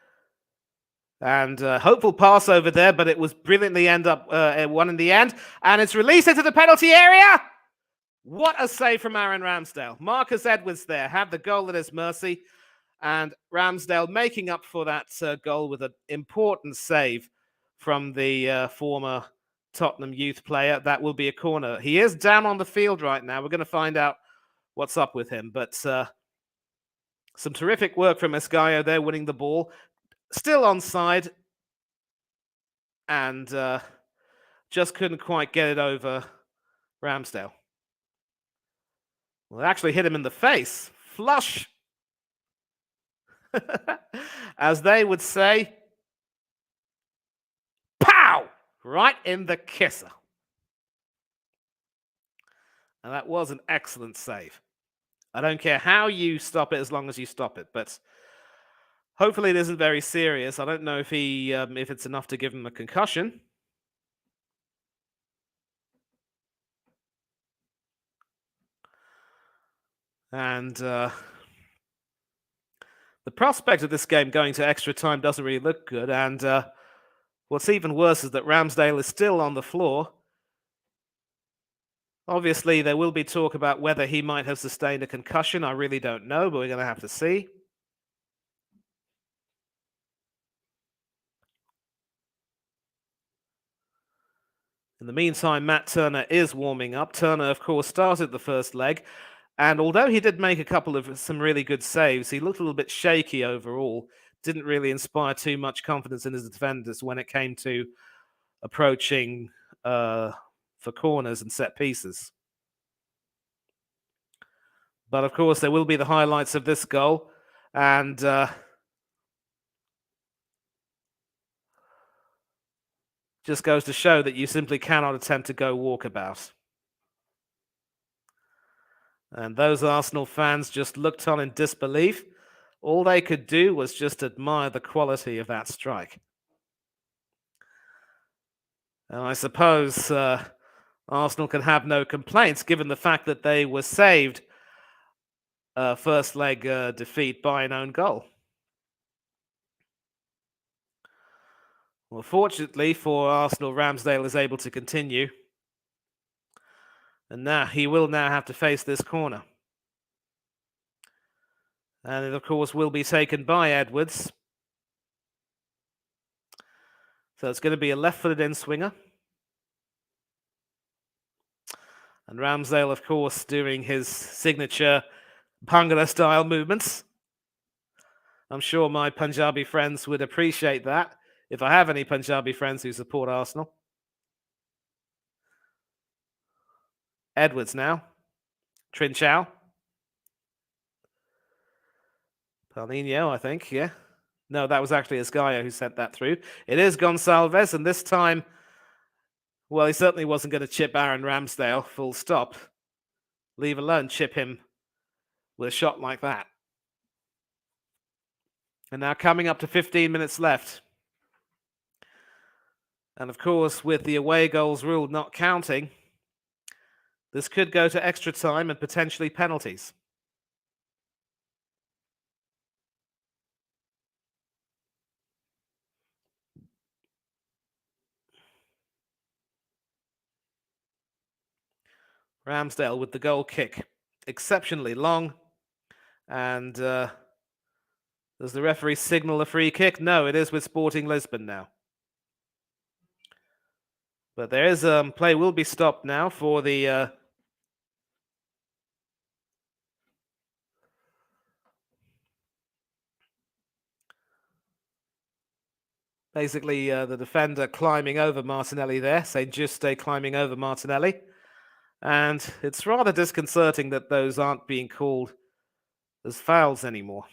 And hopeful pass over there, but it was brilliantly won in the end. And it's released into the penalty area. What a save from Aaron Ramsdale. Marcus Edwards there had the goal at his mercy. And Ramsdale making up for that goal with an important save from the former Tottenham youth player. That will be a corner. He is down on the field right now. We're going to find out what's up with him. But some terrific work from Esgaio there, winning the ball. Still onside. And just couldn't quite get it over Ramsdale. Well, it actually hit him in the face. Flush. As they would say, pow! Right in the kisser. And that was an excellent save. I don't care how you stop it as long as you stop it, but hopefully it isn't very serious. I don't know if if it's enough to give him a concussion. And the prospect of this game going to extra time doesn't really look good. And what's even worse is that Ramsdale is still on the floor. Obviously, there will be talk about whether he might have sustained a concussion. I really don't know, but we're going to have to see. In the meantime, Matt Turner is warming up. Turner, of course, started the first leg. And although he did make a couple of some really good saves, he looked a little bit shaky overall. Didn't really inspire too much confidence in his defenders when it came to approaching for corners and set pieces. But of course, there will be the highlights of this goal, and just goes to show that you simply cannot attempt to go walkabout. And those Arsenal fans just looked on in disbelief. All they could do was just admire the quality of that strike. And I suppose Arsenal can have no complaints given the fact that they were saved first leg defeat by an own goal. Well, fortunately for Arsenal, Ramsdale is able to continue. And now he will now have to face this corner. And it, of course, will be taken by Edwards. So it's going to be a left-footed in-swinger. And Ramsdale, of course, doing his signature Bhangra-style movements. I'm sure my Punjabi friends would appreciate that, if I have any Punjabi friends who support Arsenal. Edwards now. Trinchao. Paulinho, I think, yeah. No, that was actually Esgaio who sent that through. It is Gonçalves, and this time, well, he certainly wasn't going to chip Aaron Ramsdale, full stop. Leave alone chip him with a shot like that. And now coming up to 15 minutes left. And of course, with the away goals rule not counting, this could go to extra time and potentially penalties. Ramsdale with the goal kick. Exceptionally long. And does the referee signal a free kick? No, it is with Sporting Lisbon now. But there is play will be stopped now for the basically the defender climbing over Martinelli there, St. Juste climbing over Martinelli. And it's rather disconcerting that those aren't being called as fouls anymore.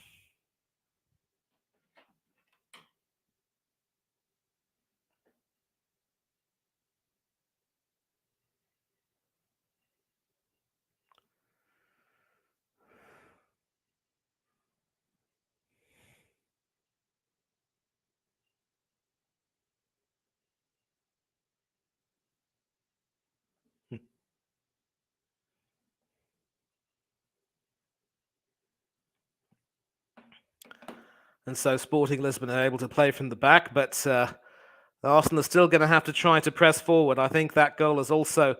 And so Sporting Lisbon are able to play from the back, but Arsenal are still going to have to try to press forward. I think that goal has also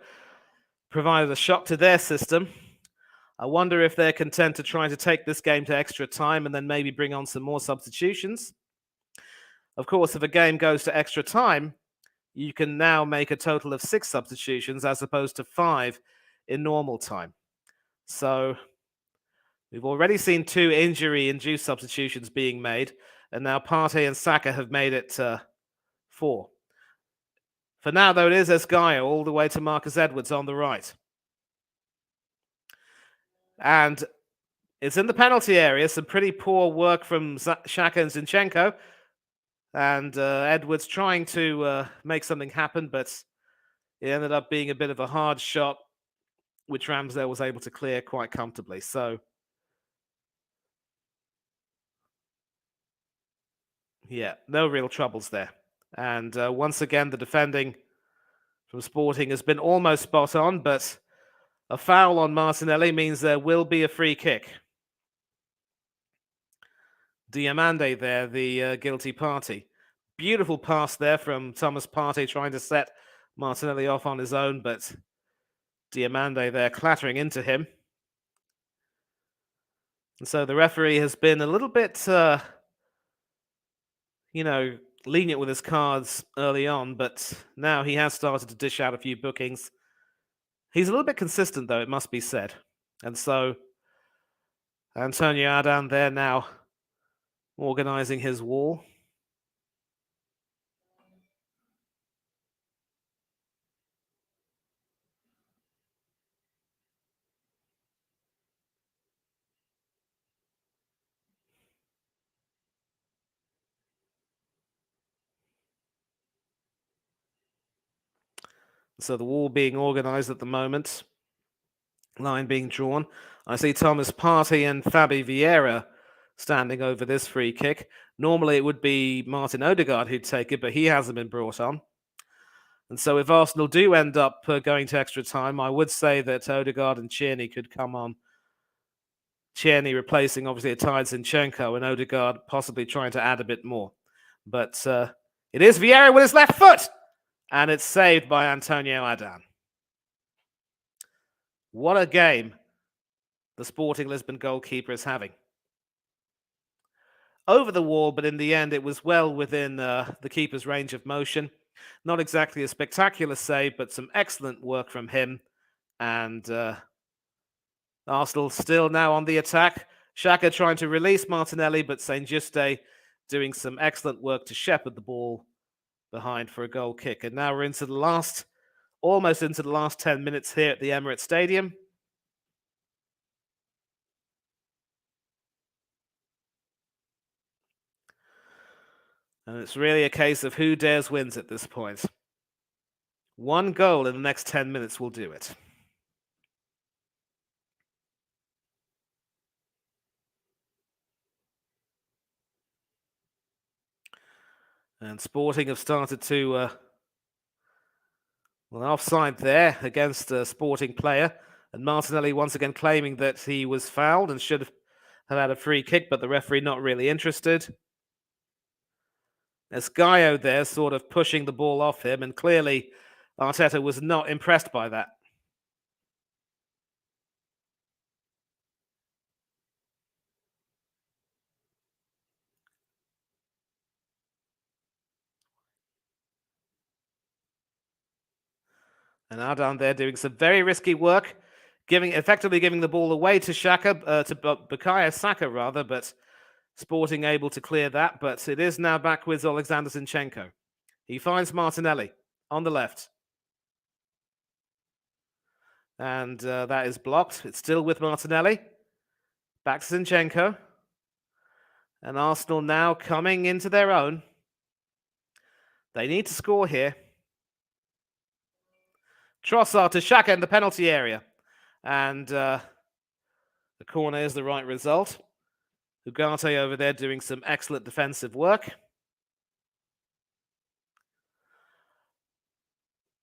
provided a shock to their system. I wonder if they're content to try to take this game to extra time and then maybe bring on some more substitutions. Of course, if a game goes to extra time, you can now make a total of 6 substitutions as opposed to 5 in normal time. So we've already seen 2 injury-induced substitutions being made, and now Partey and Saka have made it 4. For now, though, it is Esgaio all the way to Marcus Edwards on the right. And it's in the penalty area. Some pretty poor work from Xhaka and Zinchenko. And Edwards trying to make something happen, but it ended up being a bit of a hard shot, which Ramsdale was able to clear quite comfortably. So, yeah, no real troubles there. And once again, the defending from Sporting has been almost spot on, but a foul on Martinelli means there will be a free kick. Diamande there, the guilty party. Beautiful pass there from Thomas Partey trying to set Martinelli off on his own, but Diamande there clattering into him. And so the referee has been a little bit, lenient with his cards early on, but now he has started to dish out a few bookings. He's a little bit consistent, though, it must be said. And so Antonio Adan there now organising his wall. So the wall being organised at the moment, line being drawn. I see Thomas Partey and Fabi Vieira standing over this free kick. Normally it would be Martin Odegaard who'd take it, but he hasn't been brought on. And so if Arsenal do end up going to extra time, I would say that Odegaard and Tierney could come on. Tierney replacing, obviously, Attai Zinchenko, and Odegaard possibly trying to add a bit more. But it is Vieira with his left foot, and it's saved by Antonio Adan. What a game the Sporting Lisbon goalkeeper is having. Over the wall, but in the end, it was well within the keeper's range of motion. Not exactly a spectacular save, but some excellent work from him. And Arsenal still now on the attack. Xhaka trying to release Martinelli, but Saint Juste doing some excellent work to shepherd the ball behind for a goal kick. And now we're into the almost into the last 10 minutes here at the Emirates Stadium. And it's really a case of who dares wins at this point. One goal in the next 10 minutes will do it. And Sporting have started to... offside there against a Sporting player. And Martinelli once again claiming that he was fouled and should have had a free kick, but the referee not really interested. Esgaio there sort of pushing the ball off him, and clearly Arteta was not impressed by that. And Adan there doing some very risky work, effectively giving the ball away to Bukayo Saka rather, but Sporting able to clear that. But it is now back with Alexander Zinchenko. He finds Martinelli on the left. And that is blocked. It's still with Martinelli. Back to Zinchenko. And Arsenal now coming into their own. They need to score here. Trossard to Xhaka in the penalty area. And the corner is the right result. Ugarte over there doing some excellent defensive work.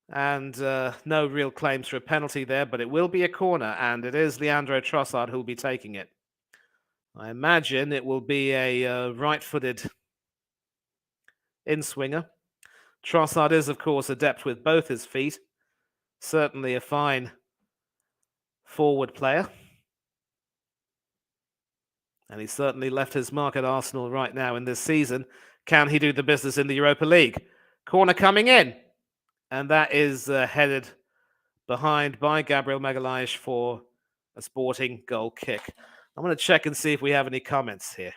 And no real claims for a penalty there, but it will be a corner, and it is Leandro Trossard who will be taking it. I imagine it will be a right-footed in-swinger. Trossard is, of course, adept with both his feet. Certainly a fine forward player. And he's certainly left his mark at Arsenal right now in this season. Can he do the business in the Europa League? Corner coming in. And that is headed behind by Gabriel Magalhaes for a Sporting goal kick. I'm going to check and see if we have any comments here.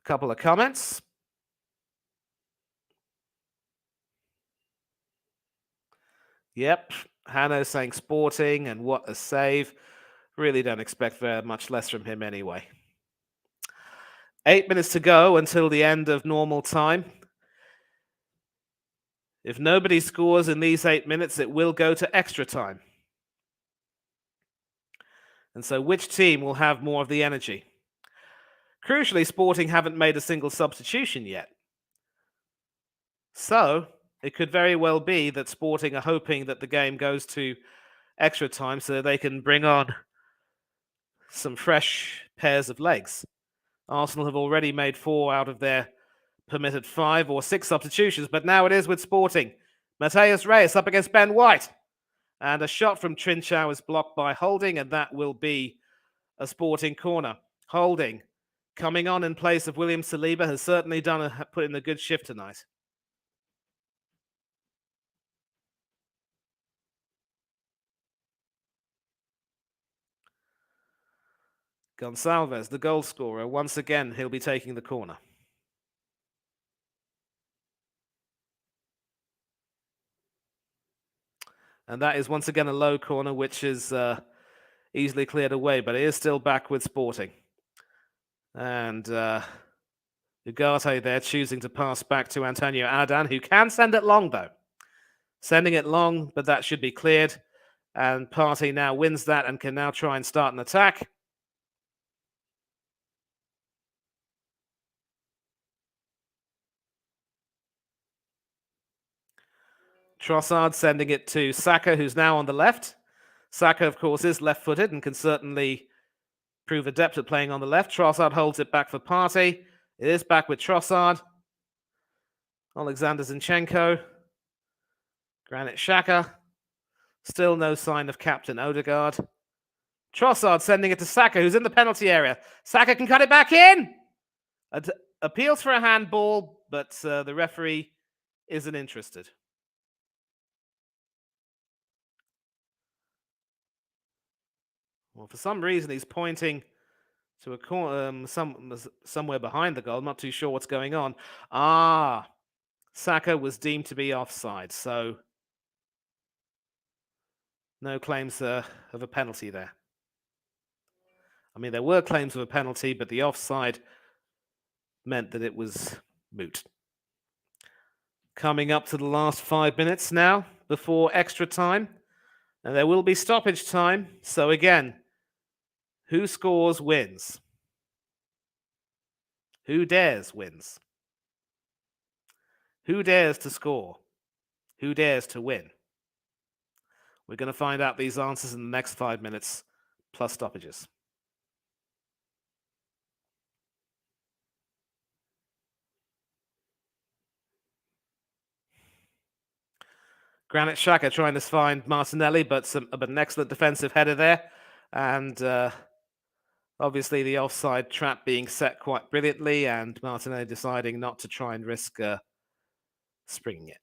A couple of comments. Yep, Hanno saying Sporting, and what a save. Really don't expect very much less from him anyway. 8 minutes to go until the end of normal time. If nobody scores in these 8 minutes, it will go to extra time. And so which team will have more of the energy? Crucially, Sporting haven't made a single substitution yet. So it could very well be that Sporting are hoping that the game goes to extra time so that they can bring on some fresh pairs of legs. Arsenal have already made 4 out of their permitted 5 or 6 substitutions, but now it is with Sporting. Mateus Reyes up against Ben White. And a shot from Trincao is blocked by Holding, and that will be a Sporting corner. Holding, coming on in place of William Saliba, has certainly put in a good shift tonight. Gonçalves, the goal scorer, once again, he'll be taking the corner. And that is once again a low corner, which is easily cleared away, but it is still back with Sporting. And Ugarte there choosing to pass back to Antonio Adan, who can send it long, though. Sending it long, but that should be cleared. And Partey now wins that and can now try and start an attack. Trossard sending it to Saka, who's now on the left. Saka, of course, is left-footed and can certainly prove adept at playing on the left. Trossard holds it back for Partey. It is back with Trossard. Alexander Zinchenko. Granit Xhaka. Still no sign of Captain Odegaard. Trossard sending it to Saka, who's in the penalty area. Saka can cut it back in! Appeals for a handball, but the referee isn't interested. Well, for some reason, he's pointing to a corner, somewhere behind the goal. I'm not too sure what's going on. Saka was deemed to be offside, so no claims of a penalty there. I mean, there were claims of a penalty, but the offside meant that it was moot. Coming up to the last 5 minutes now before extra time, and there will be stoppage time. So again, who scores wins. Who dares wins. Who dares to score? Who dares to win? We're going to find out these answers in the next 5 minutes, plus stoppages. Granit Xhaka trying to find Martinelli, but an excellent defensive header there. And obviously the offside trap being set quite brilliantly, and Martinelli deciding not to try and risk springing it.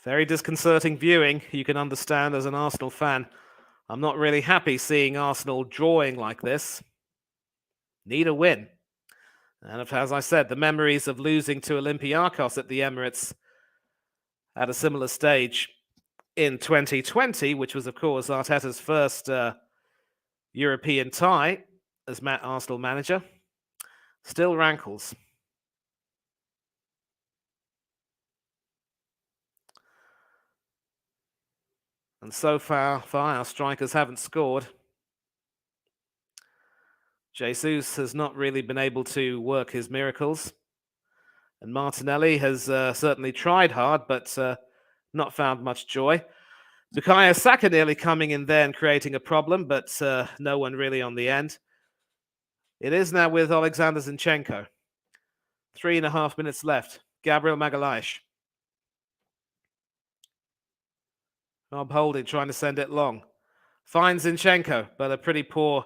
Very disconcerting viewing, you can understand as an Arsenal fan. I'm not really happy seeing Arsenal drawing like this. Need a win. And as I said, the memories of losing to Olympiacos at the Emirates at a similar stage in 2020, which was, of course, Arteta's first European tie as Arsenal manager, still rankles. And so far, our strikers haven't scored. Jesus has not really been able to work his miracles. And Martinelli has certainly tried hard, but not found much joy. Bukayo Saka nearly coming in there and creating a problem, but no one really on the end. It is now with Alexander Zinchenko. 3.5 minutes left. Gabriel Magalhaes. Rob Holding trying to send it long. Finds Zinchenko, but a pretty poor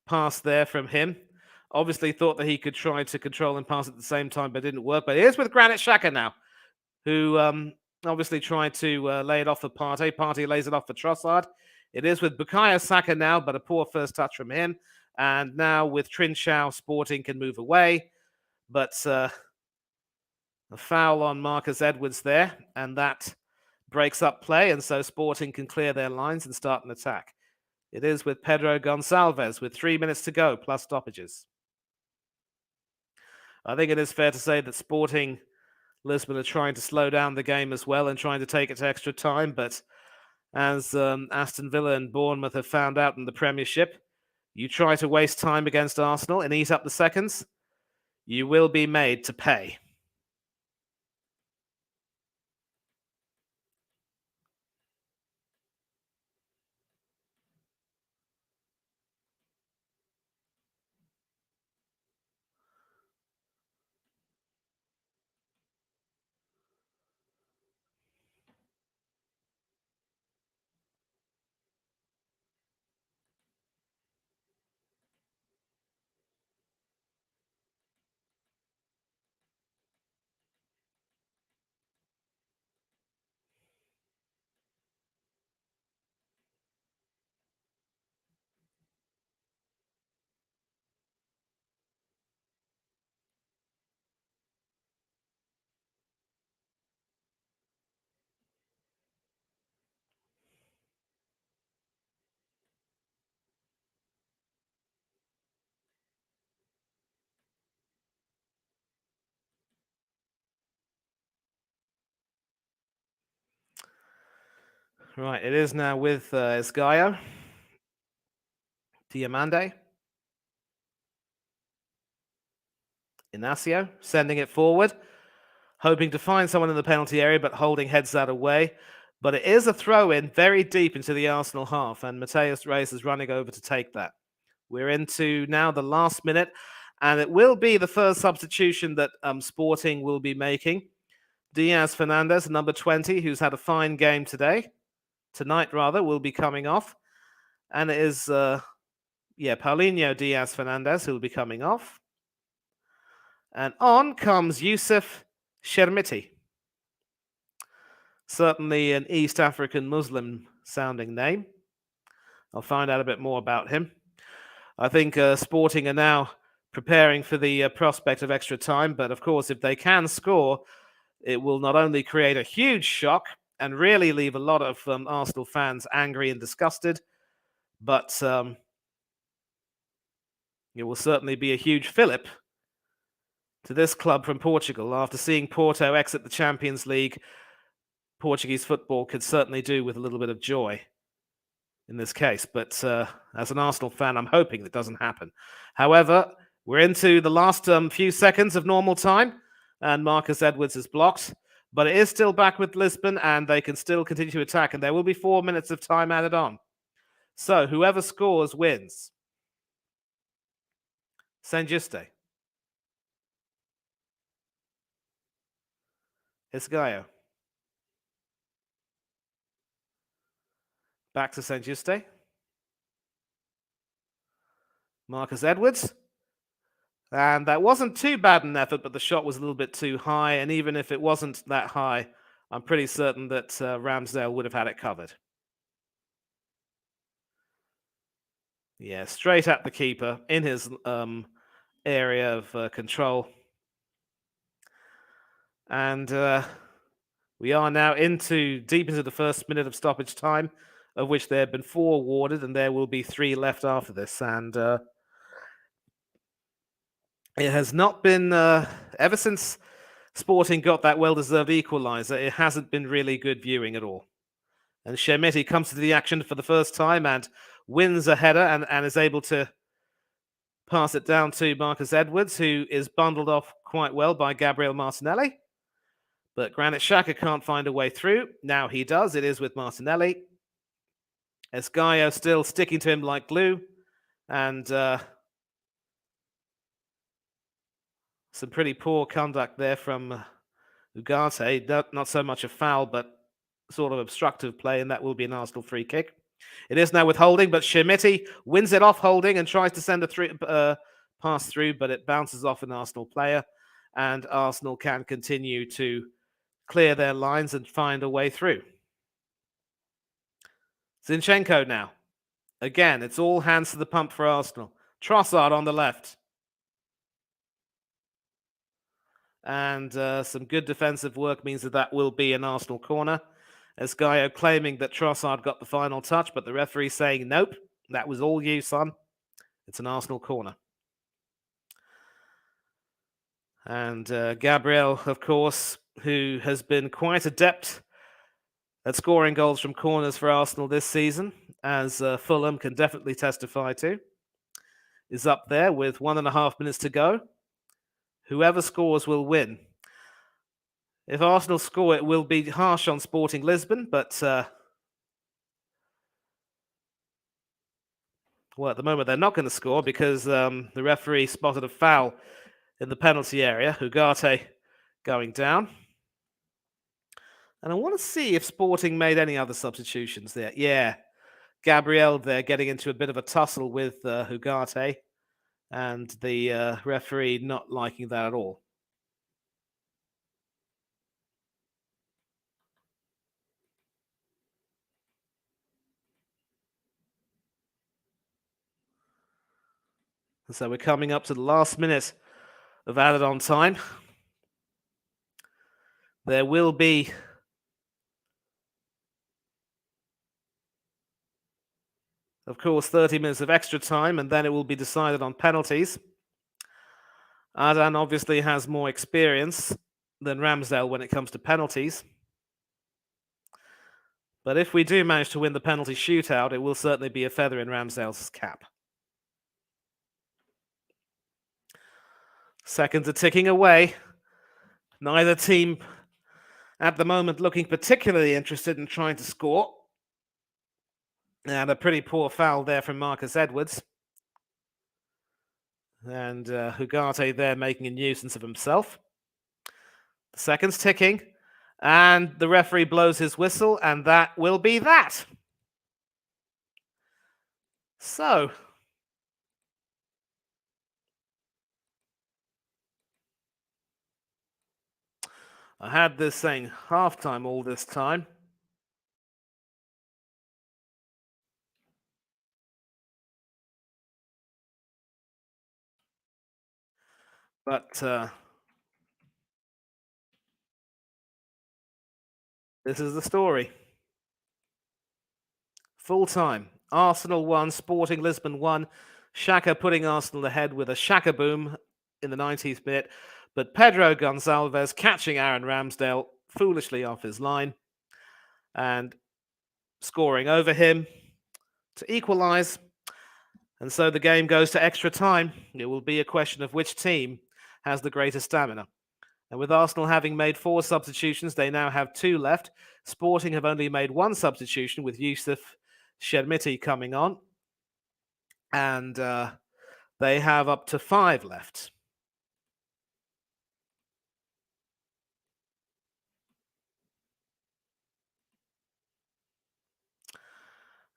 pass there from him. Obviously thought that he could try to control and pass at the same time, but didn't work. But it is with Granit Xhaka now, who obviously tried to lay it off for Partey. Partey lays it off for Trossard. It is with Bukayo Saka now, but a poor first touch from him. And now with Trincao, Sporting can move away. But a foul on Marcus Edwards there, and that breaks up play, and so Sporting can clear their lines and start an attack. It is with Pedro Gonçalves with 3 minutes to go, plus stoppages. I think it is fair to say that Sporting Lisbon are trying to slow down the game as well and trying to take it to extra time, but as Aston Villa and Bournemouth have found out in the Premiership, you try to waste time against Arsenal and eat up the seconds, you will be made to pay. Right, it is now with Esgaio, Diamande, Inacio, sending it forward, hoping to find someone in the penalty area, but holding heads that away. But it is a throw-in very deep into the Arsenal half, and Mateus Reis is running over to take that. We're into now the last minute, and it will be the first substitution that Sporting will be making. Diaz Fernandez, number 20, who's had a fine game tonight rather, will be coming off. And it is, Paulinho Diaz Fernandez who will be coming off. And on comes Yusuf Shermiti. Certainly an East African Muslim sounding name. I'll find out a bit more about him. I think Sporting are now preparing for the prospect of extra time, but of course, if they can score, it will not only create a huge shock and really leave a lot of Arsenal fans angry and disgusted, but it will certainly be a huge fillip to this club from Portugal. After seeing Porto exit the Champions League, Portuguese football could certainly do with a little bit of joy in this case. But as an Arsenal fan, I'm hoping that doesn't happen. However, we're into the last few seconds of normal time, and Marcus Edwards is blocked. But it is still back with Lisbon, and they can still continue to attack, and there will be 4 minutes of time added on. So whoever scores wins. Saint Juste. Esgaio. Back to Saint Juste. Marcus Edwards. And that wasn't too bad an effort, but the shot was a little bit too high. And even if it wasn't that high, I'm pretty certain that Ramsdale would have had it covered. Yeah, straight at the keeper in his area of control. And we are now deep into the first minute of stoppage time, of which there have been 4 awarded, and there will be 3 left after this. And it has not been, ever since Sporting got that well-deserved equaliser, it hasn't been really good viewing at all. And Shermiti comes to the action for the first time and wins a header and is able to pass it down to Marcus Edwards, who is bundled off quite well by Gabriel Martinelli. But Granit Xhaka can't find a way through. Now he does. It is with Martinelli. Esgaio still sticking to him like glue. And some pretty poor conduct there from Ugarte. Not so much a foul, but sort of obstructive play, and that will be an Arsenal free kick. It is now with Holding, but Shermiti wins it off Holding and tries to send a pass through, but it bounces off an Arsenal player, and Arsenal can continue to clear their lines and find a way through. Zinchenko now. Again, it's all hands to the pump for Arsenal. Trossard on the left. And some good defensive work means that will be an Arsenal corner. Esgaio claiming that Trossard got the final touch, but the referee saying, nope, that was all you, son. It's an Arsenal corner. And Gabriel, of course, who has been quite adept at scoring goals from corners for Arsenal this season, as Fulham can definitely testify to, is up there with 1.5 minutes to go. Whoever scores will win. If Arsenal score, it will be harsh on Sporting Lisbon, but well, at the moment they're not going to score because the referee spotted a foul in the penalty area. Ugarte going down. And I want to see if Sporting made any other substitutions there. Yeah, Gabriel there getting into a bit of a tussle with Ugarte, and the referee not liking that at all. So we're coming up to the last minute of added on time. There will be of course 30 minutes of extra time, and then it will be decided on penalties. Adan obviously has more experience than Ramsdale when it comes to penalties. But if we do manage to win the penalty shootout, it will certainly be a feather in Ramsdale's cap. Seconds are ticking away. Neither team at the moment looking particularly interested in trying to score. And a pretty poor foul there from Marcus Edwards. And Ugarte there making a nuisance of himself. The seconds ticking. And the referee blows his whistle, and that will be that. So, I had this saying halftime all this time. But this is the story. Full time. Arsenal 1, Sporting Lisbon 1. Xhaka putting Arsenal ahead with a Xhaka boom in the 90th minute. But Pedro Gonçalves catching Aaron Ramsdale foolishly off his line and scoring over him to equalise. And so the game goes to extra time. It will be a question of which team has the greater stamina. And with Arsenal having made 4 substitutions, they now have 2 left. Sporting have only made 1 substitution with Yusuf Shermiti coming on. And they have up to 5 left.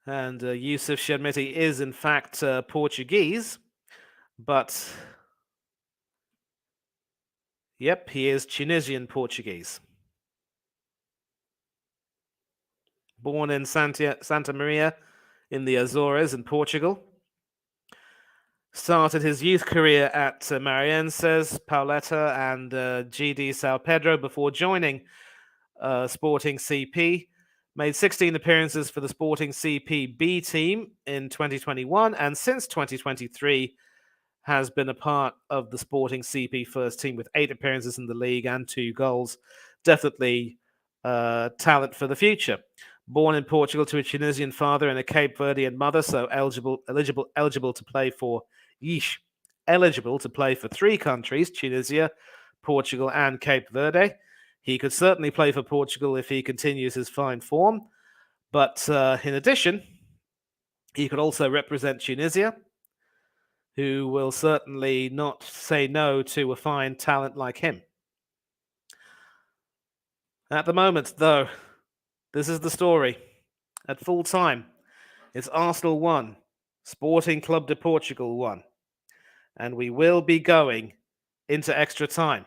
And Yusuf Shermiti is, in fact, Portuguese. But, yep, he is Tunisian Portuguese. Born in Santa Maria in the Azores in Portugal. Started his youth career at Marienses, Pauleta and GD Sao Pedro before joining Sporting CP. Made 16 appearances for the Sporting CP B team in 2021, and since 2023 has been a part of the Sporting CP first team with 8 appearances in the league and 2 goals. Definitely talent for the future. Born in Portugal to a Tunisian father and a Cape Verdean mother, so eligible to play for eligible to play for 3 countries: Tunisia, Portugal, and Cape Verde. He could certainly play for Portugal if he continues his fine form. But in addition, he could also represent Tunisia, who will certainly not say no to a fine talent like him. At the moment, though, this is the story. At full time, it's Arsenal 1, Sporting Club de Portugal 1. And we will be going into extra time.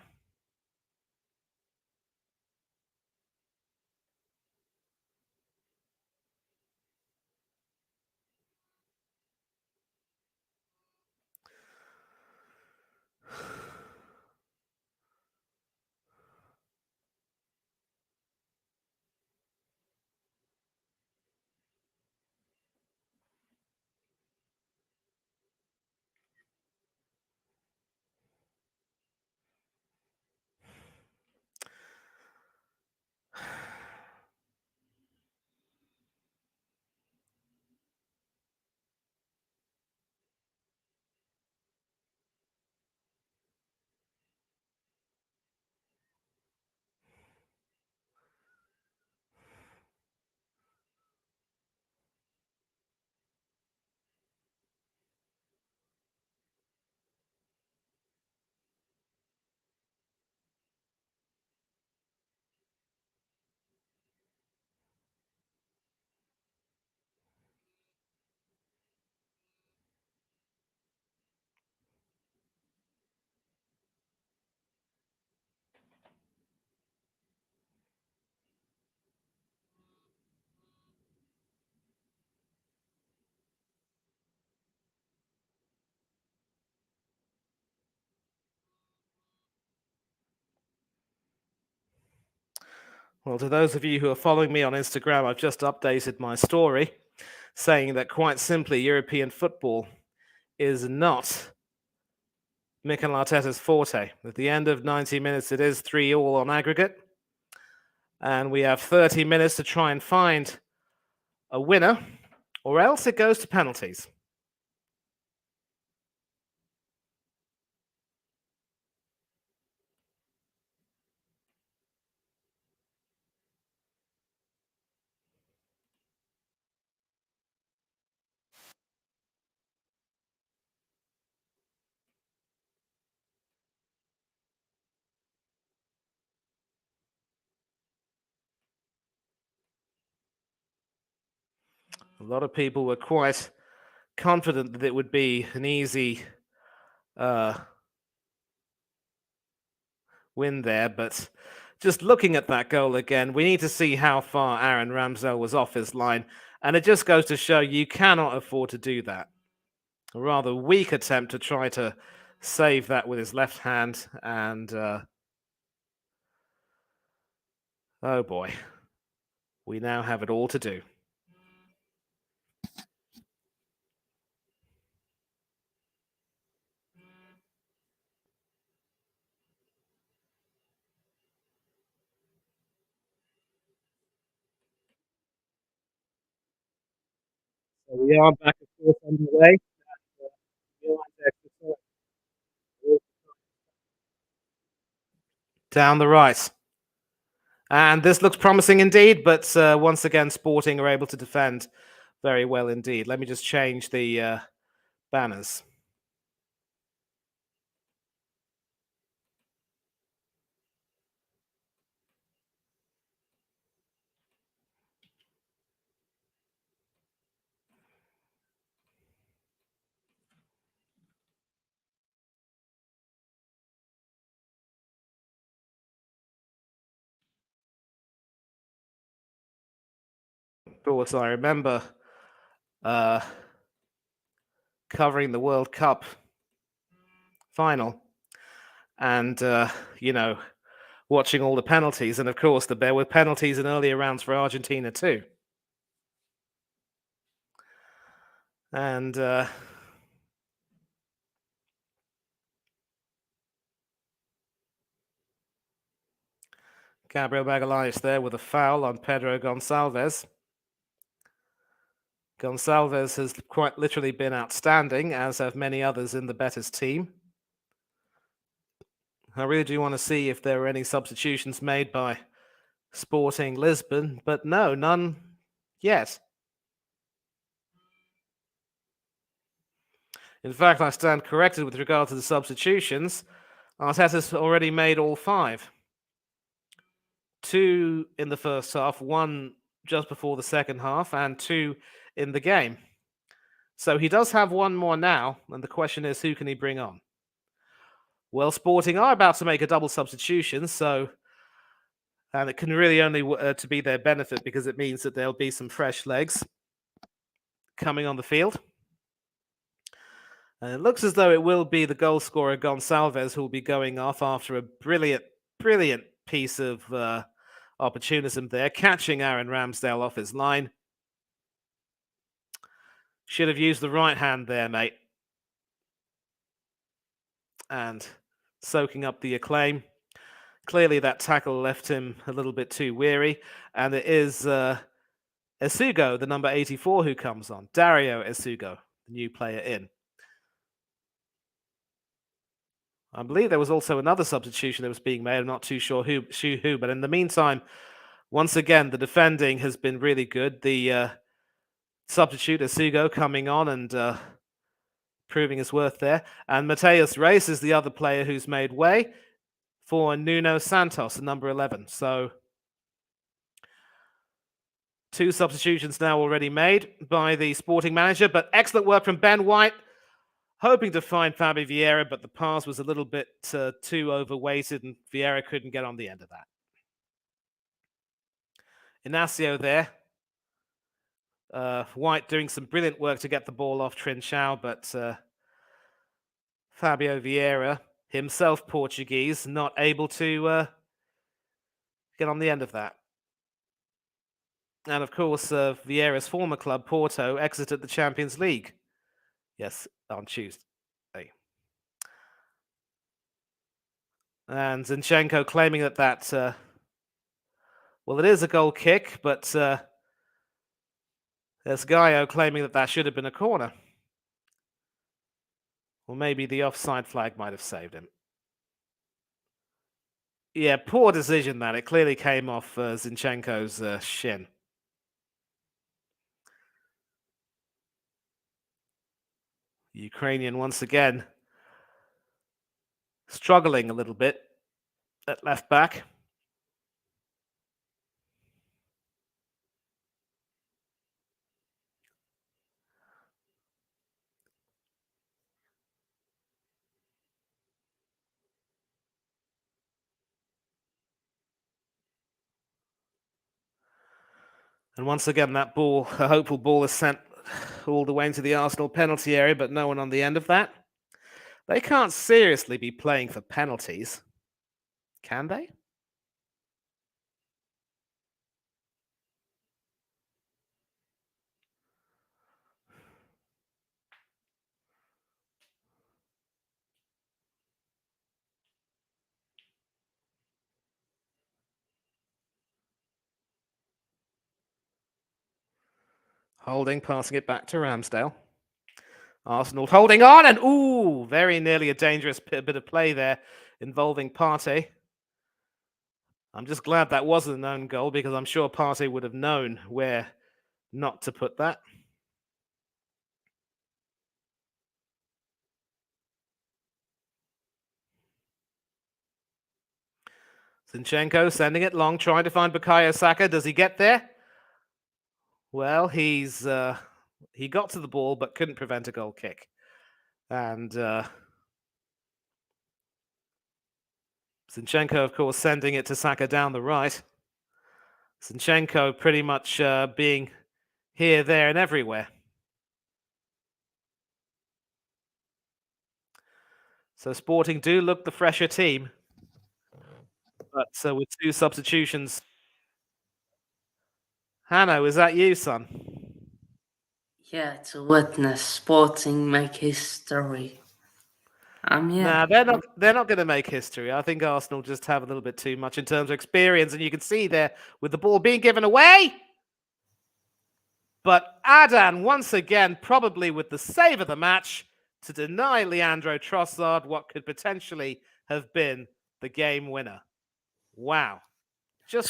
Well, to those of you who are following me on Instagram, I've just updated my story saying that quite simply European football is not Mikel Arteta's forte. At the end of 90 minutes, it is 3-3 on aggregate. And we have 30 minutes to try and find a winner, or else it goes to penalties. A lot of people were quite confident that it would be an easy uh, win there, but just looking at that goal again, we need to see how far Aaron Ramsdale was off his line, and it just goes to show you cannot afford to do that. A rather weak attempt to try to save that with his left hand, and oh boy, we now have it all to do. So we are back and forth underway. Down the right. And this looks promising indeed, but once again, Sporting are able to defend very well indeed. Let me just change the banners. Of course, I remember uh, covering the World Cup final and, watching all the penalties. And of course, there were penalties in earlier rounds for Argentina too. And Gabriel Magalhaes there with a foul on Pedro Gonçalves. Gonçalves has quite literally been outstanding, as have many others in the Betis team. I really do want to see if there are any substitutions made by Sporting Lisbon, but no, none yet. In fact, I stand corrected with regard to the substitutions. Arteta's already made all 5. 2 in the first half, 1 just before the second half, and 2 in the game. So he does have 1 more now, and the question is, who can he bring on? Well, Sporting are about to make a double substitution, and it can really only to be their benefit, because it means that there'll be some fresh legs coming on the field. And it looks as though it will be the goal scorer Gonçalves who will be going off after a brilliant piece of opportunism there, catching Aaron Ramsdale off his line. Should have used the right hand there, mate. And soaking up the acclaim. Clearly that tackle left him a little bit too weary. And it is Esugo, the number 84, who comes on. Dario Esugo, the new player in. I believe there was also another substitution that was being made. I'm not too sure who, but in the meantime, once again, the defending has been really good. The substitute, Esugo, coming on and proving his worth there. And Mateus Reis is the other player who's made way for Nuno Santos, number 11. So 2 substitutions now already made by the Sporting manager, but excellent work from Ben White, hoping to find Fabi Vieira, but the pass was a little bit too overweighted, and Vieira couldn't get on the end of that. Inacio there. White doing some brilliant work to get the ball off Trincao, but Fabio Vieira, himself Portuguese, not able to get on the end of that. And of course, Vieira's former club, Porto, exited the Champions League. Yes, on Tuesday. And Zinchenko claiming that, well, it is a goal kick, but There's Gaio claiming that should have been a corner. Or maybe the offside flag might have saved him. Yeah, poor decision that. It clearly came off Zinchenko's shin. Ukrainian once again struggling a little bit at left back. And once again, that ball, a hopeful ball, is sent all the way into the Arsenal penalty area, but no one on the end of that. They can't seriously be playing for penalties, can they? Holding, passing it back to Ramsdale. Arsenal holding on, and ooh, very nearly a dangerous bit of play there involving Partey. I'm just glad that wasn't an own goal, because I'm sure Partey would have known where not to put that. Zinchenko sending it long, trying to find Bukayo Saka. Does he get there? Well, he got to the ball but couldn't prevent a goal kick. And Zinchenko, of course, sending it to Saka down the right. Zinchenko pretty much being here, there, and everywhere. So Sporting do look the fresher team. But with two substitutions. Hanno, is that you, son? Yeah, to witness Sporting make history. Nah, they're not going to make history. I think Arsenal just have a little bit too much in terms of experience, and you can see there with the ball being given away. But Adan, once again, probably with the save of the match, to deny Leandro Trossard what could potentially have been the game winner. Wow. Just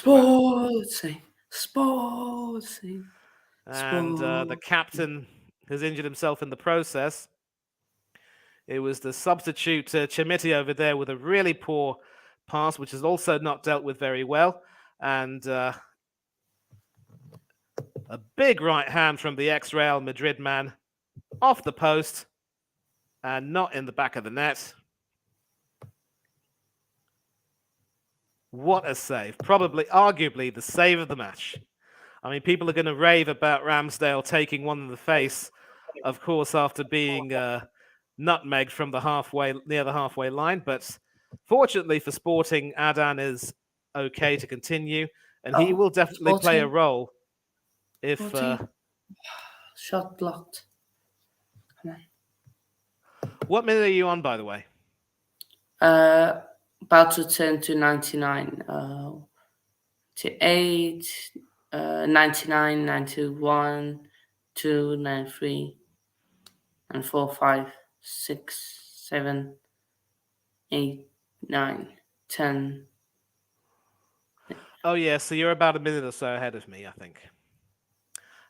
Sporting. And the captain has injured himself in the process. It was the substitute Chimiti over there with a really poor pass, which is also not dealt with very well. And a big right hand from the ex-Real Madrid man off the post and not in the back of the net. What a save. Probably, arguably, the save of the match. I mean, people are going to rave about Ramsdale taking one in the face, of course, after being nutmegged from near the halfway line. But fortunately for Sporting, Adan is okay to continue, and he will definitely play a role if... Shot blocked. Come on. What minute are you on, by the way? About to turn to 99. To 8, 99, 91, 2, 93, and 4, 5, 6, 7, 8, 9, 10. Oh, yeah, so you're about a minute or so ahead of me, I think.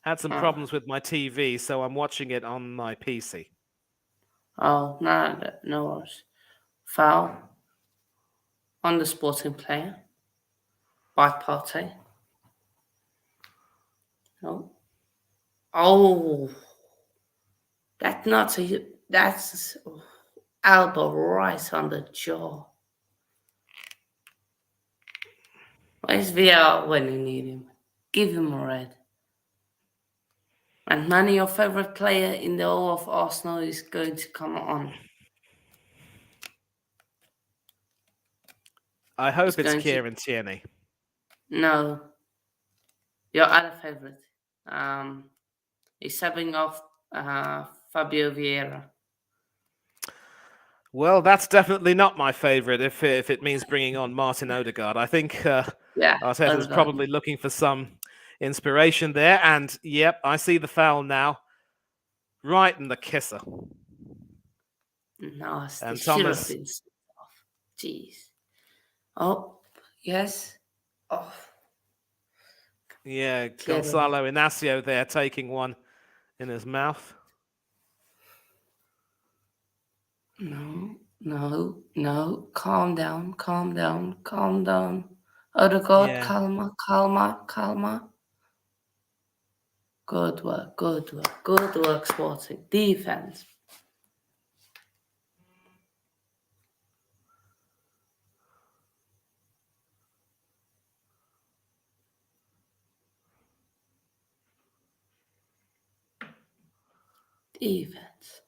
Had some problems with my TV, so I'm watching it on my PC. Oh, no worries. Foul on the Sporting player by Partey. Oh, that's elbow right on the jaw. Where's VR when you need him? Give him a red. And Manny, your favorite player in the whole of Arsenal, is going to come on. I hope it's Kieran Tierney. No. Your other favorite. He's subbing off Fabio Vieira. Well, that's definitely not my favorite if it means bringing on Martin Odegaard. I think Arteta's probably looking for some inspiration there. And yep, I see the foul now. Right in the kisser. Nasty. And Should have Thomas, been sent off. Jeez. Oh, yes. Oh, yeah, get him. Gonzalo Inacio there taking one in his mouth. No. Calm down. Odegaard, Yeah. calma. Good work, Sporting. Defense. Defense.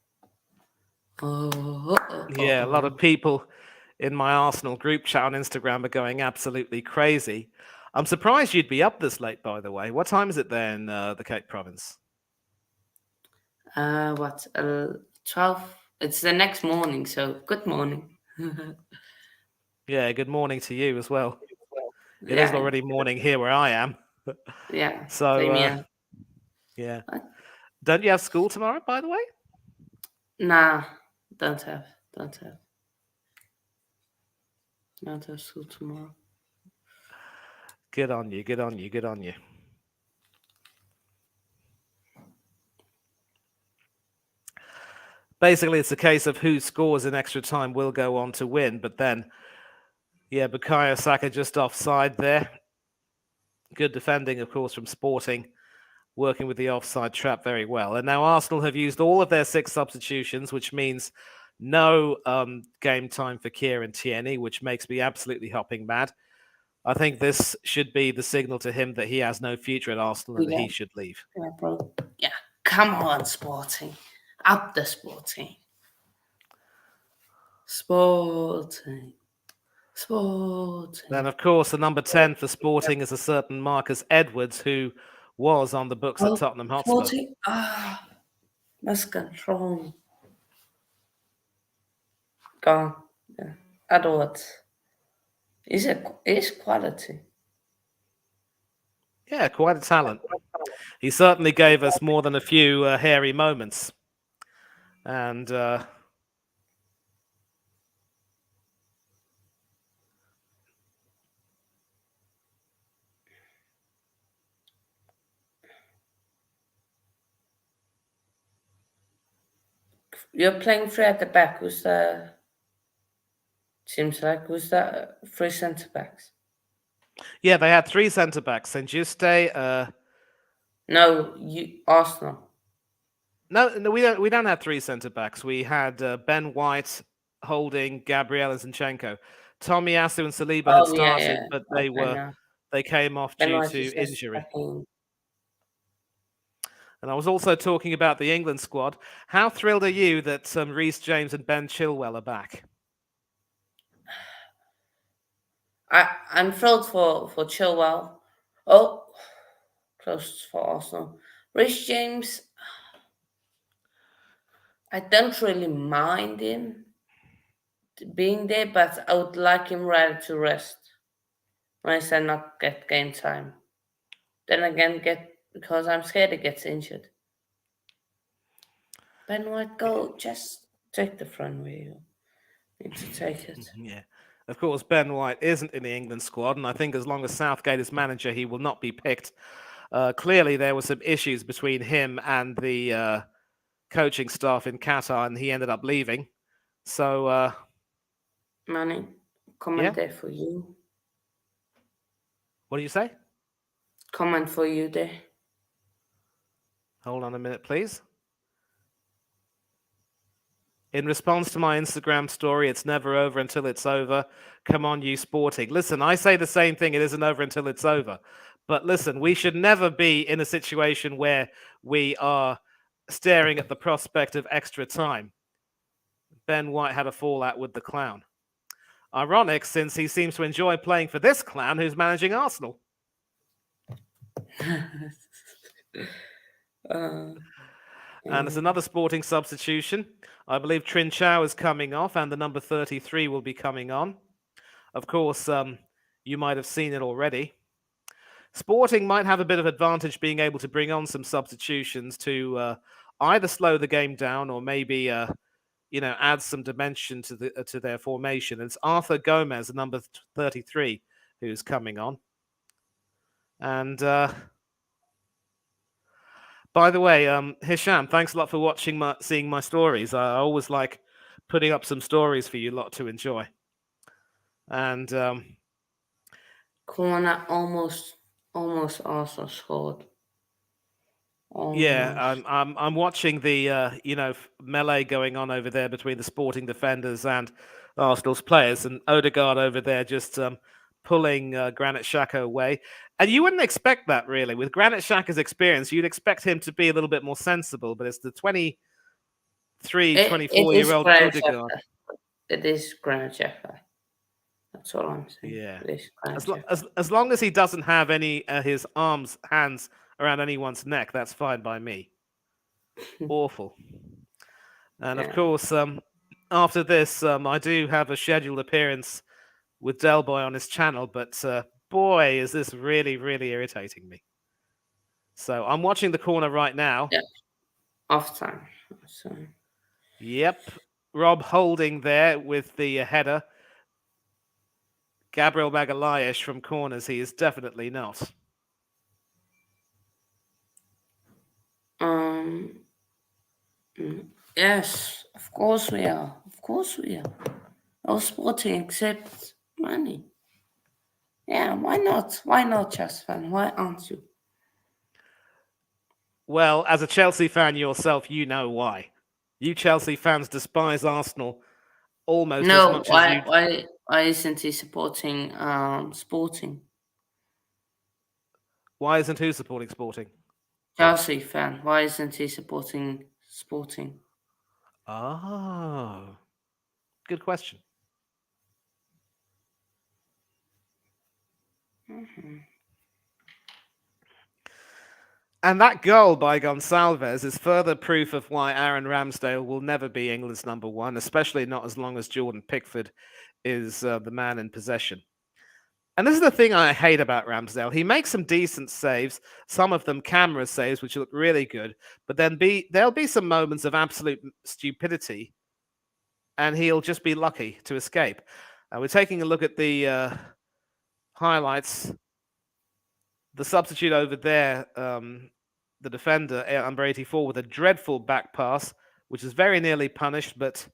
Yeah, a lot of people in my Arsenal group chat on Instagram are going absolutely crazy. I'm surprised you'd be up this late, by the way. What time is it there in the Cape Province? 12? It's the next morning, so good morning. Yeah, good morning to you as well. It is Yeah, already morning here where I am. yeah. So, Same here. yeah. What? Don't you have school tomorrow, by the way? Nah, don't have. Don't have school tomorrow. Good on you. Basically, it's a case of who scores in extra time will go on to win. But then, yeah, Bukayo Saka just offside there. Good defending, of course, from Sporting, working with the offside trap very well. And now Arsenal have used all of their 6 substitutions, which means no game time for Kieran Tierney, which makes me absolutely hopping mad. I think this should be the signal to him that he has no future at Arsenal and that he should leave. Yeah, bro. Yeah, come on, Sporting. Up the Sporting. Then, of course, the number 10 for Sporting is a certain Marcus Edwards, who was on the books at Tottenham Hotspur. Sporting. Muscontrol. Gone. Yeah. Edwards. Is quality. Yeah, quite a talent. He certainly gave us more than a few hairy moments. And You're playing 3 at the back. Who's the? Seems like who's the 3 centre backs? yeah, they had 3 centre backs. Saint Juste. No, Arsenal. No, we don't have 3 centre backs. We had Ben White, Holding, Gabriel, and Zinchenko. Tomiyasu and Saliba had started, but they came off due to injury. And I was also talking about the England squad. How thrilled are you that Reece James and Ben Chilwell are back? I'm thrilled for Chilwell. Oh, close for Arsenal. Reece James, I don't really mind him being there, but I would like him ready to rest when I say not get game time. Then again, because I'm scared he gets injured. Ben White, go just take the front wheel. Need to take it. Yeah. Of course, Ben White isn't in the England squad, and I think as long as Southgate is manager, he will not be picked. Clearly, there were some issues between him and the coaching staff in Qatar, and he ended up leaving. So, Manny, comment there for you. What do you say? Comment for you there. Hold on a minute, please. In response to my Instagram story, it's never over until it's over. Come on, you Sporting. Listen, I say the same thing. It isn't over until it's over. But listen, we should never be in a situation where we are staring at the prospect of extra time. Ben White had a fallout with the clown. Ironic, since he seems to enjoy playing for this clown who's managing Arsenal. And there's another Sporting substitution. I believe Trincao is coming off and the number 33 will be coming on. Of course, you might have seen it already. Sporting might have a bit of advantage being able to bring on some substitutions to either slow the game down or maybe add some dimension to their formation. It's Arthur Gomez, number 33, who's coming on. And by the way, Hisham, thanks a lot for seeing my stories. I always like putting up some stories for you lot to enjoy. And corner almost also scored. yeah, Almost. I'm watching the melee going on over there between the Sporting defenders and Arsenal's players, and Odegaard over there just pulling Granit Xhaka away. And you wouldn't expect that really with Granit Xhaka's experience. You'd expect him to be a little bit more sensible, but it's the 23, It is 24-year-old Granit Odegaard. Xhaka. It is Granit Xhaka. That's all I'm saying. Yeah. It is Granit Xhaka. As long as he doesn't have any his hands around anyone's neck, that's fine by me. Awful. And of course, after this, I do have a scheduled appearance with Del Boy on his channel, but boy, is this really, really irritating me. So I'm watching the corner right now. Yeah. Off time. So. Yep. Rob Holding there with the header. Gabriel Magalhaes from corners, he is definitely not. Yes, of course we are. Of course we are. All Sporting accepts money. Yeah, why not? Why not, Chelsea fan? Why aren't you? Well, as a Chelsea fan yourself, you know why. You Chelsea fans despise Arsenal almost as much as you. Why isn't he supporting Sporting? Why isn't who supporting Sporting? Chelsea fan. Why isn't he supporting Sporting? Oh, good question. Mm-hmm. And that goal by Gonçalves is further proof of why Aaron Ramsdale will never be England's number one, especially not as long as Jordan Pickford is the man in possession. And this is the thing I hate about Ramsdale. He makes some decent saves, some of them camera saves, which look really good. But then there'll be some moments of absolute stupidity, and he'll just be lucky to escape. We're taking a look at the highlights. The substitute over there, the defender, number 84, with a dreadful back pass, which is very nearly punished, but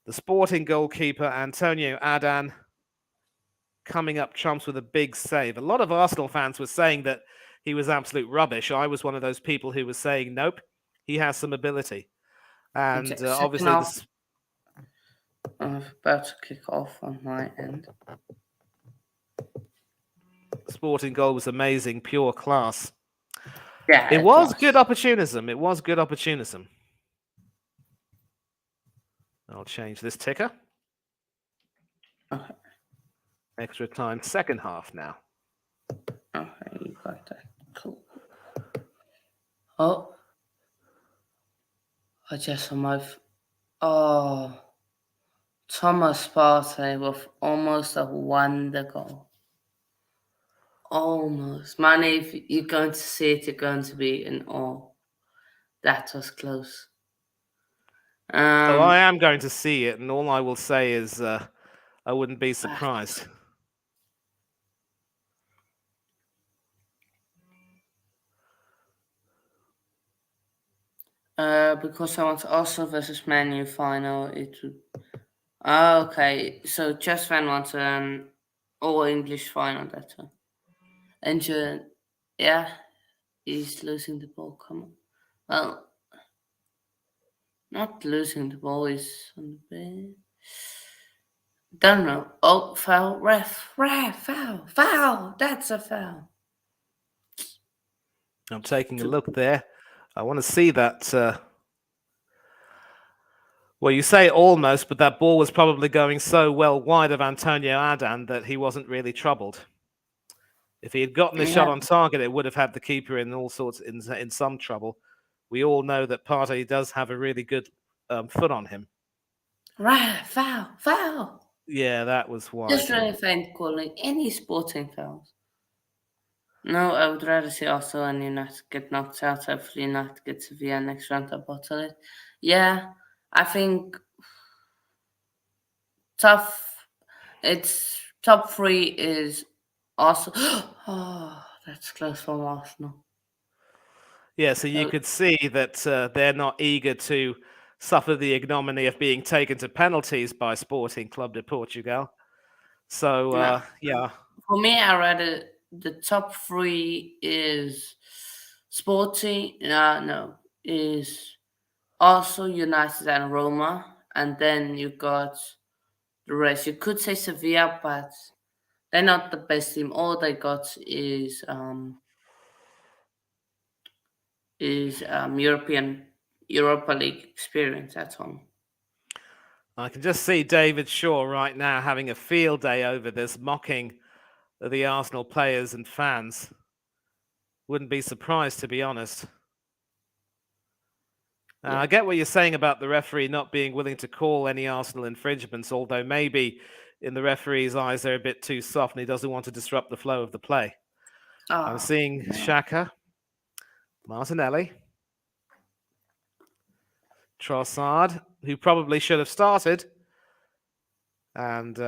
the Sporting goalkeeper, Antonio Adan, coming up trumps with a big save. A lot of Arsenal fans were saying that he was absolute rubbish. I was one of those people who was saying, nope, he has some ability. And obviously... I'm about to kick off on my end. Sporting goal was amazing, pure class. Yeah, it was good opportunism. It was good opportunism. I'll change this ticker. Okay. Extra time, second half now. Okay, you got that. Cool. Oh. I just on my... Thomas Partey with almost a wonder goal. Almost. Man, if you're going to see it, you're going to be in awe. That was close. I am going to see it, and all I will say is I wouldn't be surprised. Because I want Arsenal versus Man U final, it would... okay, so Just Fan wants an all-English final that time. And yeah, he's losing the ball. Come on. Well, not losing the ball, he's on the bench. Don't know. Oh, foul. Ref, foul. That's a foul. I'm taking a look there. I want to see that. Well, you say almost, but that ball was probably going so well wide of Antonio Adan that he wasn't really troubled. If he had gotten the shot on target, it would have had the keeper in all sorts in some trouble. We all know that Partey does have a really good foot on him. Right, foul. Yeah, that was wide. Just really faint calling any Sporting fouls. No, I would rather see also and United get knocked out. Hopefully, United get Sevilla next round to bottle it. Yeah, I think tough. It's top three is also. Oh, that's close from Arsenal. Yeah, so you So, could see that they're not eager to suffer the ignominy of being taken to penalties by Sporting Club de Portugal. So, no, yeah, for me, I rather the top three is Sporting. No, is also United and Roma, and then you got the rest. You could say Sevilla, but they're not the best team. All they got is European Europa League experience at home. I can just see David Shaw right now having a field day over this, mocking the Arsenal players and fans. Wouldn't be surprised, to be honest. Yeah. I get what you're saying about the referee not being willing to call any Arsenal infringements, although maybe in the referee's eyes they're a bit too soft and he doesn't want to disrupt the flow of the play. I'm Oh, seeing no. Xhaka, Martinelli, Trossard, who probably should have started, and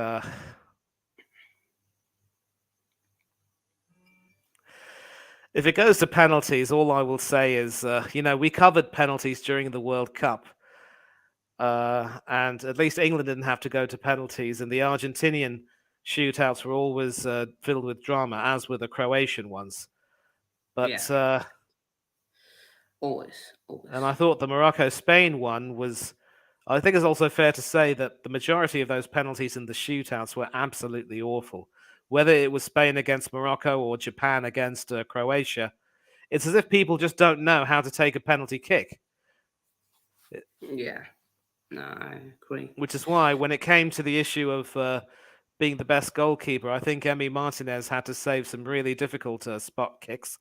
if it goes to penalties, all I will say is, we covered penalties during the World Cup. And at least England didn't have to go to penalties, and the Argentinian shootouts were always filled with drama, as were the Croatian ones. Yeah, But always, always. and I thought the Morocco-Spain one was. I think it's also fair to say that the majority of those penalties in the shootouts were absolutely awful. Whether it was Spain against Morocco or Japan against Croatia, it's as if people just don't know how to take a penalty kick. Yeah, no, I agree. Which is why, when it came to the issue of being the best goalkeeper, I think Emi Martinez had to save some really difficult spot kicks,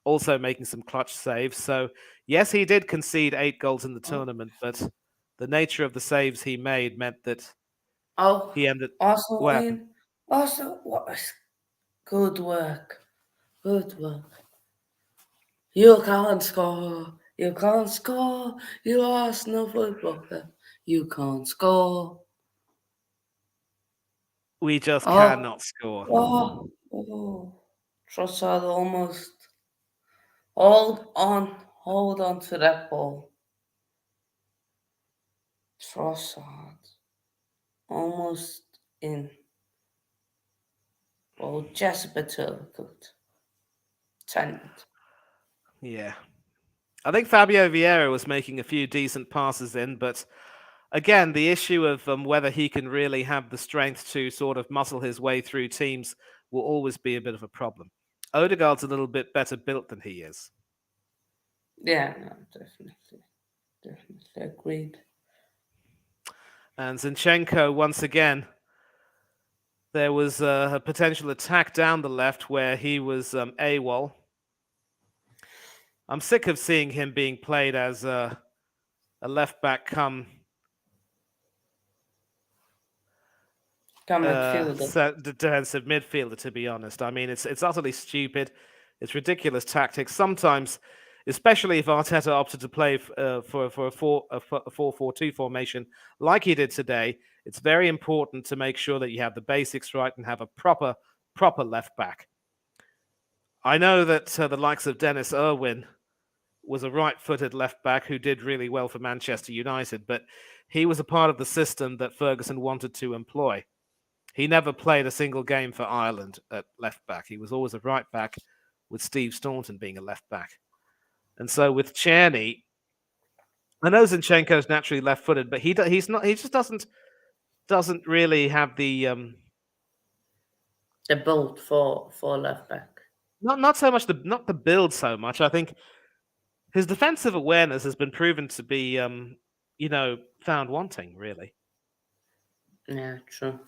also making some clutch saves. So, yes, he did concede 8 goals in the Oh, tournament, but the nature of the saves he made meant that oh, he ended. Arsenal What happened? win. Arsenal, what? Good work, good work. You can't score. You can't score. You Arsenal football club. You can't score. We just Oh, cannot score. oh. Trossard almost. Hold on to that ball. Trossard almost in. Oh, just a bit too good. Talent. Yeah. I think Fabio Vieira was making a few decent passes in, but again, the issue of whether he can really have the strength to sort of muscle his way through teams will always be a bit of a problem. Odegaard's a little bit better built than he is. Yeah, no, definitely agreed. And Zinchenko, once again, there was a potential attack down the left where he was AWOL. I'm sick of seeing him being played as a left back come Come midfielder. defensive midfielder. To be honest, I mean it's utterly stupid. It's ridiculous tactics. Sometimes, especially if Arteta opted to play for a 4-4-2 formation like he did today, it's very important to make sure that you have the basics right and have a proper left back. I know that the likes of Dennis Irwin was a right-footed left back who did really well for Manchester United, but he was a part of the system that Ferguson wanted to employ. He never played a single game for Ireland at left back. He was always a right back, with Steve Staunton being a left back. And so with Czerny, I know Zinchenko's naturally left-footed, but he's not. He just doesn't really have the The build for left back. not so much not the build so much. I think his defensive awareness has been proven to be found wanting, really. Yeah, true.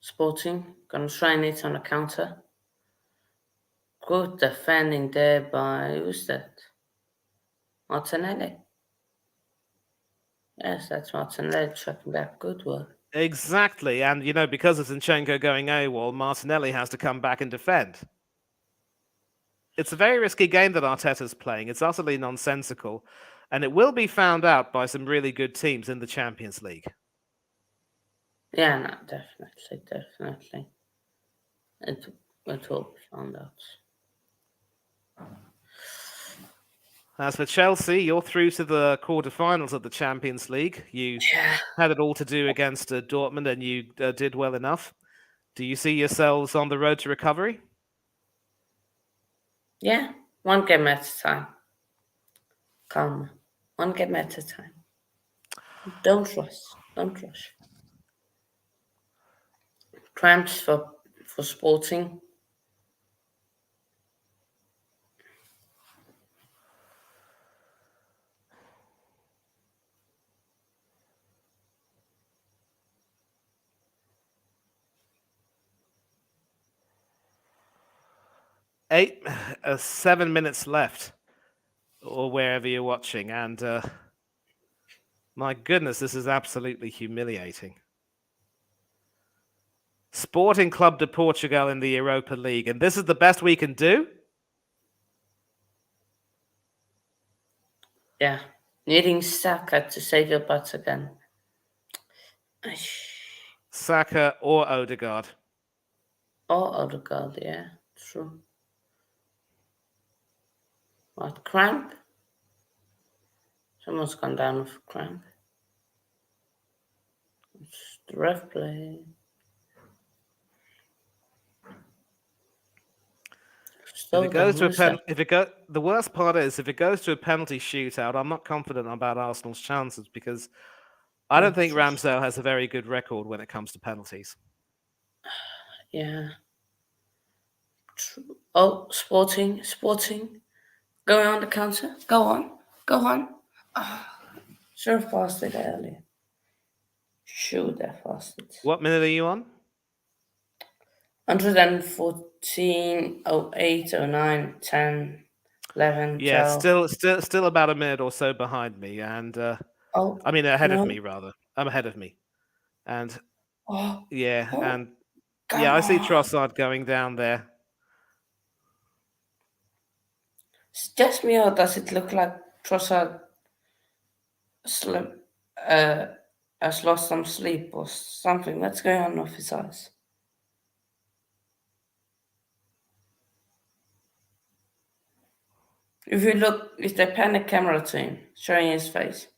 Sporting gonna try and hit on a counter. Good defending there by who's that? Martinelli. Yes, that's Martinelli tracking back. Good work. Exactly. And, because of Zinchenko going AWOL, Martinelli has to come back and defend. It's a very risky game that Arteta's playing. It's utterly nonsensical. And it will be found out by some really good teams in the Champions League. Yeah, no, definitely. It will be found out. As for Chelsea, you're through to the quarterfinals of the Champions League. You had it all to do against Dortmund, and you did well enough. Do you see yourselves on the road to recovery? Yeah, one game at a time. Calm. One game at a time. Don't rush. Cramps for Sporting. Eight, 7 minutes left, or wherever you're watching, and my goodness, this is absolutely humiliating. Sporting Club de Portugal in the Europa League, and this is the best we can do? Yeah, needing Saka to save your butts again. Saka or Odegaard. Or Odegaard, yeah, true. What, cramp? Someone's gone down with cramp. It's the ref play. The worst part is if it goes to a penalty shootout, I'm not confident about Arsenal's chances because I don't think Ramsdale has a very good record when it comes to penalties. Yeah. True. Oh, Sporting. Going on the counter. Go on. Oh, should have passed it earlier. Should have passed it. What minute are you on? 114, 08, 09, 10, 11, Yeah, 12. still about a minute or so behind me, and ahead of me rather. I'm ahead of me, and I see Trossard going down there. It's just me, or does it look like Trossard has lost some sleep or something? What's going on with his eyes? If you look, if they pan the camera to him, showing his face,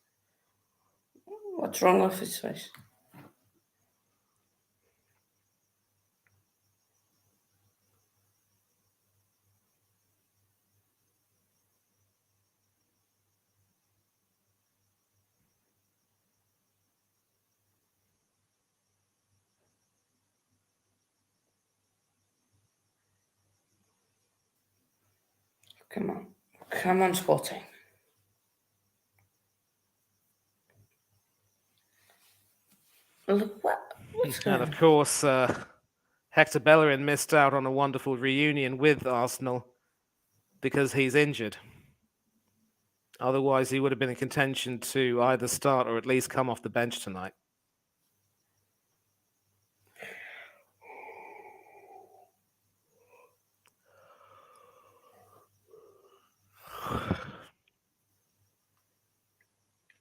what's wrong with his face? Come on, Sporting. Look, what's going And on? of course, Hector Bellerin missed out on a wonderful reunion with Arsenal because he's injured. Otherwise, he would have been in contention to either start or at least come off the bench tonight.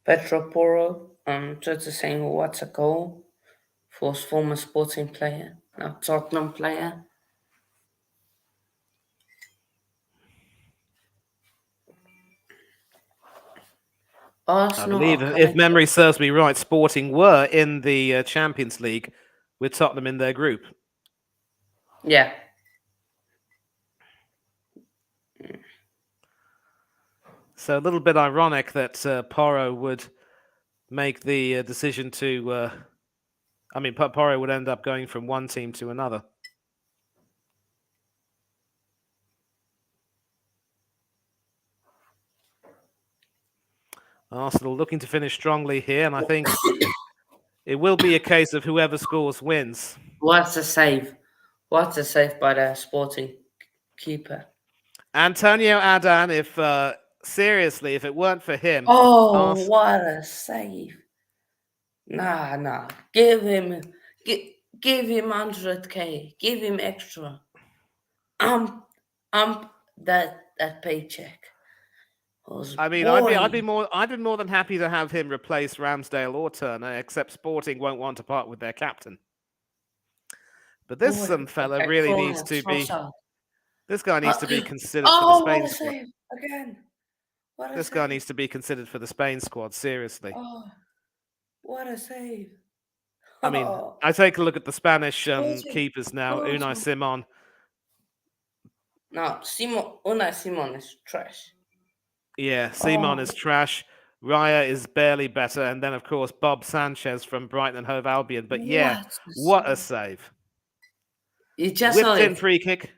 Petro Porro Twitter saying, what's a goal? For his former Sporting player, now Tottenham player. Arsenal, I believe, if memory serves me right, Sporting were in the Champions League with Tottenham in their group. Yeah. So a little bit ironic that Porro would make the decision to... Porro would end up going from one team to another. Arsenal looking to finish strongly here, and I think it will be a case of whoever scores wins. What a save. What a save by the Sporting keeper. Antonio Adan, seriously, if it weren't for him... Oh, what a save. Nah. Give him 100K. Give him extra. That paycheck was I mean, I'd be boring. more than happy to have him replace Ramsdale or Turner, except Sporting won't want to part with their captain. But this fella Okay, really needs to be. Trossard. This guy needs to be considered for the Oh, what Spain a squad. save again! What a This guy save! needs to be considered for the Spain squad. Seriously. Oh, what a save! I mean, Oh, I take a look at the Spanish Sporting, keepers now. Unai Sporting. Simon. No, Unai Simon is trash. Yeah, Simon Oh, is trash. Raya is barely better, and then of course Bob Sanchez from Brighton and Hove Albion. But yeah, what a what a save! save! You just saw Whipped in it. free kick.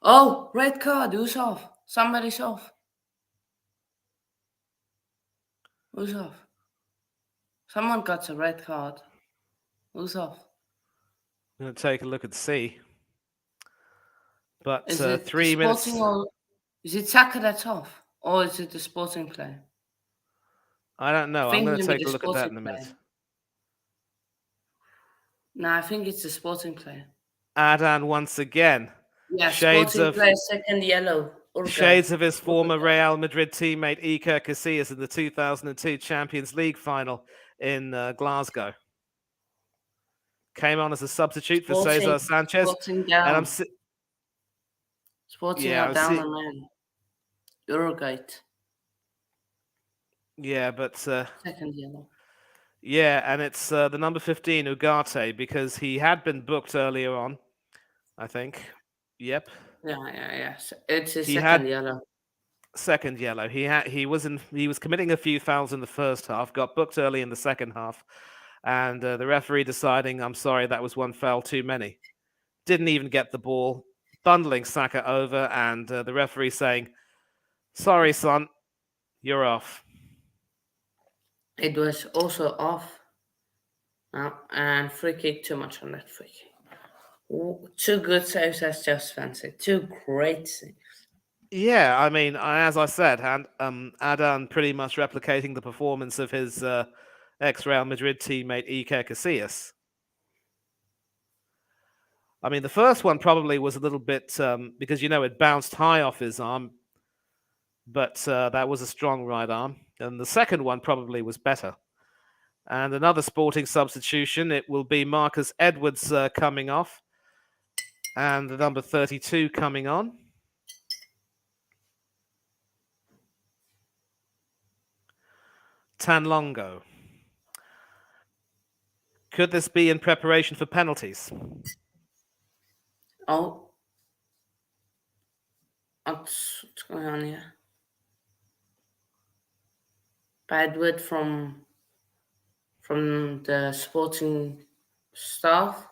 Oh, red card. Who's off? Somebody's off. Who's off? Someone got a red card. Who's off? I'm going to take a look and see. But Is it the 3 Sporting minutes. or is it Saka that's off? Or is it the Sporting player? I don't know. I I'm think going it's to gonna be take the a look at that Sporting in a player. minute. No, I think it's the Sporting player. Adan once again. Yeah, Shades Sporting of player, second yellow. Shades of his former Real Madrid teammate Iker Casillas in the 2002 Champions League final in Glasgow. Came on as a substitute for Cesar Sanchez, Sporting and down. Sporting yeah, are down a man. Eurogate. Yeah, but Second yellow. yeah, and it's the number 15 Ugarte because he had been booked earlier on, I think. Yep, Yeah. It's his he second had yellow. second yellow. He was committing a few fouls in the first half, got booked early in the second half, and the referee deciding, I'm sorry, that was one foul too many. Didn't even get the ball, bundling Saka over, and the referee saying, sorry, son, you're off. It was also off. And free kick, too much on that free kick. Two good saves, as just fancied. Two great saves. Yeah, I mean, as I said, and Adan pretty much replicating the performance of his ex-Real Madrid teammate Iker Casillas. I mean, the first one probably was a little bit because it bounced high off his arm, but that was a strong right arm, and the second one probably was better. And another Sporting substitution, it will be Marcus Edwards coming off, and the number 32 coming on. Tanlongo. Could this be in preparation for penalties? Oh. What's going on here? Bad word from the Sporting staff.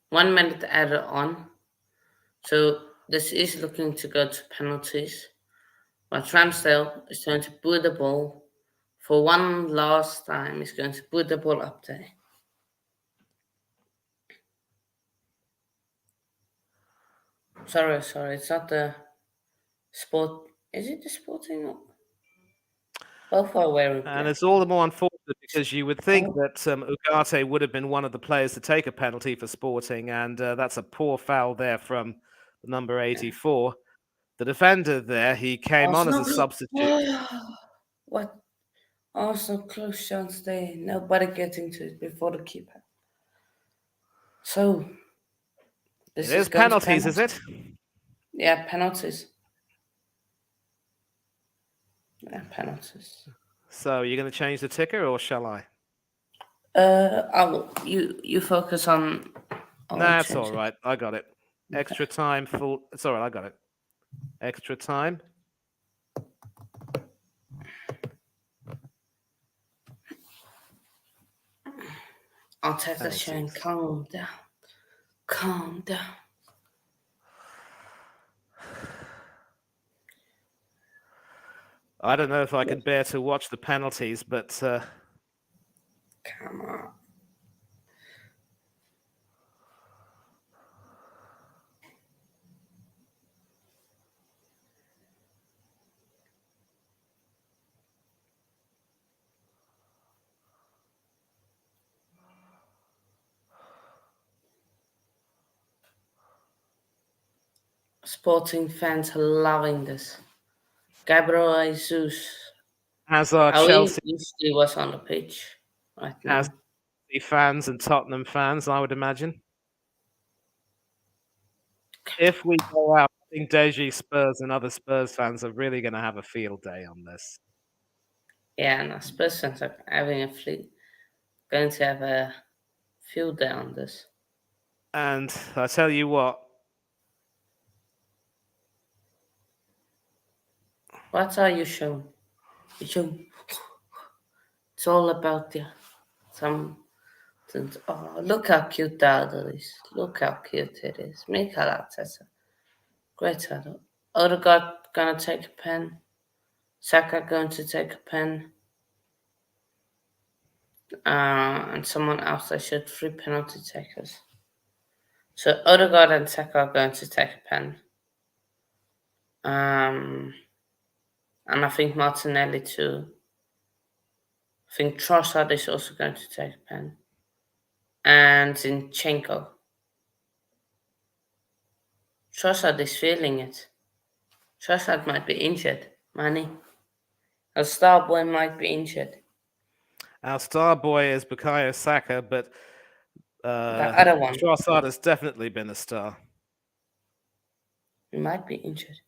1 minute added on. So this is looking to go to penalties. But Ramsdale is going to put the ball for one last time. He's going to put the ball up there. Sorry. It's not the sport. Is it the Sporting? Both are wearing black. And it's all the more unfortunate because you would think that Ugarte would have been one of the players to take a penalty for Sporting, and that's a poor foul there from the number 84. The defender there, he came on as a substitute. What? Also close chance there. Nobody getting to it before the keeper. So this It is is going to penalties, is it? Yeah, penalties. Yeah, penalties. So you're going to change the ticker, or shall I? You focus on. That's all right. I got it. Okay. Extra time, full. It's all right. I got it. Extra time. I'll take the chain. Calm down. Calm down. I don't know if I can bear to watch the penalties, but come on. Sporting fans are loving this. Gabriel Jesus, As are how he Chelsea, usually was on the pitch right as now. fans and Tottenham fans, I would imagine. If we go out, I think Deji Spurs and other Spurs fans are really going to have a field day on this. Yeah, and Spurs fans are having a fleet, going to have a field day on this. And I tell you what, What are you showing? You showing? It's all about some. Oh, look how cute the adult is. Look how cute it is. Michael Arteta. Great adult. Odegaard gonna take a pen. Saka going to take a pen. And someone else. I should 3 penalty takers. So Odegaard and Saka are going to take a pen. And I think Martinelli too. I think Trossard is also going to take a pen. And Zinchenko. Trossard is feeling it. Trossard might be injured. Manny. A star boy might be injured. our star boy is Bukayo Saka, but The other one, Trossard has definitely been a star. he might be injured.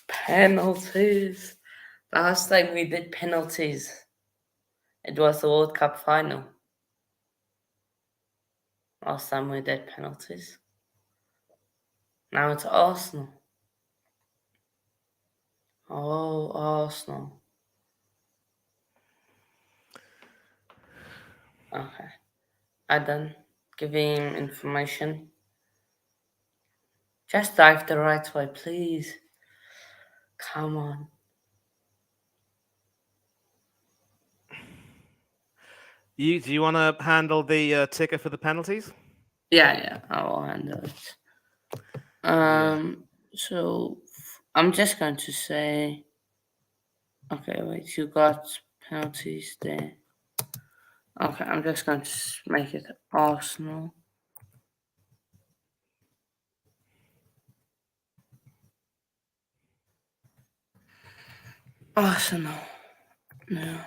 Penalties. Last time we did penalties, it was the World Cup final. Last time we did penalties. Now it's Arsenal. Oh, Arsenal. Okay. Adam, giving him information. Just dive the right way, please. Come on. Do you want to handle the ticker for the penalties? Yeah, I will handle it. So I'm just going to say, okay, wait, you got penalties there. Okay, I'm just going to make it Arsenal. Arsenal. No.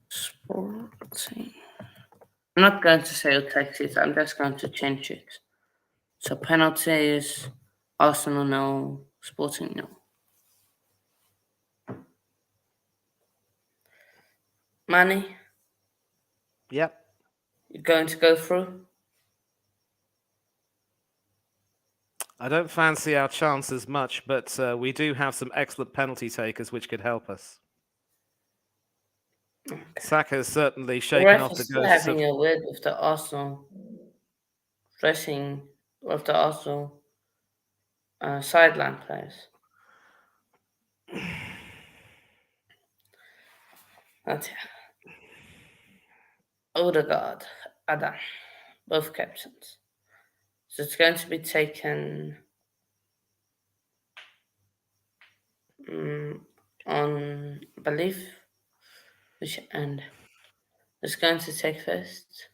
Sporting. I'm not going to say who takes it, I'm just going to change it. So penalty is Arsenal no, Sporting no. Manny, Yep. you're going to go through? I don't fancy our chances much, but we do have some excellent penalty takers which could help us. Okay. Saka is certainly The shaken ref off the is still ghosts of. having a word with the Arsenal dressing, with the Arsenal sideline players. But yeah. Odegaard, Adam, both captains. So it's going to be taken on, I believe, which end? It's going to take first.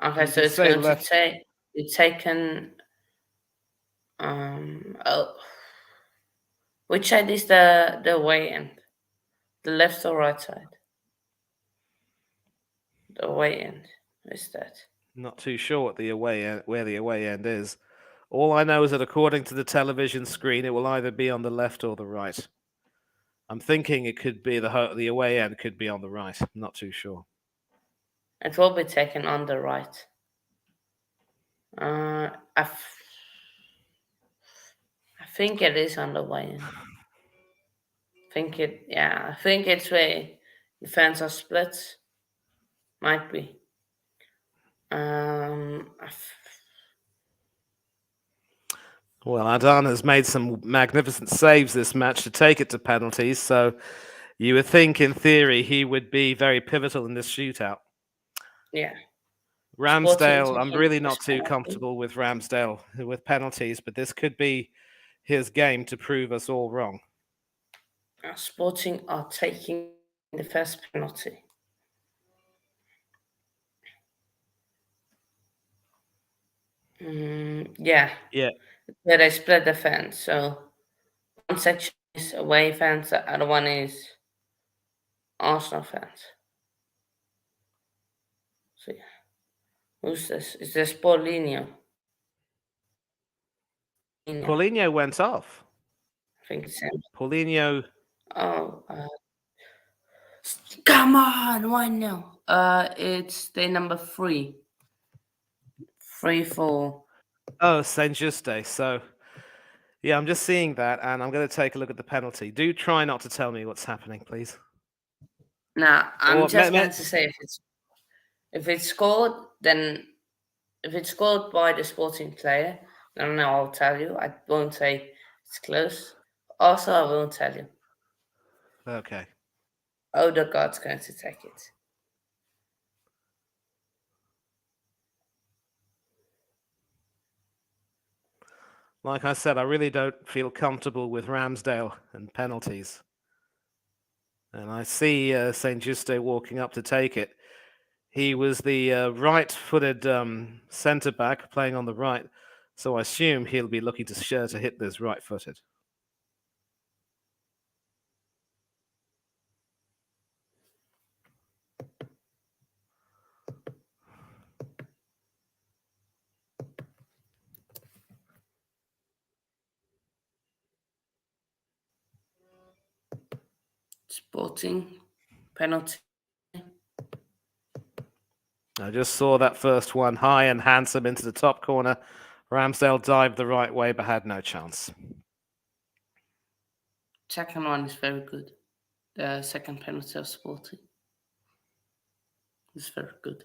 Okay, You so could it's say going to left. take, it's taken, oh, which side is the way end? The left or right side? The away end. Is that? Not too sure what the away end, where the away end is. All I know is that according to the television screen, it will either be on the left or the right. I'm thinking it could be the away end could be on the right. I'm not too sure. It will be taken on the right. I think it is on the way in. I think it's where the fans are split. Might be. Well, Adan has made some magnificent saves this match to take it to penalties, so you would think, in theory, he would be very pivotal in this shootout. Yeah. Ramsdale, I'm taking really this not too penalty. comfortable with Ramsdale with penalties, but this could be his game to prove us all wrong. Sporting are taking the first penalty. Yeah, Yeah. where they split the fans. So one section is away fans, the other one is Arsenal fans. So yeah, who's this? Is this Paulinho? Paulinho. Paulinho went off. I think it's him. Paulinho. Oh, come on, why no? It's the number 3. 3-4. Oh, Saint Juste. So, yeah, I'm just seeing that, and I'm going to take a look at the penalty. Do try not to tell me what's happening, please. Now I'm Or just going to say if it's scored, then if it's scored by the Sporting player, then I'll tell you. I won't say it's close. Also, I won't tell you. Okay. Odegaard's going to take it. Like I said, I really don't feel comfortable with Ramsdale and penalties. And I see Saint Juste walking up to take it. He was the right-footed centre back playing on the right, so I assume he'll be looking to hit this right-footed. Sporting penalty. I just saw that first one high and handsome into the top corner. Ramsdale dived the right way, but had no chance. Second one is very good. The second penalty of Sporting is very good.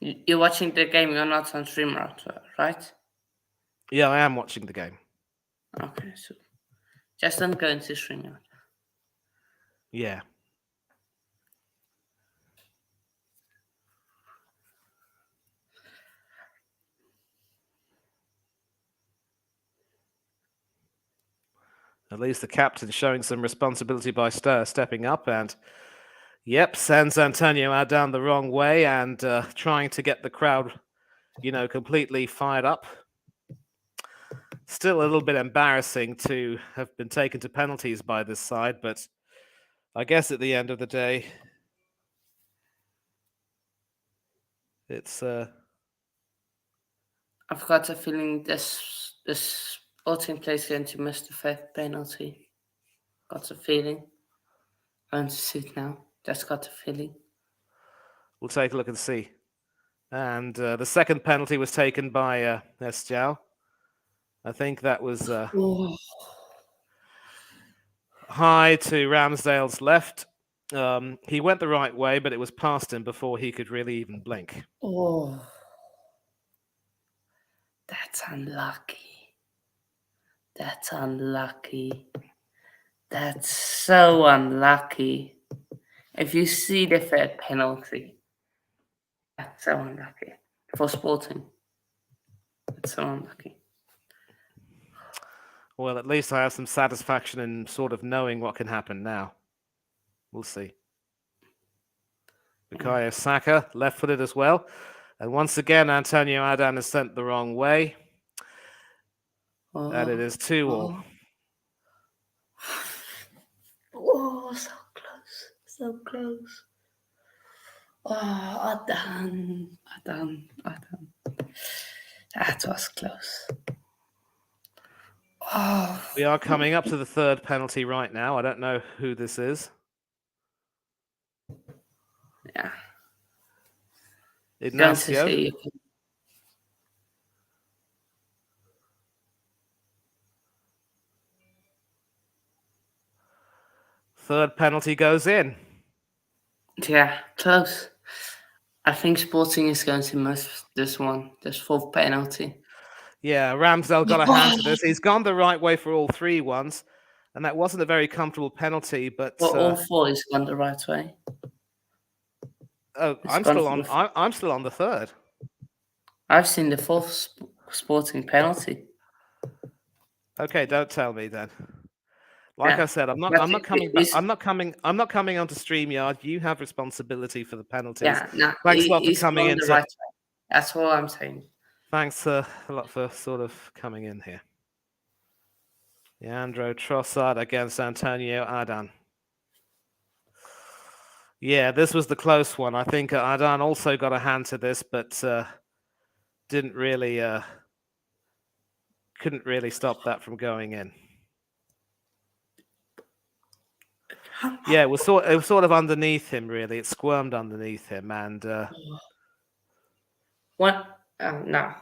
You're watching the game. You're not on stream, right? Yeah, I am watching the game. Okay, so just don't go into stream. Yeah. At least the captain's showing some responsibility by stepping up and, yep, sends Antonio Adan the wrong way and trying to get the crowd, completely fired up. Still a little bit embarrassing to have been taken to penalties by this side, but I guess at the end of the day, it's... I've got a feeling this Sporting player is going to miss the 5th penalty. Got a feeling. Going to see it now. Just got a feeling. We'll take a look and see. And the second penalty was taken by Estiao. I think that was high to Ramsdale's left. He went the right way, but it was past him before he could really even blink. Oh, that's unlucky. That's unlucky. That's so unlucky. If you see the 3rd penalty, that's so unlucky. For Sporting, that's so unlucky. Well, at least I have some satisfaction in sort of knowing what can happen now. We'll see. Bukayo Saka, left-footed as well. And once again, Antonio Adan is sent the wrong way. And it is 2-2. Oh, so close. So close. Oh, Adan. That was close. Oh. We are coming up to the 3rd penalty right now. I don't know who this is. Yeah. Ignacio. Third penalty goes in. Yeah, close. I think Sporting is going to miss this one, this 4th penalty. Yeah, Ramsdale got a hand to this. He's gone the right way for all 3 once, and that wasn't a very comfortable penalty. But all 4 is gone the right way. Oh, I'm still on the 3rd. I've seen the 4th Sporting penalty. Okay, don't tell me then. Like Yeah. I said, I'm not coming back. I'm not coming onto StreamYard. You have responsibility for the penalties. Yeah, no, Thanks a lot for he's coming on in. the right track. That's all I'm saying. Thanks a lot for sort of coming in here. Leandro Trossard against Antonio Adan. Yeah, this was the close one. I think Adan also got a hand to this, but couldn't really stop that from going in. Yeah, it was sort of underneath him, really. It squirmed underneath him, and What? No,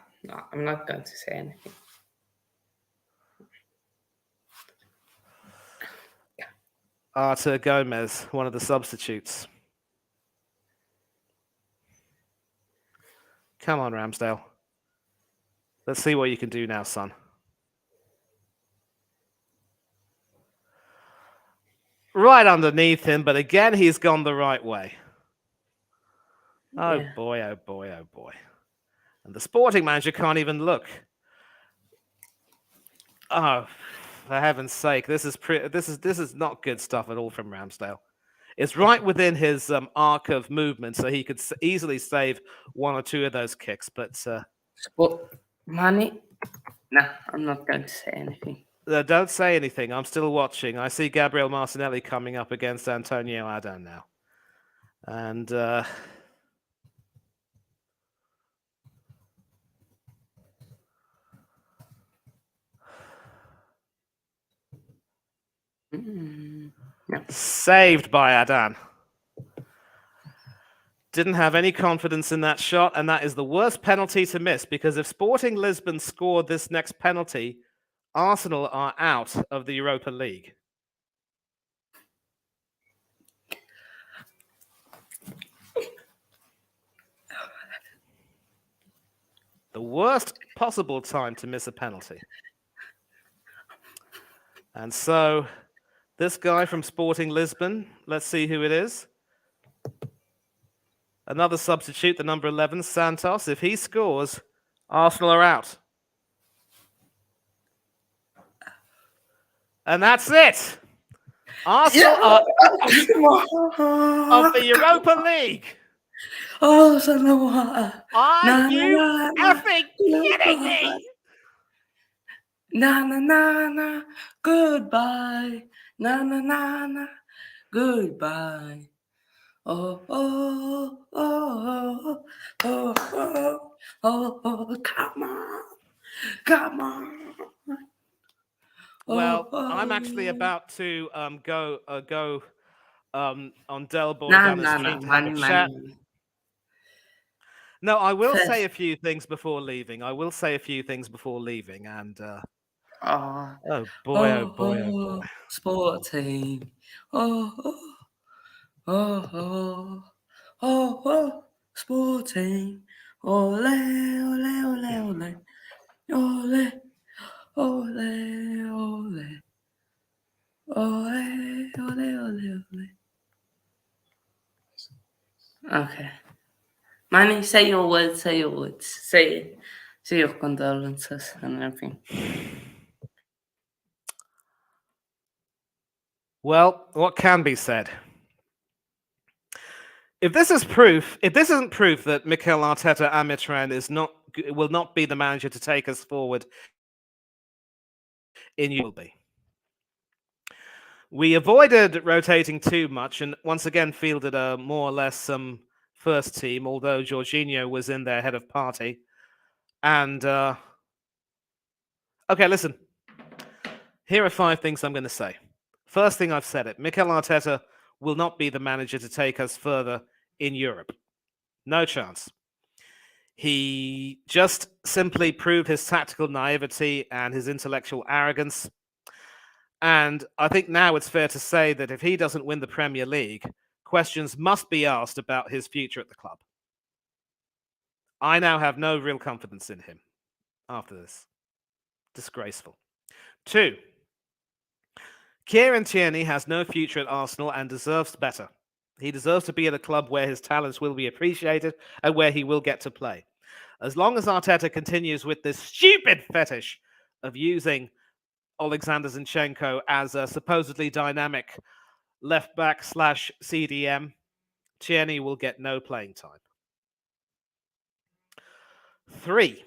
I'm not going to say anything. Artur Gomez, one of the substitutes. Come on, Ramsdale. Let's see what you can do now, son. Right underneath him, but again, he's gone the right way. Oh Yeah. boy, oh boy, oh boy. And the Sporting manager can't even look. Oh, for heaven's sake, this is not good stuff at all from Ramsdale. It's right within his arc of movement, so he could easily save one or two of those kicks. But Money? No, I'm not going to say anything. Don't say anything. I'm still watching. I see Gabriel Martinelli coming up against Antonio Adan now. And No. Saved by Adan. Didn't have any confidence in that shot, and that is the worst penalty to miss, because if Sporting Lisbon scored this next penalty, Arsenal are out of the Europa League. The worst possible time to miss a penalty. And so, this guy from Sporting Lisbon, let's see who it is. Another substitute, the number 11, Santos. If he scores, Arsenal are out. And that's it. Arsenal are out of the Europa League. Oh, Are you effing kidding me? Na. Goodbye. Na. Goodbye. Oh, come on. Well, I'm actually about to go on Delboy down the street to have a chat. No, I will say a few things before leaving. And oh boy. Sporting. Sporting. Ole. Ole. Okay. Manny, say your words. Say it. Say your condolences and everything. Well, what can be said? If this isn't proof that Mikel Arteta Amitran will not be the manager to take us forward in Europe. We avoided rotating too much and once again fielded a more or less first team, although Jorginho was in there head of party. And okay, listen. Here are 5 things I'm going to say. First thing, I've said it. Mikel Arteta will not be the manager to take us further in Europe. No chance. He just simply proved his tactical naivety and his intellectual arrogance. And I think now it's fair to say that if he doesn't win the Premier League, questions must be asked about his future at the club. I now have no real confidence in him after this. Disgraceful. 2, Kieran Tierney has no future at Arsenal and deserves better. He deserves to be at a club where his talents will be appreciated and where he will get to play. As long as Arteta continues with this stupid fetish of using Alexander Zinchenko as a supposedly dynamic left back slash CDM, Tierney will get no playing time. 3,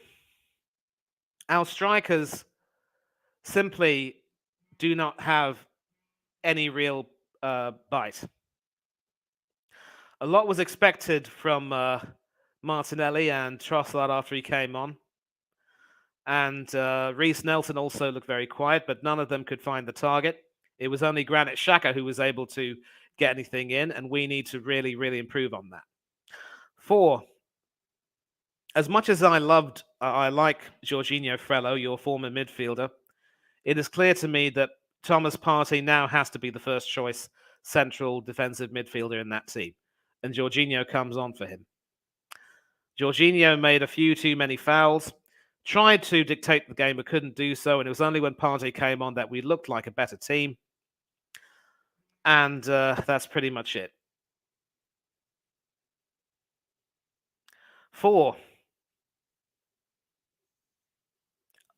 our strikers simply do not have any real bite. A lot was expected from Martinelli and Trossard after he came on. And Reece Nelson also looked very quiet, but none of them could find the target. It was only Granit Xhaka who was able to get anything in, and we need to really, really improve on that. 4, as much as I like Jorginho Frello, your former midfielder, it is clear to me that Thomas Partey now has to be the first choice central defensive midfielder in that team, and Jorginho comes on for him. Jorginho made a few too many fouls, tried to dictate the game but couldn't do so, and it was only when Partey came on that we looked like a better team. And that's pretty much it. 4,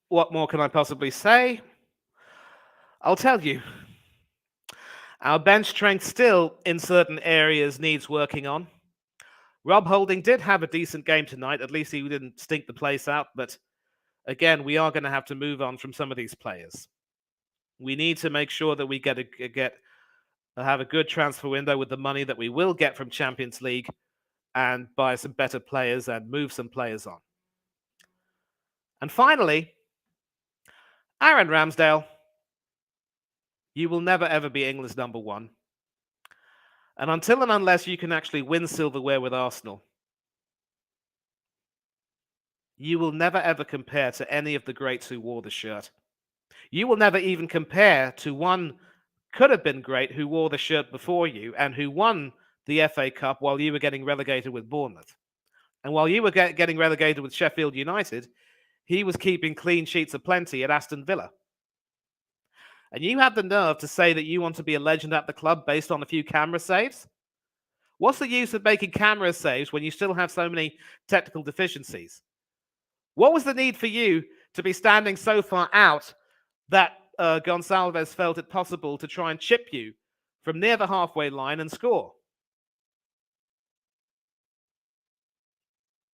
what more can I possibly say? I'll tell you. Our bench strength still, in certain areas, needs working on. Rob Holding did have a decent game tonight. At least he didn't stink the place out. But again, we are going to have to move on from some of these players. We need to make sure that we have a good transfer window with the money that we will get from Champions League and buy some better players and move some players on. And finally, Aaron Ramsdale, you will never ever be England's number 1. And until and unless you can actually win silverware with Arsenal, you will never ever compare to any of the greats who wore the shirt. You will never even compare to one could have been great who wore the shirt before you and who won the FA Cup while you were getting relegated with Bournemouth. And while you were getting relegated with Sheffield United, he was keeping clean sheets aplenty at Aston Villa. And you have the nerve to say that you want to be a legend at the club based on a few camera saves? What's the use of making camera saves when you still have so many technical deficiencies? What was the need for you to be standing so far out that Gonçalves felt it possible to try and chip you from near the halfway line and score?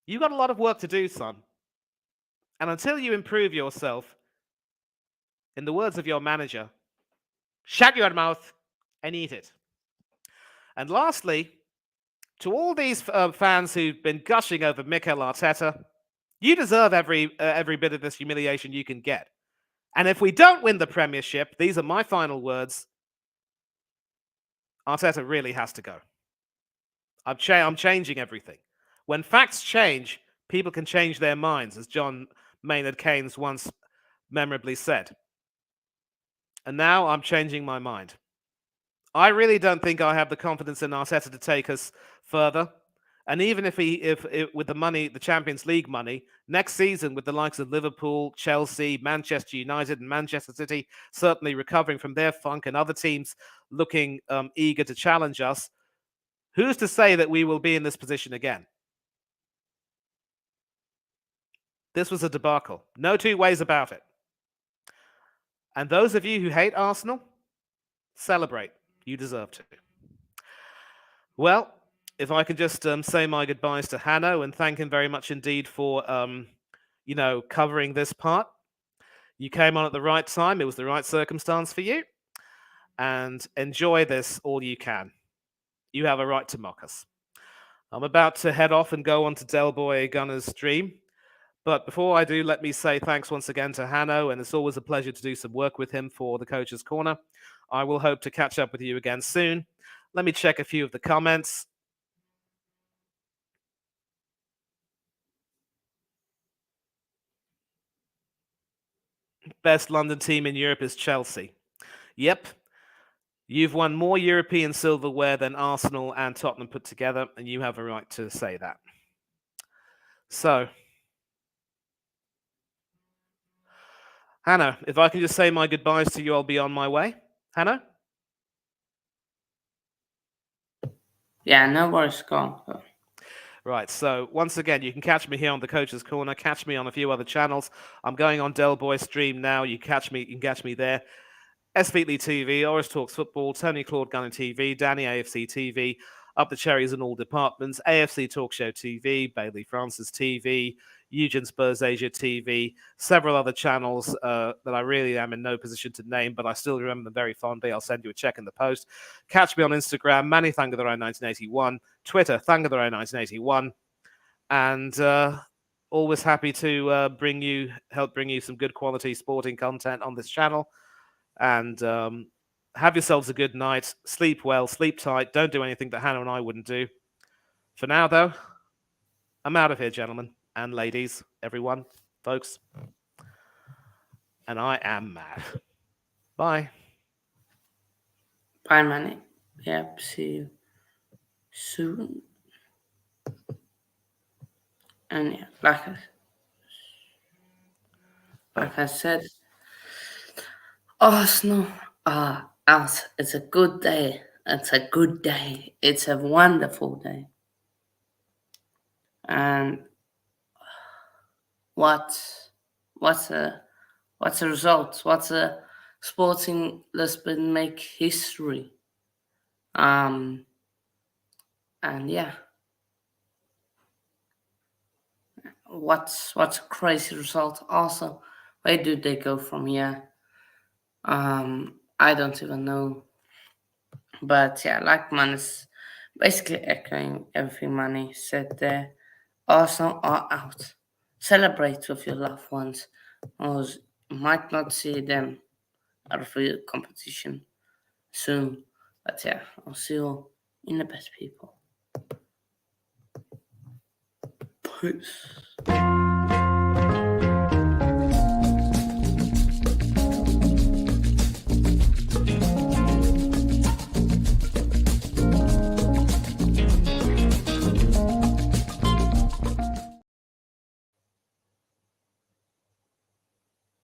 You've got a lot of work to do, son. And until you improve yourself, in the words of your manager, shut your mouth and eat it. And lastly, to all these fans who've been gushing over Mikel Arteta, you deserve every bit of this humiliation you can get. And if we don't win the Premiership, these are my final words, Arteta really has to go. I'm changing everything. When facts change, people can change their minds, as John Maynard Keynes once memorably said. And now I'm changing my mind. I really don't think I have the confidence in Arteta to take us further. And even if with the money, the Champions League money, next season with the likes of Liverpool, Chelsea, Manchester United and Manchester City certainly recovering from their funk and other teams looking eager to challenge us, who's to say that we will be in this position again? This was a debacle. No two ways about it. And those of you who hate Arsenal, celebrate. You deserve to. Well, if I could just say my goodbyes to Hanno and thank him very much indeed for, covering this part. You came on at the right time. It was the right circumstance for you. And enjoy this all you can. You have a right to mock us. I'm about to head off and go on to Del Boy Gunner's stream. But before I do, let me say thanks once again to Hanno, and it's always a pleasure to do some work with him for the Coach's Corner. I will hope to catch up with you again soon. Let me check a few of the comments. Best London team in Europe is Chelsea. Yep. You've won more European silverware than Arsenal and Tottenham put together, and you have a right to say that. So, Hanno, if I can just say my goodbyes to you, I'll be on my way. Hanno? Yeah, no worries. Go on. Right, so once again, you can catch me here on the Coach's Corner. Catch me on a few other channels. I'm going on Del Boy Stream now. You can catch me there. S. Wheatley TV, Oris Talks Football, Tony Claude Gunner TV, Danny AFC TV, Up the Cherries in all departments, AFC Talk Show TV, Bailey Francis TV, Eugen Spurs Asia TV, several other channels that I really am in no position to name, but I still remember them very fondly. I'll send you a check in the post. Catch me on Instagram, Manny Thangatharo 1981, Twitter, Thangatharo 1981, and always happy to help bring you some good quality sporting content on this channel. And have yourselves a good night. Sleep well, sleep tight. Don't do anything that Hannah and I wouldn't do. For now, though, I'm out of here, gentlemen and ladies, everyone, folks. And I am mad. Bye. Bye, Manny. Yep, see you soon. And yeah, like I said, Arsenal are out. It's a good day. It's a good day. It's a wonderful day. And what's the result? What's a Sporting Lisbon make history? And yeah, what's a crazy result? Also, where do they go from here? I don't even know. But yeah, like Man's basically echoing everything Manny said there. Arsenal are out. Celebrate with your loved ones, or you might not see them out of the competition soon. But yeah, I'll see you in a bit, people. Peace.